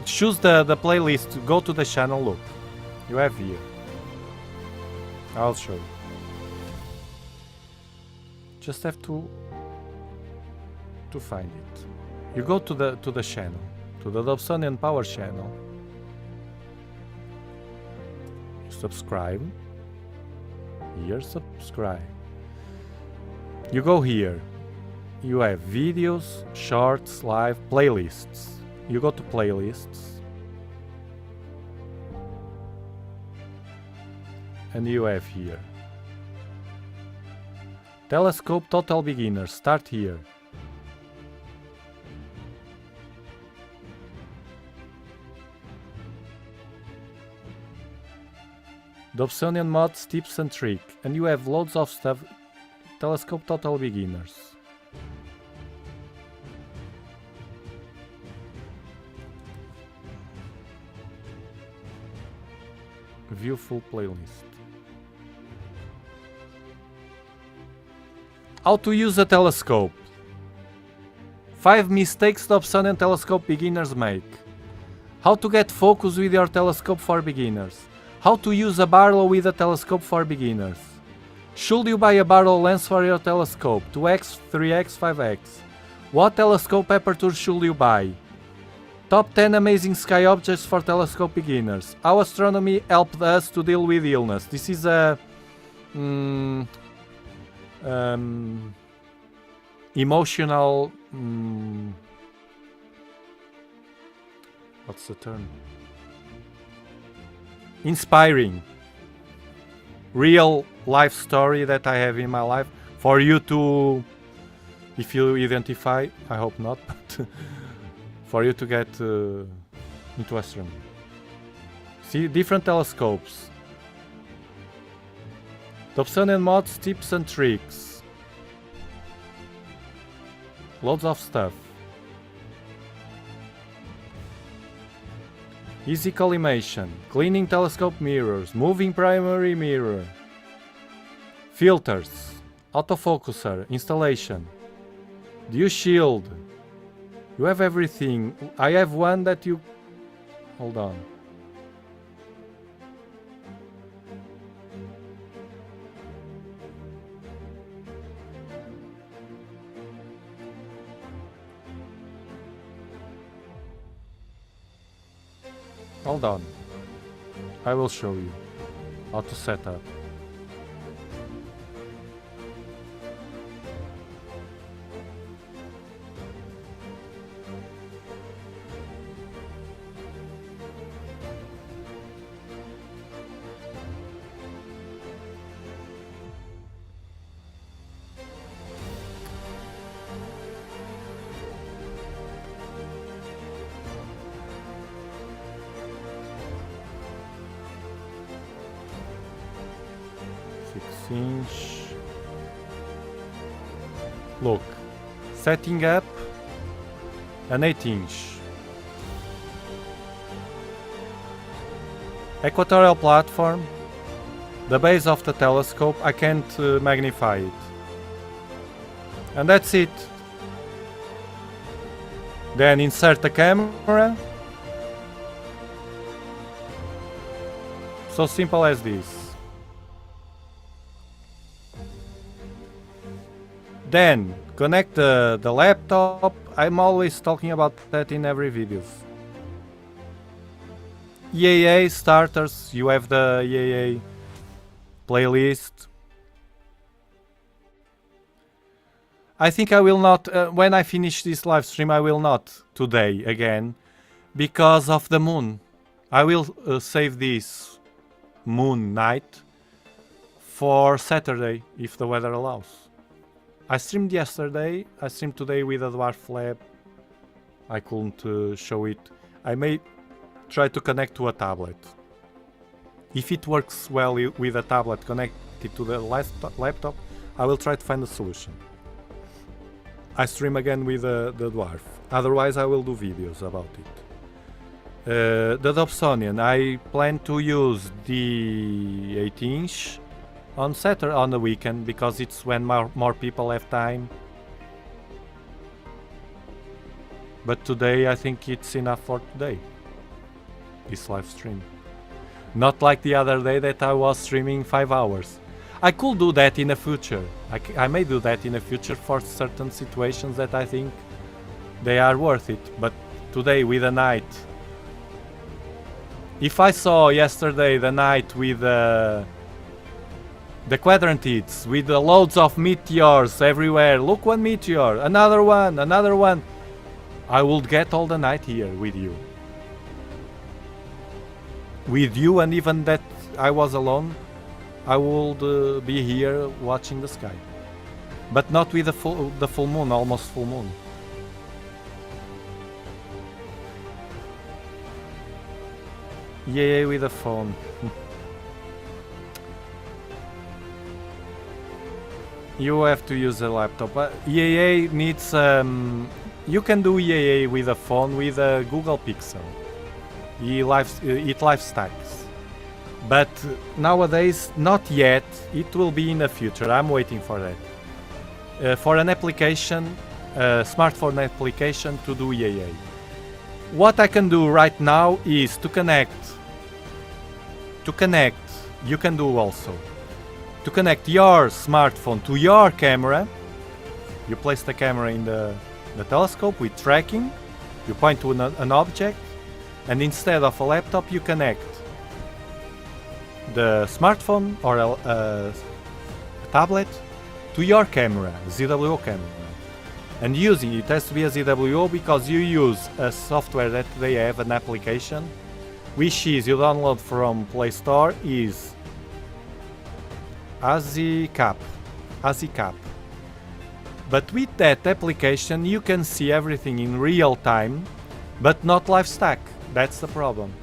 Choose the playlist. Go to the channel. Look. You have here. I'll show you. Just have to find it. You go to the channel. To the Dobsonian Power channel. subscribe. Here, subscribe. You go here. You have videos, shorts, live, playlists. You go to playlists. And you have here. Telescope Total Beginners. Start here. Dobsonian mods, tips and trick. And you have loads of stuff. Telescope Total Beginners. View full playlist. How to use a telescope. 5 mistakes Dobsonian telescope beginners make. How to get focus with your telescope for beginners. How to use a barrel with a telescope for beginners. Should you buy a barrel lens for your telescope? 2x, 3x, 5x. What telescope aperture should you buy? Top 10 amazing sky objects for telescope beginners. How astronomy helped us to deal with illness. This is a emotional what's the term? Inspiring real life story that I have in my life for you to, if you identify, I hope not, but for you to get into astronomy. See, different telescopes. Dobsonian mods, tips and tricks. Loads of stuff. Easy collimation, cleaning telescope mirrors, moving primary mirror, filters, autofocuser, installation, dew shield. You have everything. I have one that you... Hold on. Hold on. I will show you how to set up. Inch. Look, setting up an 8-inch equatorial platform, the base of the telescope. I can't magnify it, and that's it. Then insert the camera. So simple as this. Then connect the laptop. I'm always talking about that in every video. EAA starters. You have the EAA playlist. I think I will not, when I finish this live stream, I will not today again, because of the moon. I will save this moon night for Saturday, if the weather allows. I streamed yesterday, I streamed today with a DWARF lab. I couldn't show it. I may try to connect to a tablet. If it works well with a tablet connected to the laptop, I will try to find a solution. I stream again with the DWARF. Otherwise I will do videos about it. The Dobsonian, I plan to use the 8-inch on Saturday, on the weekend, because it's when more people have time. But today I think it's enough for today, this live stream. Not like the other day that I was streaming 5 hours. I could do that in the future. I may do that in the future for certain situations that I think they are worth it. But today with a night If I saw yesterday the night with the quadrantids, with the loads of meteors everywhere, look, one meteor, another one, I would get all the night here with you. With you, and even that I was alone, I would be here watching the sky. But not with the full moon, almost full moon. Yeah, with the phone. You have to use a laptop. EAA needs... you can do EAA with a phone with a Google Pixel. It live stacks. But nowadays, not yet. It will be in the future. I'm waiting for that. For an application, smartphone application to do EAA. What I can do right now is to connect. You can do also. To connect your smartphone to your camera. You place the camera in the telescope with tracking. You point to an object. And instead of a laptop, you connect the smartphone or a tablet to your camera, ZWO camera. And using it has to be a ZWO because you use a software that they have, an application, which is you download from Play Store, is AziCap. But with that application you can see everything in real time, but not live stack. That's the problem.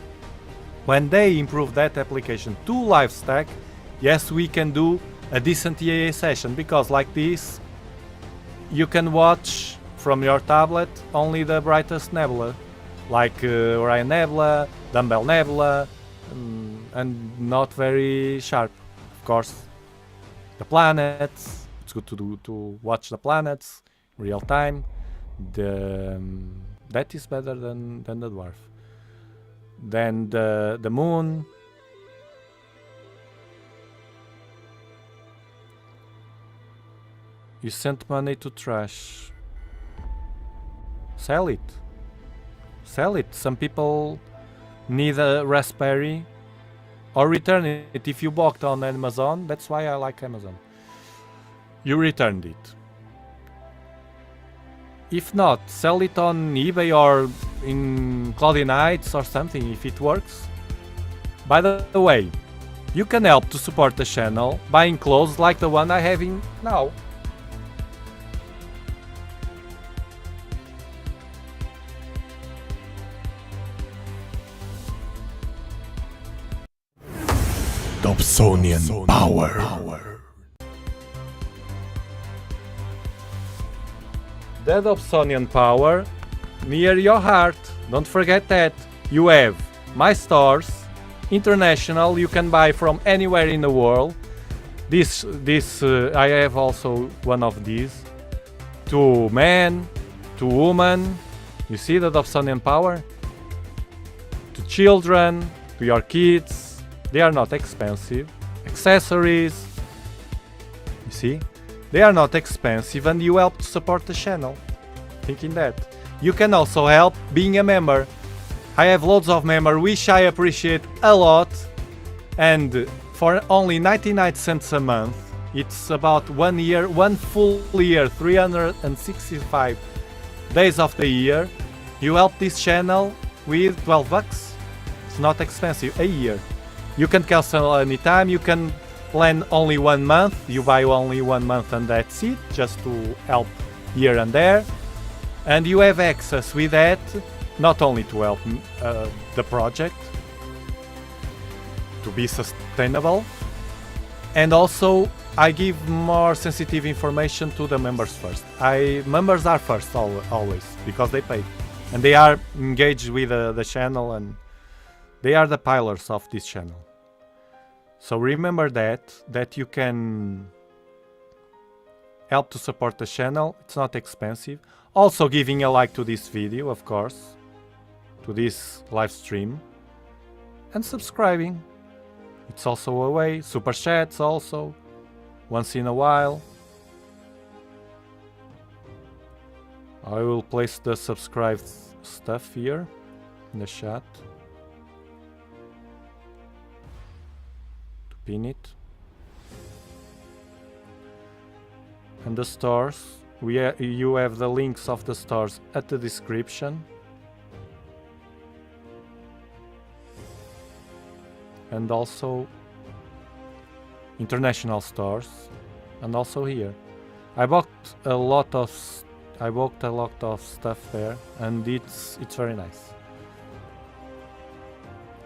When they improve that application to live stack, yes, we can do a decent EAA session, because like this you can watch from your tablet only the brightest nebula, like Orion Nebula, Dumbbell Nebula, and not very sharp. Of course, the planets, it's good to watch the planets in real time. That is better than the dwarf. Then the moon. You sent money to trash. Sell it. Sell it. Some people need a Raspberry, or return it if you bought on Amazon. That's why I like Amazon. You returned it. If not, sell it on eBay or in Cloudy Nights or something if it works. By the way, you can help to support the channel buying clothes like the one I have in now. Dobsonian power. The Dobsonian power near your heart. Don't forget that. You have my stores, international. You can buy from anywhere in the world. This I have also one of these. To men, to women. You see the Dobsonian power? To children, to your kids. They are not expensive. Accessories. You see? They are not expensive and you help to support the channel. Thinking that. You can also help being a member. I have loads of members, which I appreciate a lot. And for only 99 cents a month, it's about 1 year, 1 full year, 365 days of the year. You help this channel with 12 bucks. It's not expensive, a year. You can cancel anytime, you can plan only 1 month, you buy only 1 month and that's it, just to help here and there. And you have access with that, not only to help the project to be sustainable, and also I give more sensitive information to the members first. Members are first always, because they pay. And they are engaged with the channel and they are the pillars of this channel. So remember that you can help to support the channel. It's not expensive. Also giving a like to this video, of course, to this live stream, and subscribing. It's also a way. Super chats also, once in a while. I will place the subscribed stuff here in the chat. pin it. And the stores, you have the links of the stores at the description. And also international stores, and also here. I bought a lot of stuff there, and it's very nice.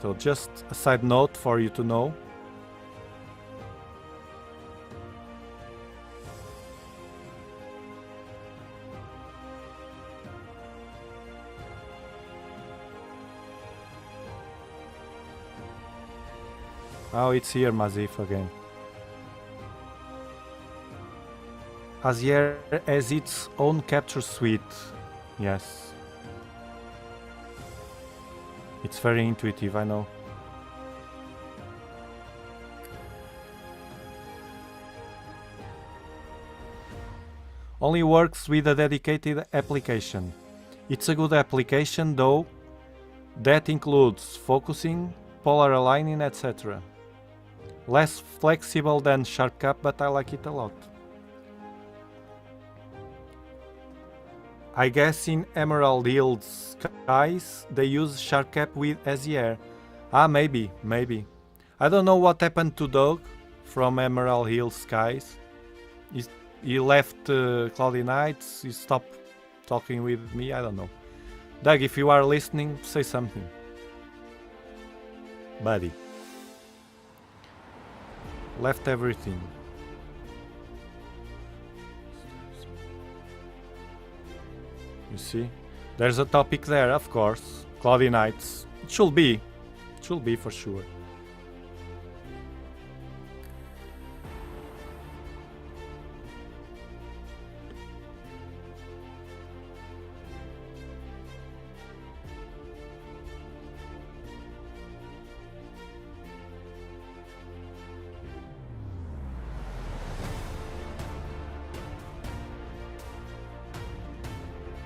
So just a side note for you to know. Oh, it's here, Mazif again. Azier has its own capture suite. Yes. It's very intuitive, I know. Only works with a dedicated application. It's a good application though. That includes focusing, polar aligning, etc. Less flexible than SharpCap, but I like it a lot. I guess in Emerald Hill Skies they use SharpCap with Azier. Ah, maybe. I don't know what happened to Doug from Emerald Hill Skies. He left Cloudy Nights, he stopped talking with me, I don't know. Doug, if you are listening, say something. Buddy. Left everything. You see? There's a topic there, of course. Cloudy Nights. It should be for sure.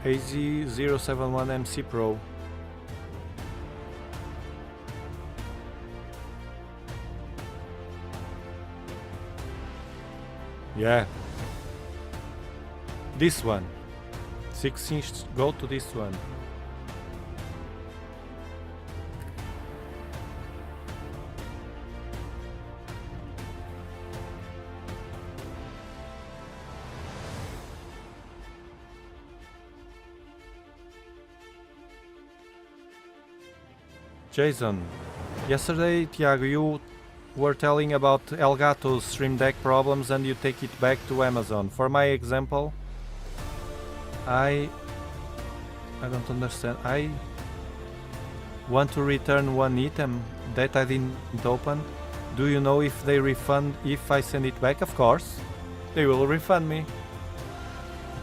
AZ071MC Pro. Yeah. This one. 6-inch, go to this one. Jason, yesterday, Tiago, you were telling about Elgato's Stream Deck problems and you take it back to Amazon. For my example, I don't understand. I want to return one item that I didn't open. Do you know if they refund if I send it back? Of course, they will refund me.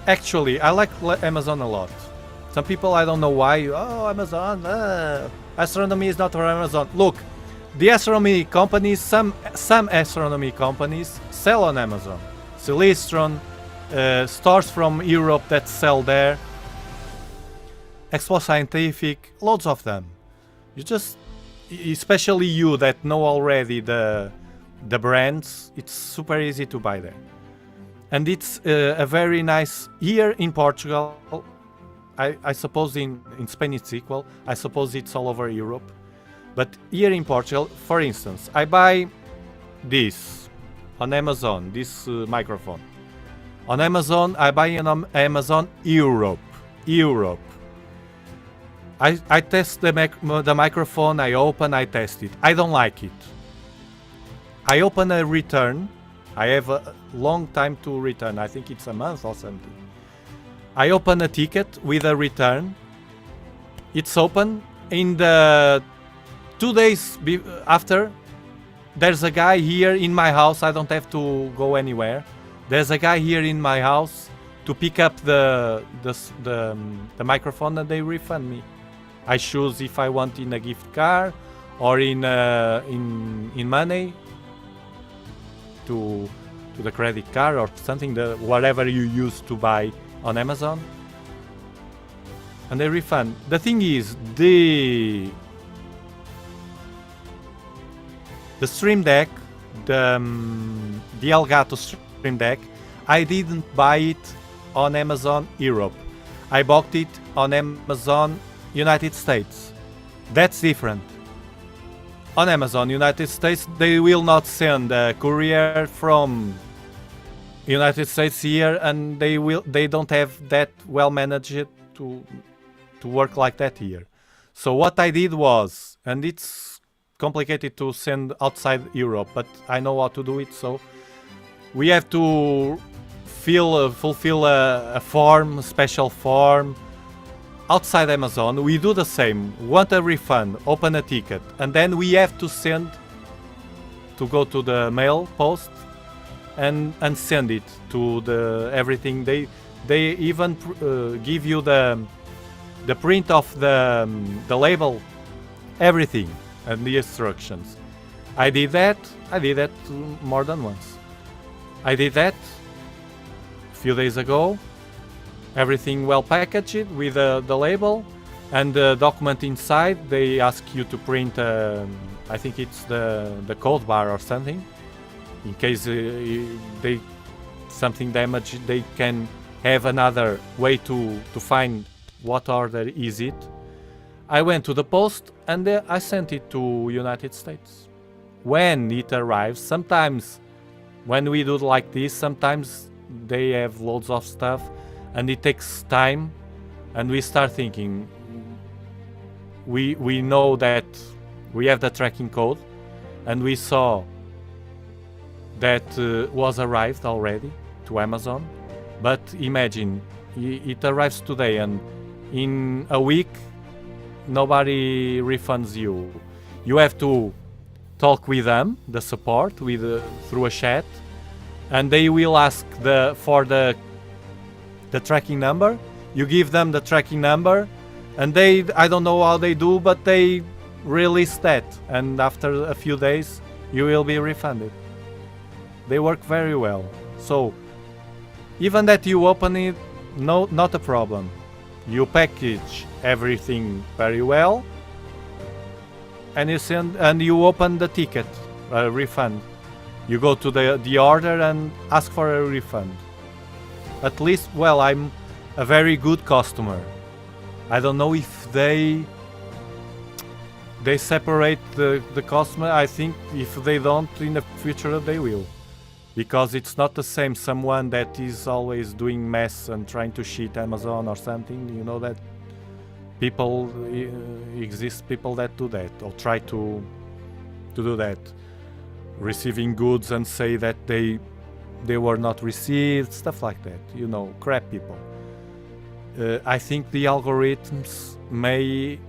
Actually, I like Amazon a lot. Some people, I don't know why, oh, Amazon, astronomy is not for Amazon. Look, the astronomy companies, some astronomy companies sell on Amazon. Celestron, stores from Europe that sell there. Expo Scientific, loads of them. You just, especially you that know already the brands, it's super easy to buy there. And it's a very nice, here in Portugal, I suppose in Spain it's equal, I suppose it's all over Europe. But here in Portugal, for instance, I buy this on Amazon, this microphone. On Amazon, I buy it on Amazon Europe. I test the microphone, I open, I test it. I don't like it. I open a return. I have a long time to return. I think it's a month or something. I open a ticket with a return. It's open. In the 2 days after, there's a guy here in my house. I don't have to go anywhere. There's a guy here in my house to pick up the microphone and they refund me. I choose if I want in a gift card or in money to the credit card or something, whatever you use to buy on Amazon, and they refund. The thing is, the Stream Deck the Elgato Stream Deck, I didn't buy it on Amazon Europe. I bought it on Amazon United States. That's different. On Amazon United States, they will not send a courier from United States here, and they don't have that well managed to work like that here. So what I did was, and it's complicated to send outside Europe, but I know how to do it. So we have to fulfill a form, a special form outside Amazon. We do the same. Want a refund? Open a ticket, and then we have to go to the mail post and send it to everything. They even give you the print of the label, everything, and the instructions. I did that more than once. I did that a few days ago. Everything well packaged with the label and the document inside. They ask you to print, I think it's the code bar or something. In case something damaged, they can have another way to find what order is it. I went to the post and I sent it to United States. When it arrives, sometimes when we do like this, sometimes they have loads of stuff and it takes time, and we start thinking, we know that we have the tracking code, and we saw that was arrived already to Amazon. But imagine it arrives today, and in a week nobody refunds you. You have to talk with them, the support, through a chat, and they will ask for the tracking number. You give them the tracking number, and I don't know how they do, but they release that, and after a few days you will be refunded. They work very well. So even that you open it, no, not a problem. You package everything very well, and you open the ticket, a refund. You go to the order and ask for a refund. At least, well, I'm a very good customer. I don't know if they separate the customer. I think if they don't, in the future they will. Because it's not the same someone that is always doing mess and trying to cheat Amazon or something. You know that exist people that do that or try to do that. Receiving goods and say that they were not received, stuff like that, you know, crap people. I think the algorithms may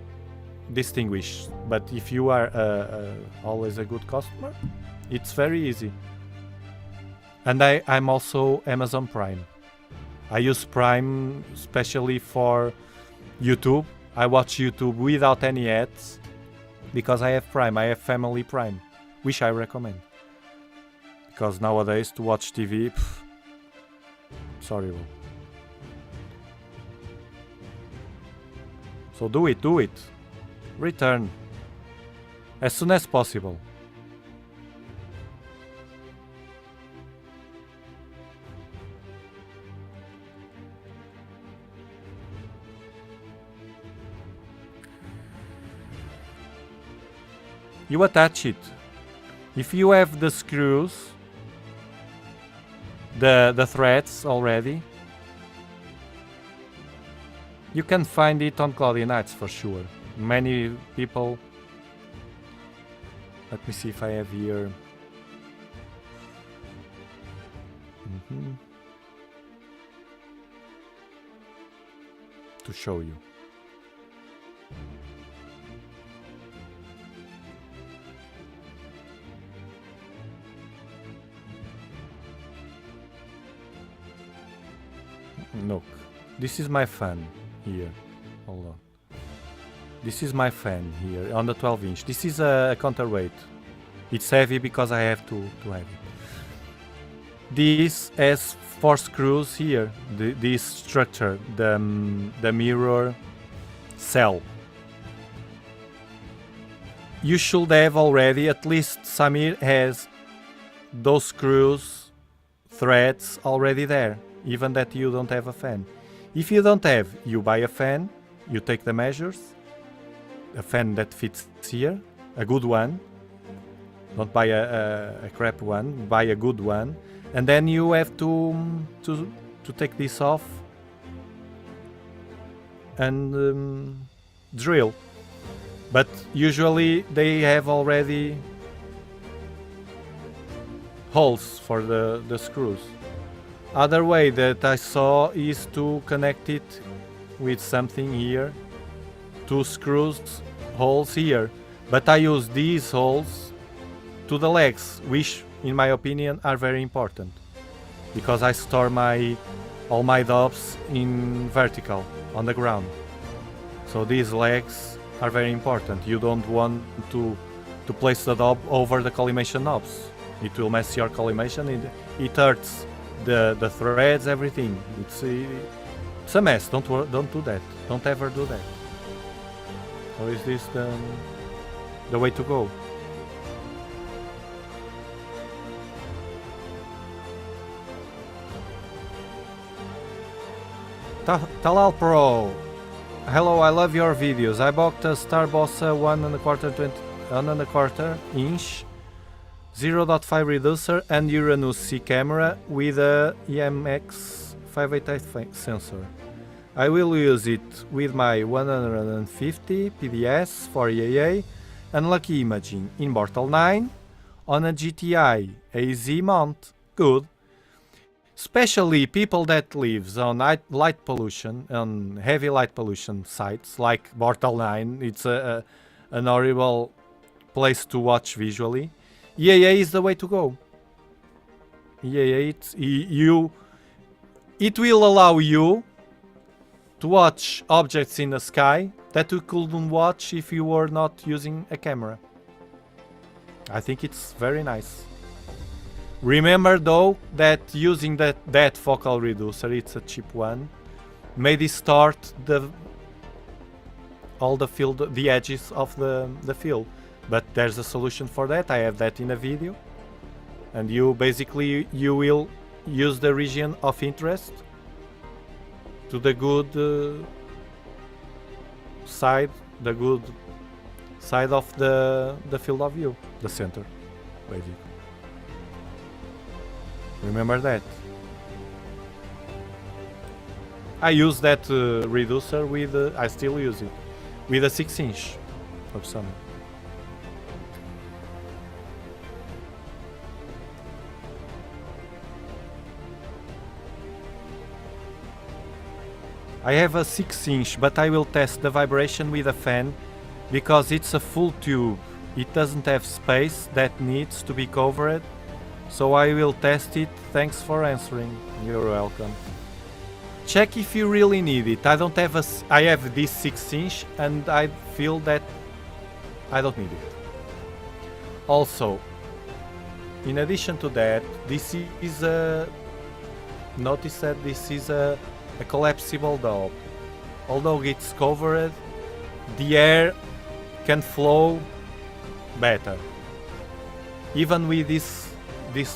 distinguish, but if you are always a good customer, it's very easy. And I'm also Amazon Prime. I use Prime especially for YouTube. I watch YouTube without any ads because I have Prime. I have Family Prime, which I recommend. Because nowadays to watch TV, it's horrible. So do it. Return as soon as possible. You attach it. If you have the screws, the threads already, you can find it on Cloudy Nights for sure. Many people. Let me see if I have here. To show you. Look, this is my fan here. Hold on. This is my fan here on the 12-inch. This is a counterweight. It's heavy because I have to have it. This has 4 screws here. This structure, the mirror cell. You should have already, at least Samir has those screws, threads already there, even that you don't have a fan. If you don't have, you buy a fan, you take the measures, a fan that fits here, a good one. Don't buy a crap one, buy a good one, and then you have to take this off and drill. But usually they have already holes for the screws. Other way that I saw is to connect it with something here, 2 screws, holes here. But I use these holes to the legs, which in my opinion are very important, because I store all my dobs in vertical on the ground. So these legs are very important. You don't want to place the dob over the collimation knobs. It will mess your collimation. It hurts the threads, everything. It's a mess. Don't do that. Don't ever do that. Or is this the way to go? Talal Pro. Hello, I love your videos. I bought a Starbossa 1.25 inch 0.5 reducer and Uranus C camera with a EMX 588 sensor. I will use it with my 150 PDS for EAA and Lucky Imaging in Mortal 9 on a GTI AZ mount. Good. Especially people that lives on light pollution, on heavy light pollution sites like Mortal 9. It's an horrible place to watch visually. EAA is the way to go. EAA, it will allow you to watch objects in the sky that you couldn't watch if you were not using a camera. I think it's very nice. Remember though that using that focal reducer, it's a cheap one, may distort all the field, the edges of the field. But there's a solution for that. I have that in a video, and you will use the region of interest to the good side, of the field of view, the center, basically. Remember that. I use that reducer with, I still use it, with a 6-inch Dobsonian. I have a 6-inch, but I will test the vibration with a fan because it's a full tube. It doesn't have space that needs to be covered, so I will test it. Thanks for answering. You're welcome. Check if you really need it. I have this 6-inch and I feel that I don't need it. Also, in addition to that, this is notice that this is a collapsible dob. Although it's covered, the air can flow better. Even with this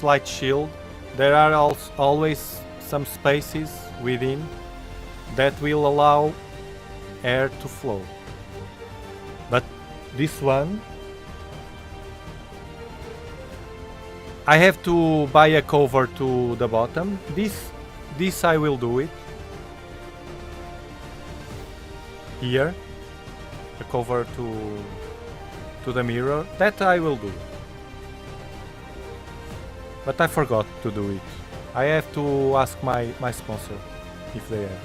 light shield, there are always some spaces within that will allow air to flow. But this one, I have to buy a cover to the bottom. This I will do it. Here, a cover to the mirror. That I will do. But I forgot to do it. I have to ask my sponsor if they have.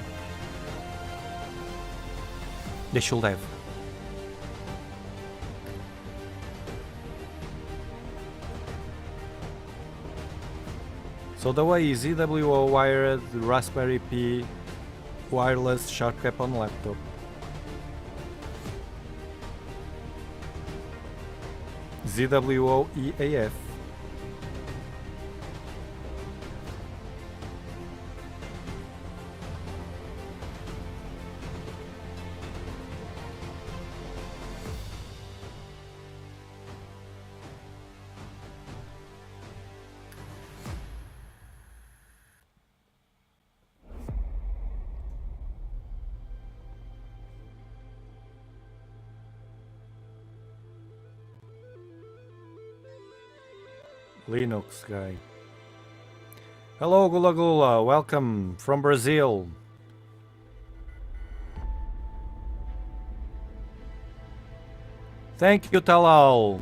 They should have. So the way is ZWO wired Raspberry Pi wireless sharp cap on laptop. ZWO EAF. Linux guy. Hello, Gula Gula. Welcome from Brazil. Thank you, Talal.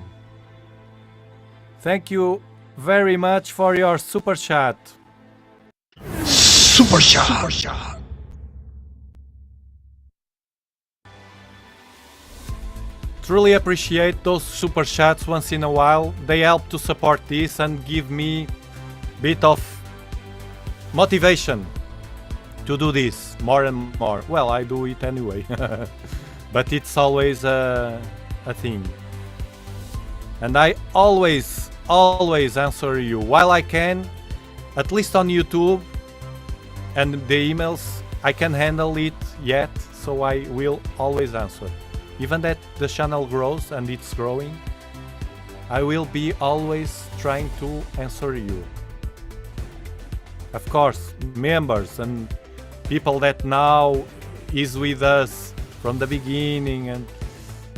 Thank you very much for your super chat. Super shot. Truly appreciate those super chats once in a while. They help to support this and give me a bit of motivation to do this more and more. Well, I do it anyway, but it's always a thing. And I always answer you while I can, at least on YouTube and the emails. I can handle it yet, so I will always answer. Even that the channel grows and it's growing, I will be always trying to answer you. Of course, members and people that now is with us from the beginning, and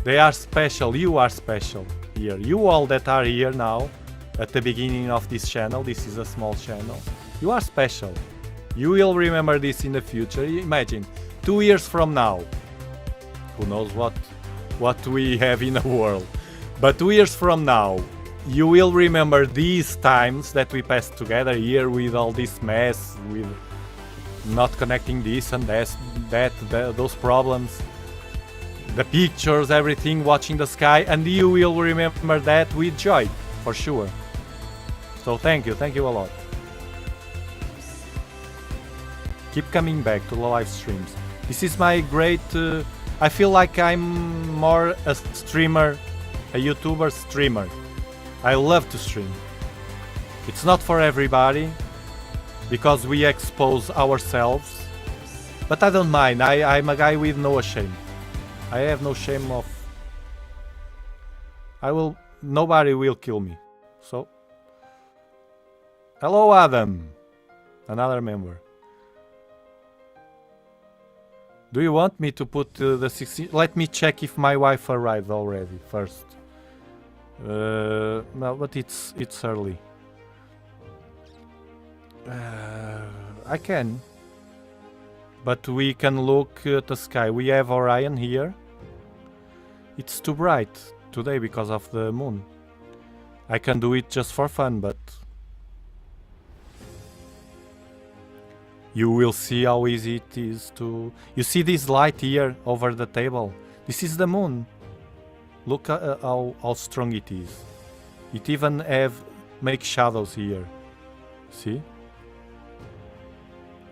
they are special. You are special here. You all that are here now at the beginning of this channel, this is a small channel. You are special. You will remember this in the future. Imagine 2 years from now. Who knows what we have in the world. But 2 years from now, you will remember these times that we passed together here with all this mess, with not connecting this and those problems, the pictures, everything, watching the sky, and you will remember that with joy, for sure. So thank you a lot. Keep coming back to the live streams. This is my great... I feel like I'm more a streamer, a YouTuber streamer. I love to stream. It's not for everybody, because we expose ourselves, but I don't mind. I'm a guy with no shame. I have no shame of... Nobody will kill me. So... Hello, Adam. Another member. Do you want me to put the 16? Let me check if my wife arrived already first. No, but it's early. I can. But we can look at the sky. We have Orion here. It's too bright today because of the moon. I can do it just for fun, but... You will see how easy it is to... You see this light here over the table? This is the moon. Look at how strong it is. It even makes shadows here. See?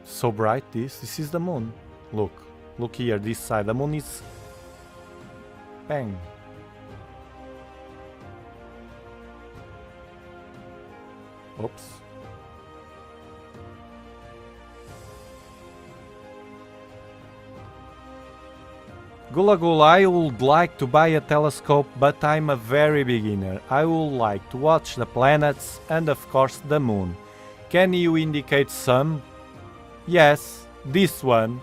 So bright this is the moon. Look here, this side. The moon is... Bang. Oops. Gula Gula, I would like to buy a telescope, but I'm a very beginner. I would like to watch the planets and of course the moon. Can you indicate some? Yes, this one.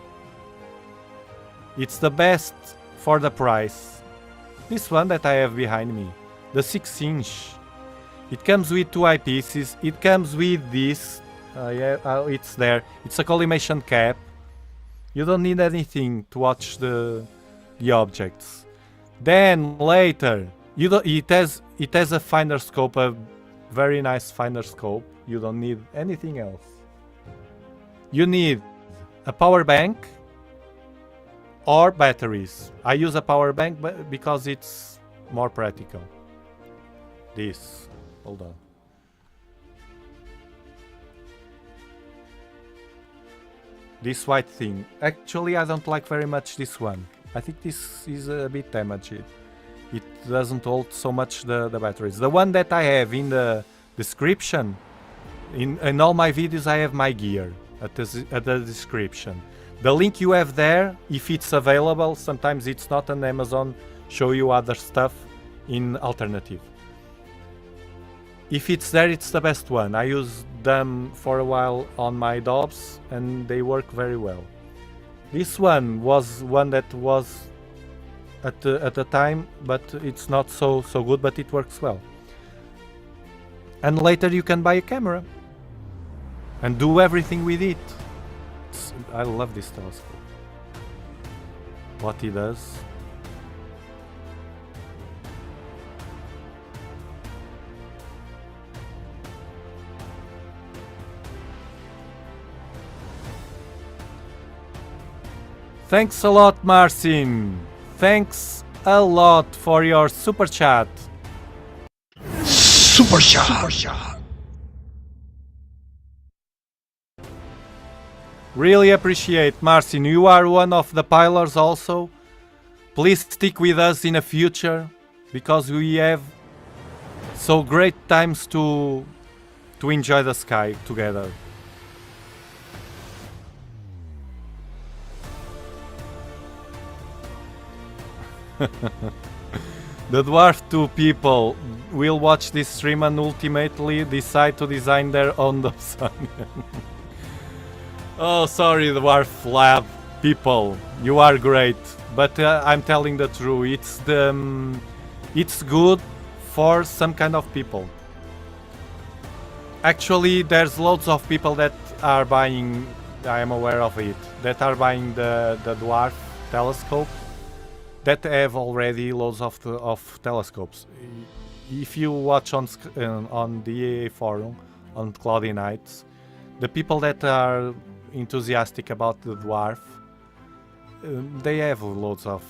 It's the best for the price. This one that I have behind me, the 6-inch. It comes with 2 eyepieces. It comes with this. It's there. It's a collimation cap. You don't need anything to watch the objects. Then later, it has a finder scope, a very nice finder scope. You don't need anything else. You need a power bank or batteries. I use a power bank because it's more practical. This, hold on. This white thing. Actually, I don't like very much this one. I think this is a bit damaged. It doesn't hold so much the batteries. The one that I have in the description, in all my videos I have my gear at the description. The link you have there, if it's available, sometimes it's not on Amazon, show you other stuff in alternative. If it's there, it's the best one. I used them for a while on my Dobs and they work very well. This one was one that was at the time, but it's not so good, but it works well. And later you can buy a camera and do everything with it. I love this telescope. What he does. Thanks a lot, Marcin. Thanks a lot for your super chat. Super shot. Really appreciate, Marcin. You are one of the pillars also. Please stick with us in the future because we have so great times to enjoy the sky together. The Dwarf 2 people will watch this stream and ultimately decide to design their own Dobsonian. Oh, sorry, Dwarf Lab people, you are great, but I'm telling the truth. It's good for some kind of people. Actually, there's loads of people that are buying. I am aware of it. That are buying the Dwarf telescope. That have already loads of telescopes. If you watch on the EA forum on Cloudy Nights, the people that are enthusiastic about the Dwarf, they have loads of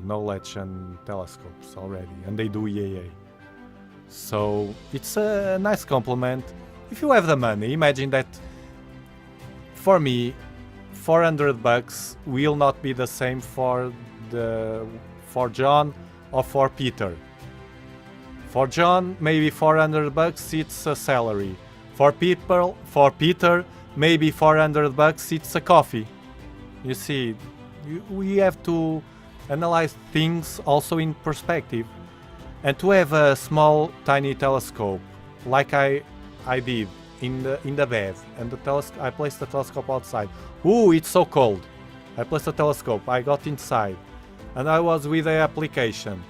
knowledge and telescopes already, and they do EAA. So it's a nice compliment. If you have the money, imagine that. For me, $400 will not be the same for John or for Peter. For John, maybe $400 it's a salary. For Peter, maybe $400 it's a coffee. You see, we have to analyze things also in perspective. And to have a small, tiny telescope, like I did in the bed, and I placed the telescope outside. Ooh, it's so cold. I placed the telescope. I got inside. And I was with the application,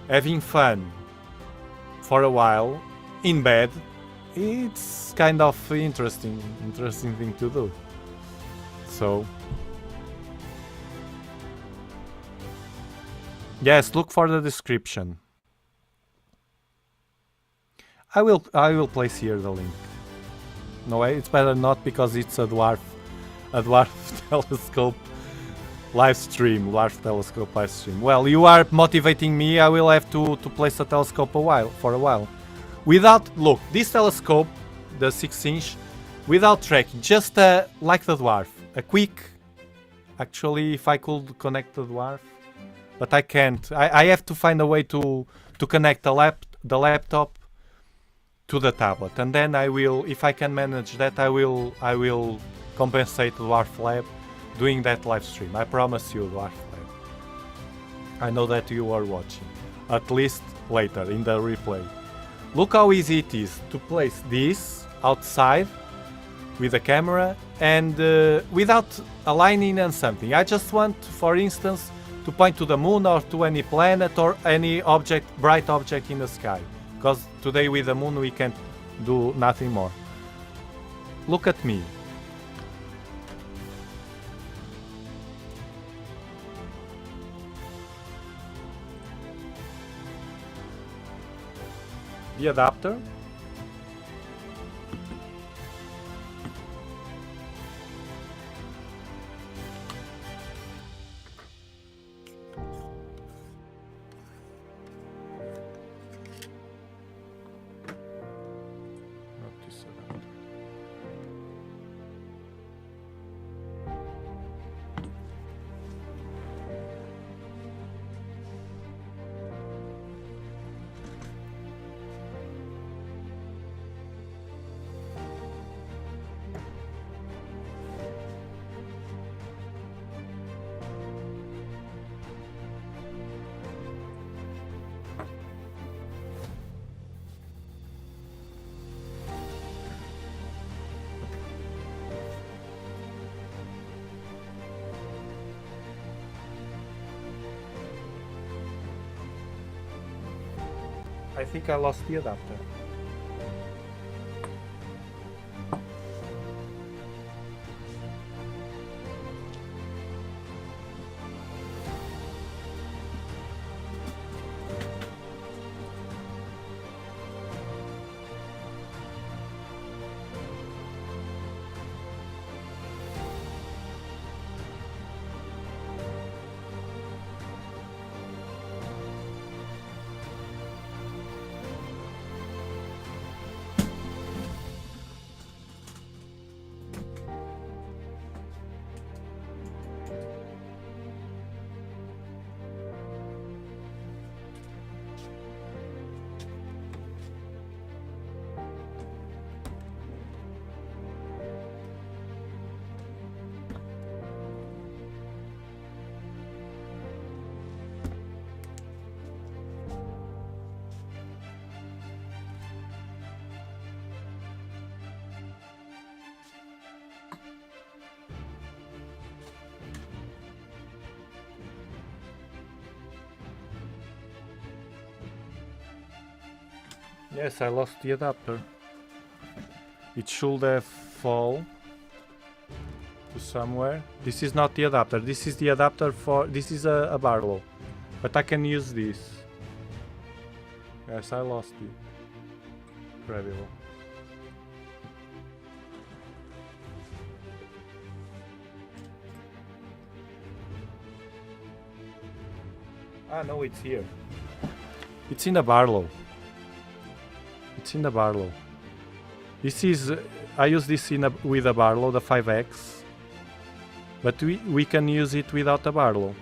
having fun for a while in bed. It's kind of interesting thing to do. So yes, look for the description. I will place here the link. No, it's better not because it's a dwarf telescope. Large telescope live stream. Well, you are motivating me. I will have to place a telescope for a while. Look, this telescope, the 6-inch, without tracking, just like the Dwarf, a quick. Actually, if I could connect the Dwarf, but I can't. I have to find a way to connect the laptop to the tablet, and then I will, if I can manage that, I will compensate the Dwarf Lab doing that live stream. I promise you, Dwarf Lab. I know that you are watching, at least later in the replay. Look how easy it is to place this outside with a camera and without aligning on something. I just want, for instance, to point to the moon or to any planet or any bright object in the sky. Because today with the moon we can't do nothing more. Look at me. The adapter. I think I lost the adapter. Yes, I lost the adapter. It should have fall to somewhere. This is not the adapter. This is the adapter for... This is a Barlow. But I can use this. Yes, I lost it. Incredible. Ah, no, it's here. It's in the Barlow. It's in the Barlow. This is... I use this with a Barlow, the 5X. But we can use it without a Barlow.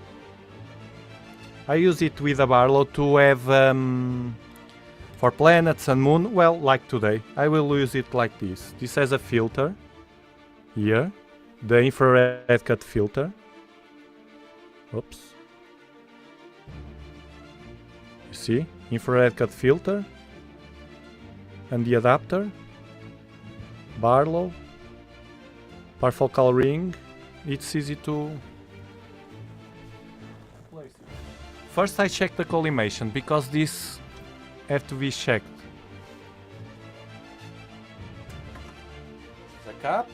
I use it with a Barlow to have... for planets and moon, well, like today. I will use it like this. This has a filter. Here. The infrared cut filter. Oops. You see? Infrared cut filter. And the adapter. Barlow. Parfocal ring. It's easy to place it. First I check the collimation because this have to be checked. The cap.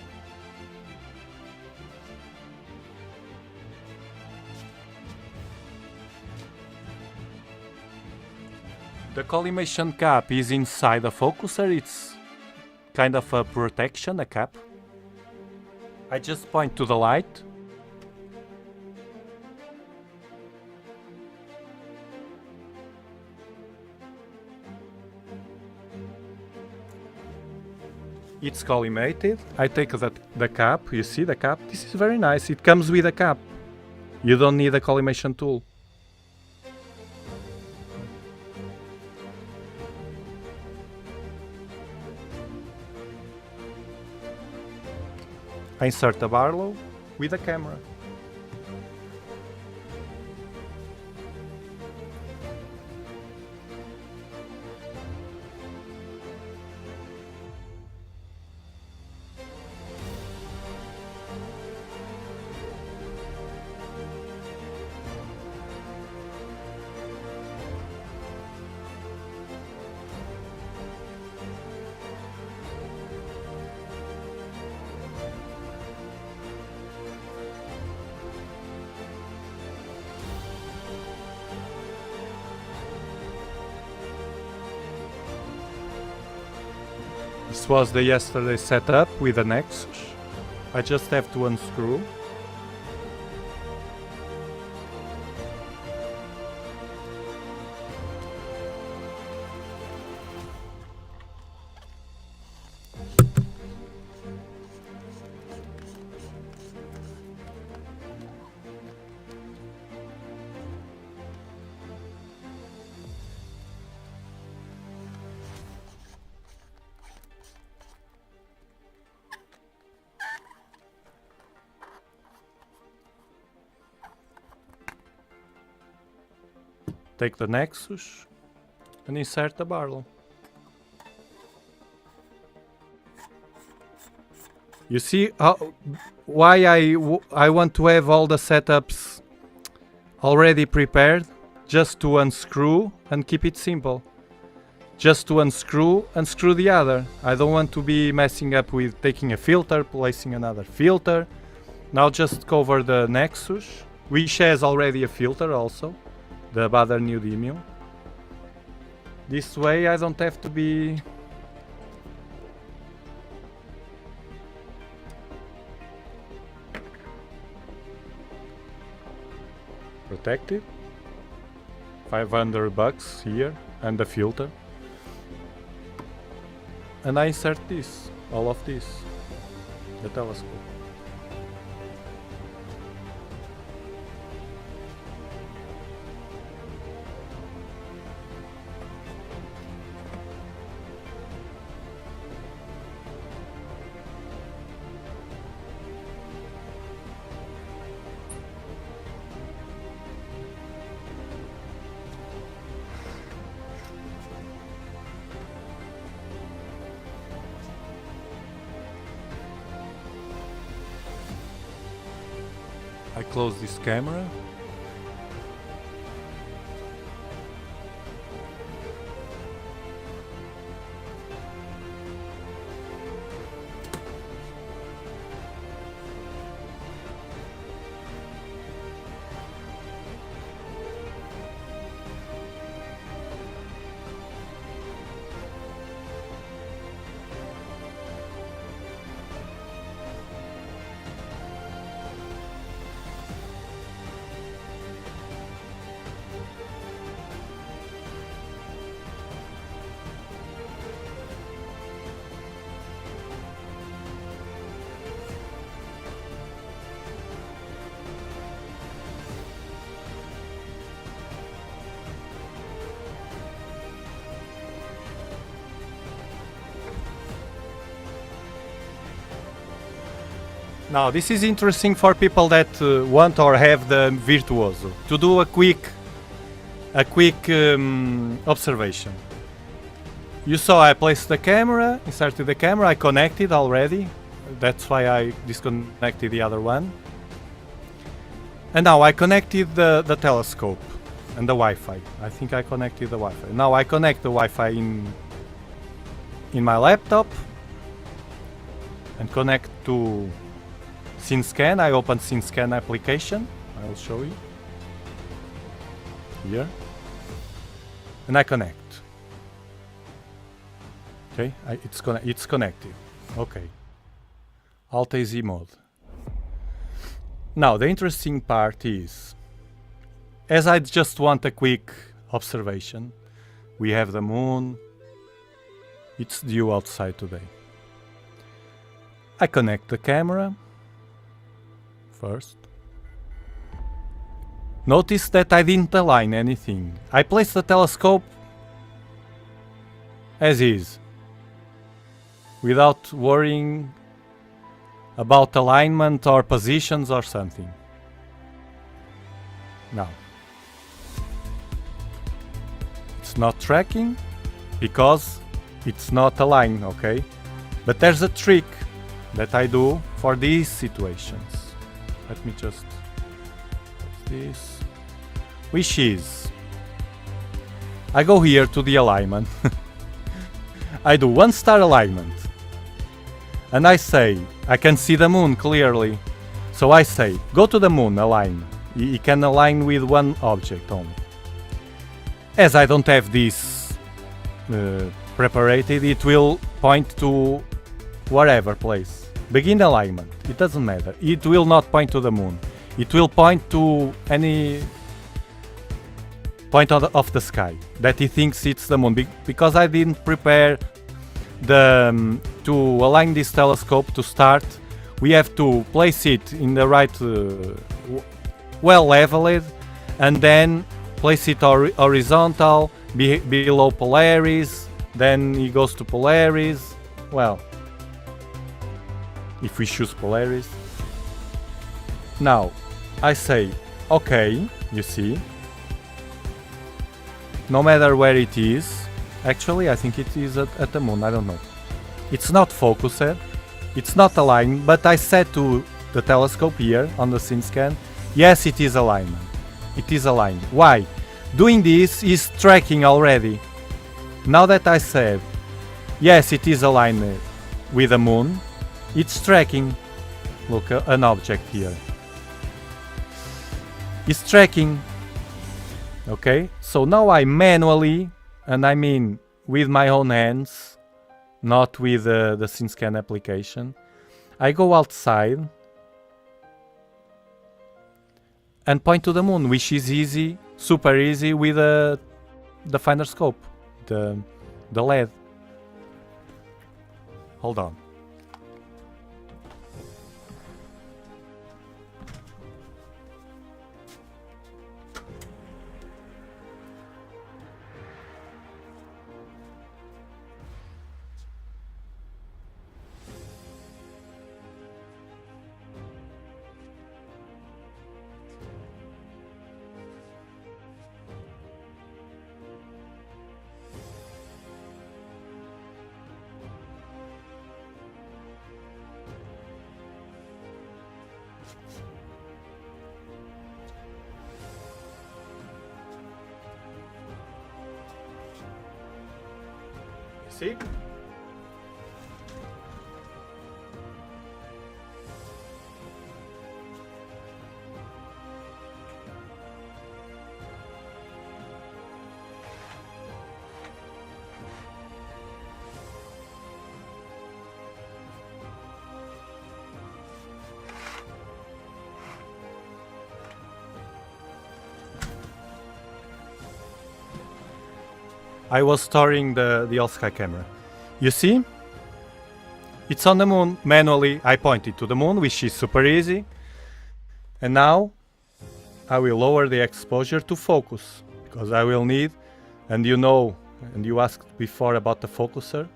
The collimation cap is inside the focuser. It's kind of a protection, a cap. I just point to the light. It's collimated. I take the cap, you see the cap? This is very nice. It comes with a cap. You don't need a collimation tool. I insert the Barlow with a camera. This was the yesterday setup with a Nexus. I just have to unscrew. Take the Nexus and insert the Barlow. You see why I want to have all the setups already prepared, just to unscrew and keep it simple. Just to unscrew and screw the other. I don't want to be messing up with taking a filter, placing another filter. Now just cover the Nexus, which has already a filter also. The Badr Neodymium. This way I don't have to be protected. $500 here and the filter. And I insert this, all of this, the telescope. I close this camera. Now this is interesting for people that want or have the Virtuoso. To do a quick observation. You saw I placed the camera, inserted the camera, I connected already. That's why I disconnected the other one. And now I connected the telescope and the Wi-Fi. I think I connected the Wi-Fi. Now I connect the Wi-Fi in my laptop and connect to SceneScan. I open SceneScan application. I will show you here, and I connect. Okay, it's connected. Okay, Alt-AZ mode. Now the interesting part is, as I just want a quick observation, we have the moon. It's due outside today. I connect the camera first. Notice that I didn't align anything. I placed the telescope as is, without worrying about alignment or positions or something. Now, it's not tracking because it's not aligned, okay? But there's a trick that I do for these situations. Let me just put this, which is, I go here to the alignment. I do 1-star alignment. And I say, I can see the moon clearly. So I say, go to the moon, align. You can align with one object only. As I don't have this prepared, it will point to whatever place. Begin alignment, it doesn't matter. It will not point to the moon. It will point to any point of the sky that he thinks it's the moon. Because I didn't prepare to align this telescope to start, we have to place it in the right, well leveled, and then place it horizontal, below Polaris, then he goes to Polaris. Well, if we choose Polaris. Now, I say, okay, you see, no matter where it is, actually I think it is at the moon, I don't know. It's not focused, it's not aligned, but I said to the telescope here on the SceneScan, yes, it is alignment. It is aligned. Why? Doing this is tracking already. Now that I said, yes, it is aligned with the moon, it's tracking. Look, an object here. It's tracking. Okay, so now I manually, and I mean with my own hands, not with the SceneScan application, I go outside and point to the moon, which is easy, super easy with the finder scope, the LED. Hold on. See? I was storing the all-sky camera. You see? It's on the moon. Manually, I pointed to the moon, which is super easy. And now, I will lower the exposure to focus. Because I will need, and you know, and you asked before about the focuser.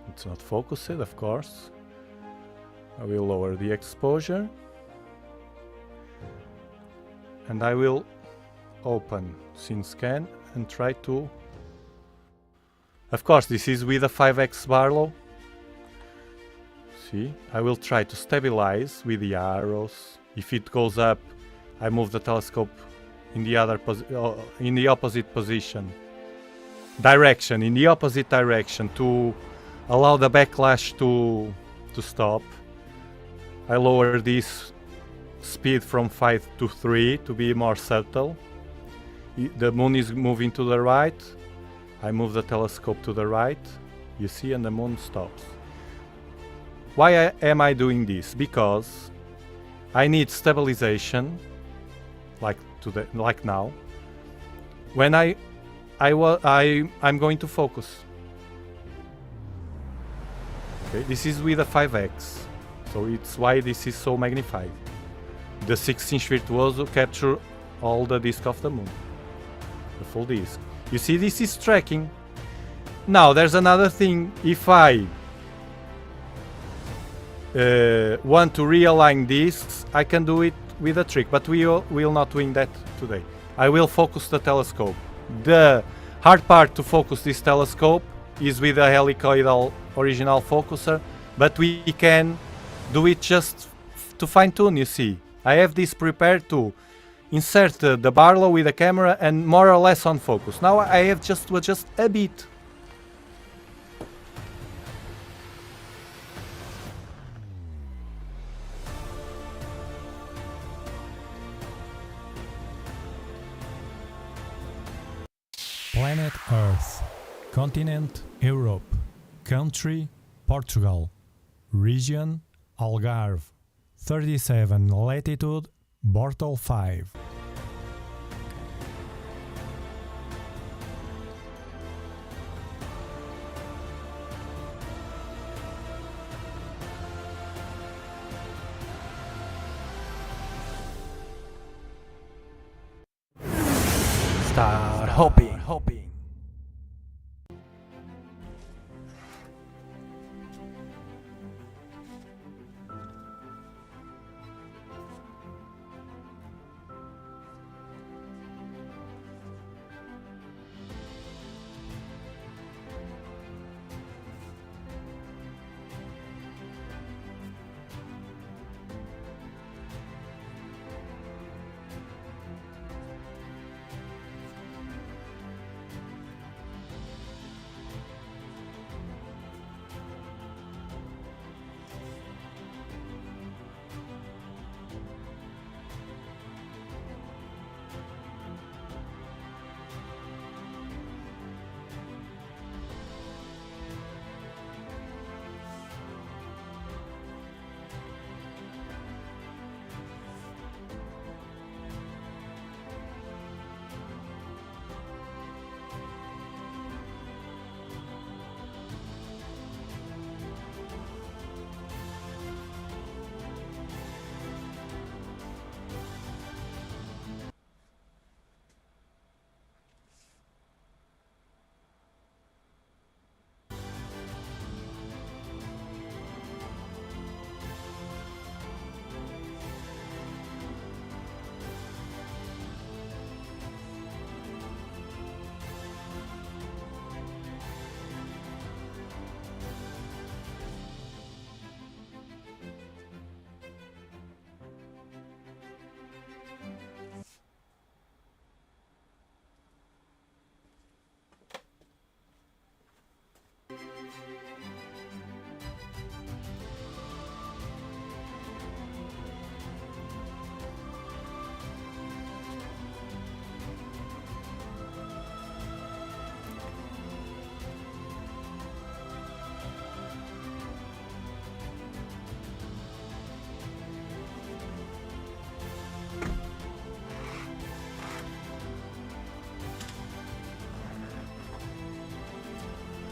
It's not focused, of course. I will lower the exposure and I will open scene scan and try to... Of course, this is with a 5x Barlow. See, I will try to stabilize with the arrows. If it goes up, I move the telescope in the opposite position. In the opposite direction to allow the backlash to stop. I lower this speed from 5 to 3 to be more subtle. The moon is moving to the right. I move the telescope to the right, you see, and the moon stops. Why am I doing this? Because I need stabilization, like now. When I'm going to focus. Okay, this is with a 5x, so it's why this is so magnified. The 6-inch Virtuoso capture all the disc of the moon, the full disc. You see, this is tracking. Now, there's another thing. If I want to realign discs, I can do it with a trick, but we will not doing that today. I will focus the telescope. The hard part to focus this telescope is with a helicoidal original focuser, but we can do it just to fine-tune, you see. I have this prepared to insert the Barlow with the camera and more or less on focus. Now I have just to adjust a bit. Planet Earth. Continent Europe. Country Portugal. Region Algarve. 37 latitude Bortle 5. Start hopping.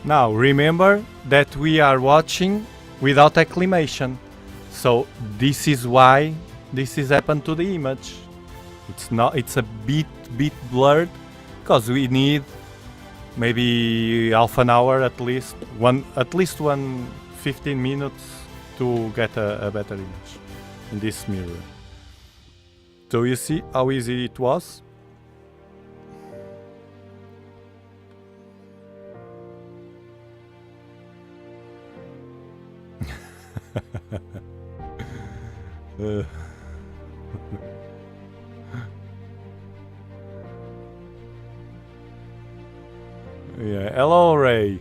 Now remember that we are watching without acclimation, so this is why this is happened to the image. It's a bit blurred because we need maybe half an hour at least one 15 minutes to get a better image in this mirror. So you see how easy it was? Yeah, hello Ray.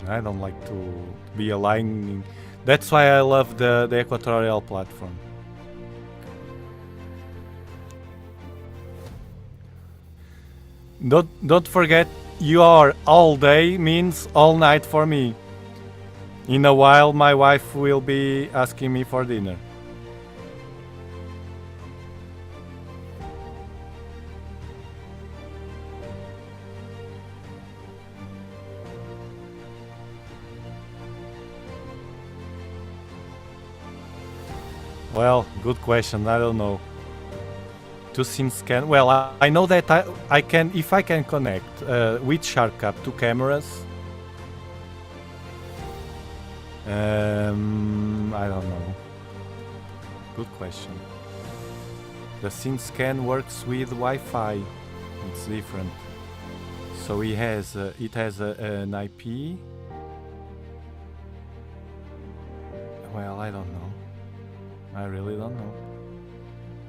I don't like to be aligning. That's why I love the equatorial platform. Don't forget, your all day means all night for me. In a while, my wife will be asking me for dinner. Well, good question. I don't know. To scene scan. Well, I know that I can, if I can connect with SharkCap to cameras. I don't know. Good question. The scene scan works with Wi-Fi. It's different. So it has an IP. Well, I don't know. I really don't know.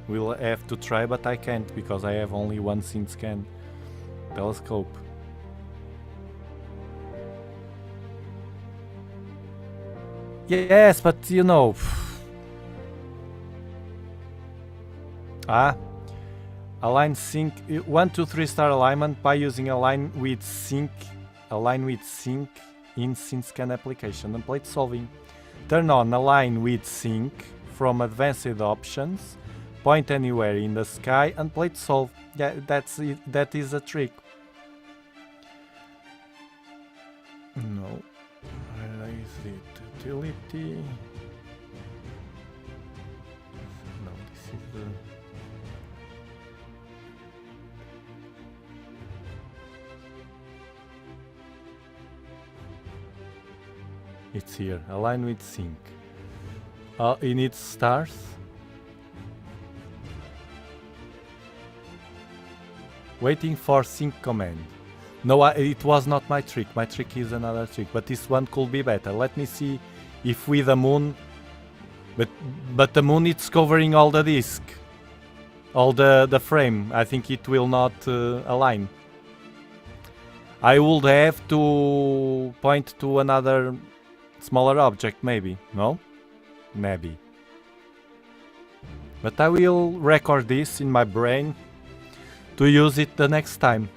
We'll have to try, but I can't because I have only one scene scan telescope. Yes, but you know. Align sync 1 to 3 star alignment by using align with sync in scene scan application and plate solving. Turn on align with sync from advanced options, point anywhere in the sky and plate solve. Yeah, that's it. That is a trick. No. Where is it? Utility. No, this is the. It's here. Align with sync. It needs stars. Waiting for sync command. No, it was not my trick. My trick is another trick, but this one could be better. Let me see if with the moon, but the moon it's covering all the disk, all the frame. I think it will not align. I would have to point to another smaller object, maybe. No? Maybe. But I will record this in my brain to use it the next time.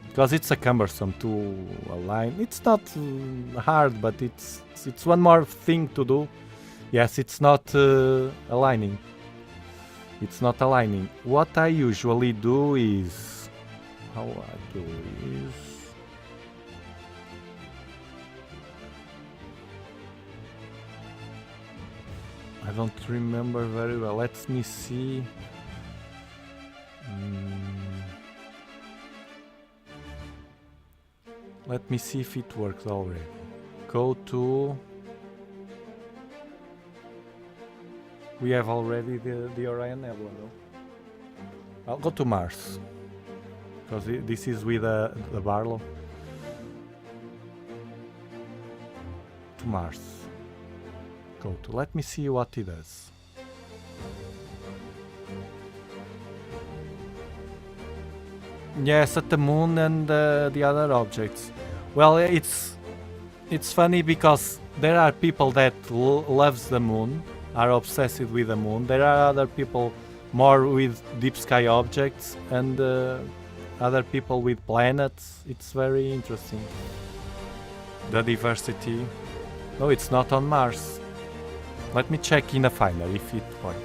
Because it's a cumbersome to align. It's not hard, but it's one more thing to do. Yes, it's not aligning. It's not aligning. What I usually do is... How I do is... I don't remember very well. Let me see. Let me see if it works already. Go to... We have already the Orion Nebula, no? I'll go to Mars. Because this is with the Barlow. To Mars. Go to. Let me see what it does. Yes, at the moon and the other objects. Well, it's funny because there are people that loves the moon, are obsessed with the moon. There are other people more with deep sky objects, and other people with planets. It's very interesting. The diversity. No, it's not on Mars. Let me check in a finder if it points.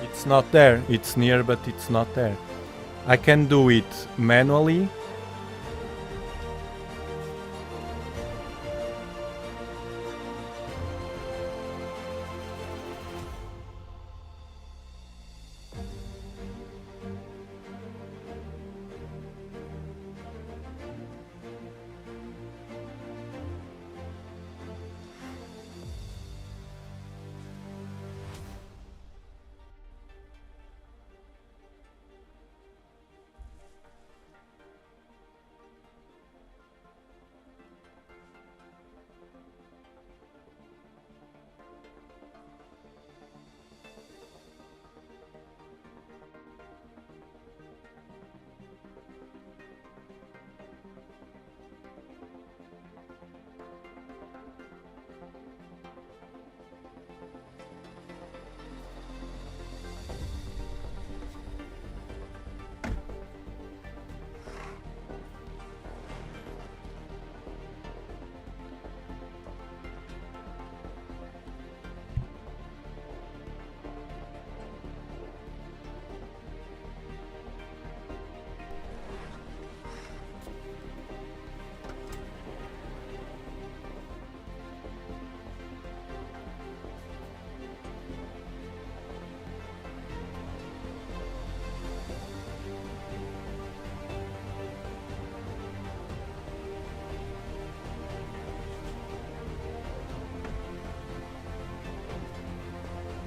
It's not there. It's near, but it's not there. I can do it manually.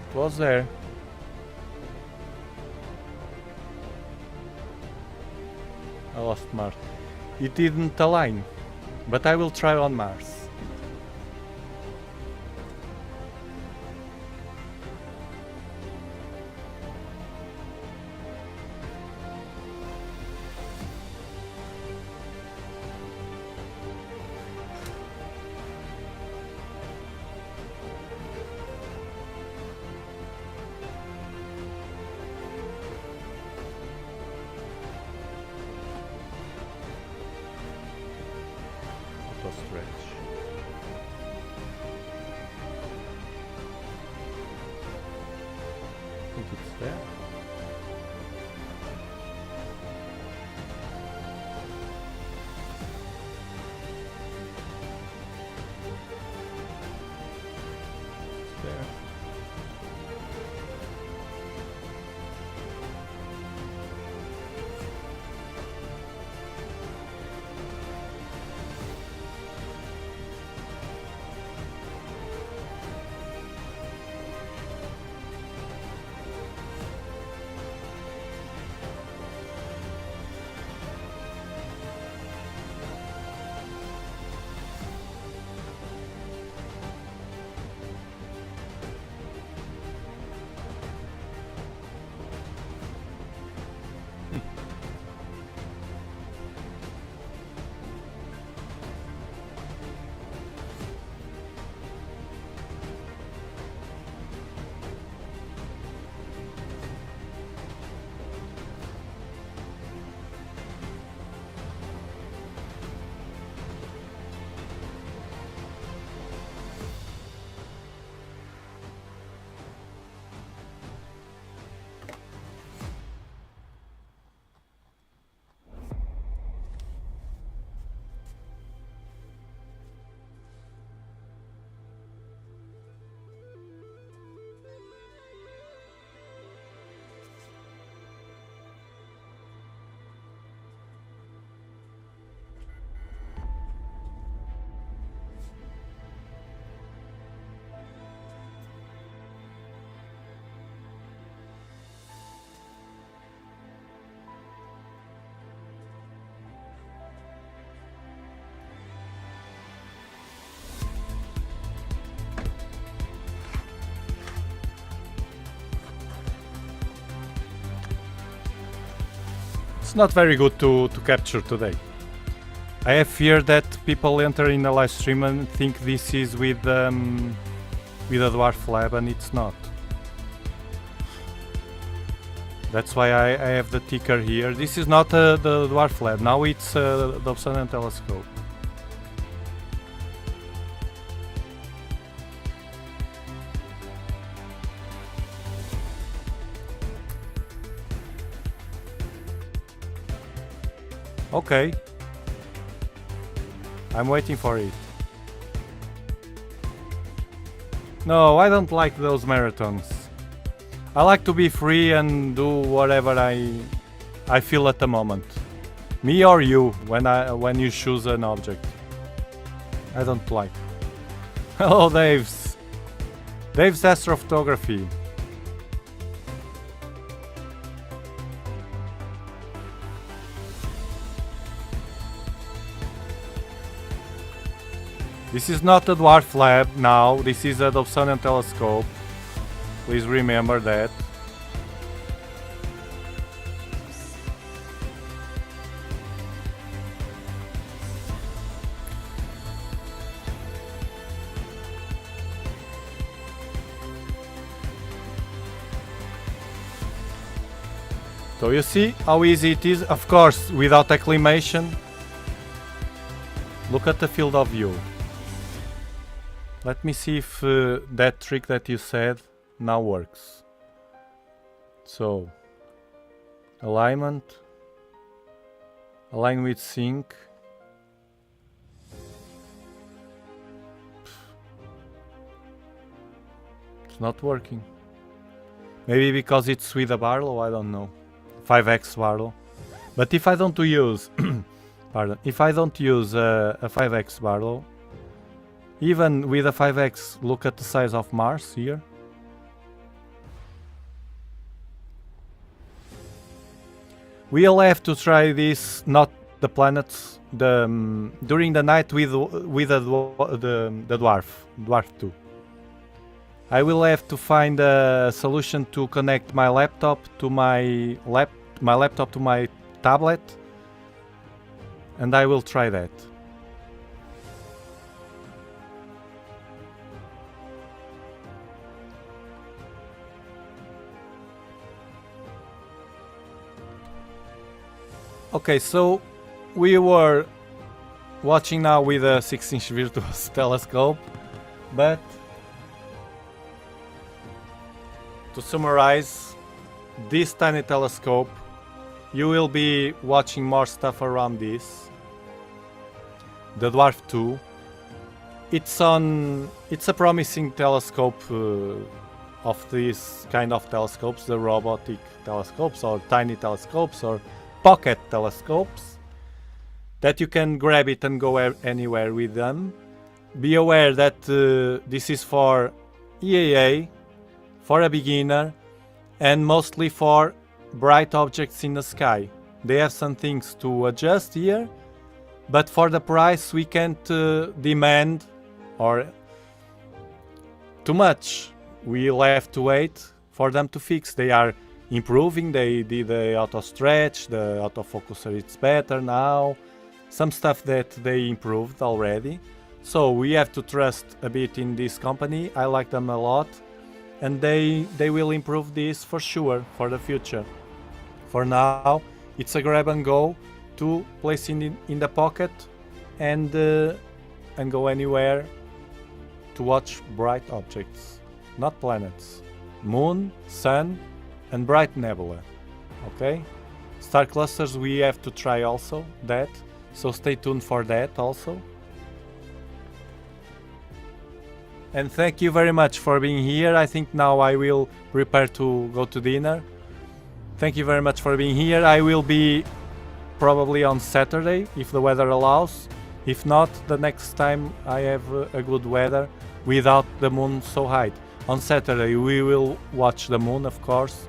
It was there. I lost Mars. It didn't align, but I will try on Mars. Stretch. I think it's there. It's there. It's not very good to capture today. I have fear that people enter in a live stream and think this is with a Dwarf lab, and it's not. That's why I have the ticker here. This is not the Dwarf lab. Now it's the Dobsonian telescope. Okay. I'm waiting for it. No, I don't like those marathons. I like to be free and do whatever I feel at the moment. Me or you, when you choose an object. I don't like. Hello, Dave's. Dave's astrophotography. This is not a dwarf lab now, this is a Dobsonian telescope. Please remember that. So you see how easy it is, of course, without acclimation. Look at the field of view. Let me see if that trick that you said now works. So, alignment, align with sync. It's not working. Maybe because it's with a Barlow, I don't know. 5x Barlow. But if I don't use, pardon, if I don't use a 5x Barlow, even with a 5x, look at the size of Mars here. We'll have to try this, not the planets, during the night with the Dwarf 2. I will have to find a solution to connect my laptop to my laptop to my tablet, and I will try that. Okay, so we were watching now with a 6-inch Virtuos telescope, but to summarize, this tiny telescope, you will be watching more stuff around this. The Dwarf 2. It's a promising telescope of these kind of telescopes, the robotic telescopes or tiny telescopes or pocket telescopes, that you can grab it and go anywhere with them. Be aware that this is for EAA, for a beginner, and mostly for bright objects in the sky. They have some things to adjust here, but for the price we can't demand or too much. We'll have to wait for them to fix. They are improving, they did the auto stretch, the autofocuser it's better now, some stuff that they improved already. So we have to trust a bit in this company. I like them a lot, and they will improve this for sure for the future. For now, it's a grab and go to place in the pocket and go anywhere to watch bright objects, not planets, moon, sun, and bright nebula. Okay, star clusters we have to try also that, so stay tuned for that also. And thank you very much for being here. I think now I will prepare to go to dinner. Thank you very much for being here. I will be probably on Saturday if the weather allows. If not, the next time I have a good weather without the moon so high. On Saturday we will watch the moon, of course,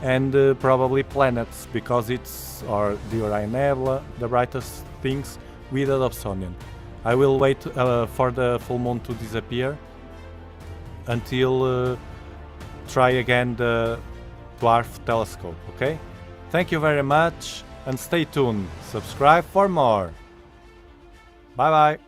and probably planets, because it's, or the Orion Nebula, the brightest things with the Dobsonian. I will wait for the full moon to disappear until try again the Dwarf telescope, okay? Thank you very much and stay tuned. Subscribe for more. Bye bye.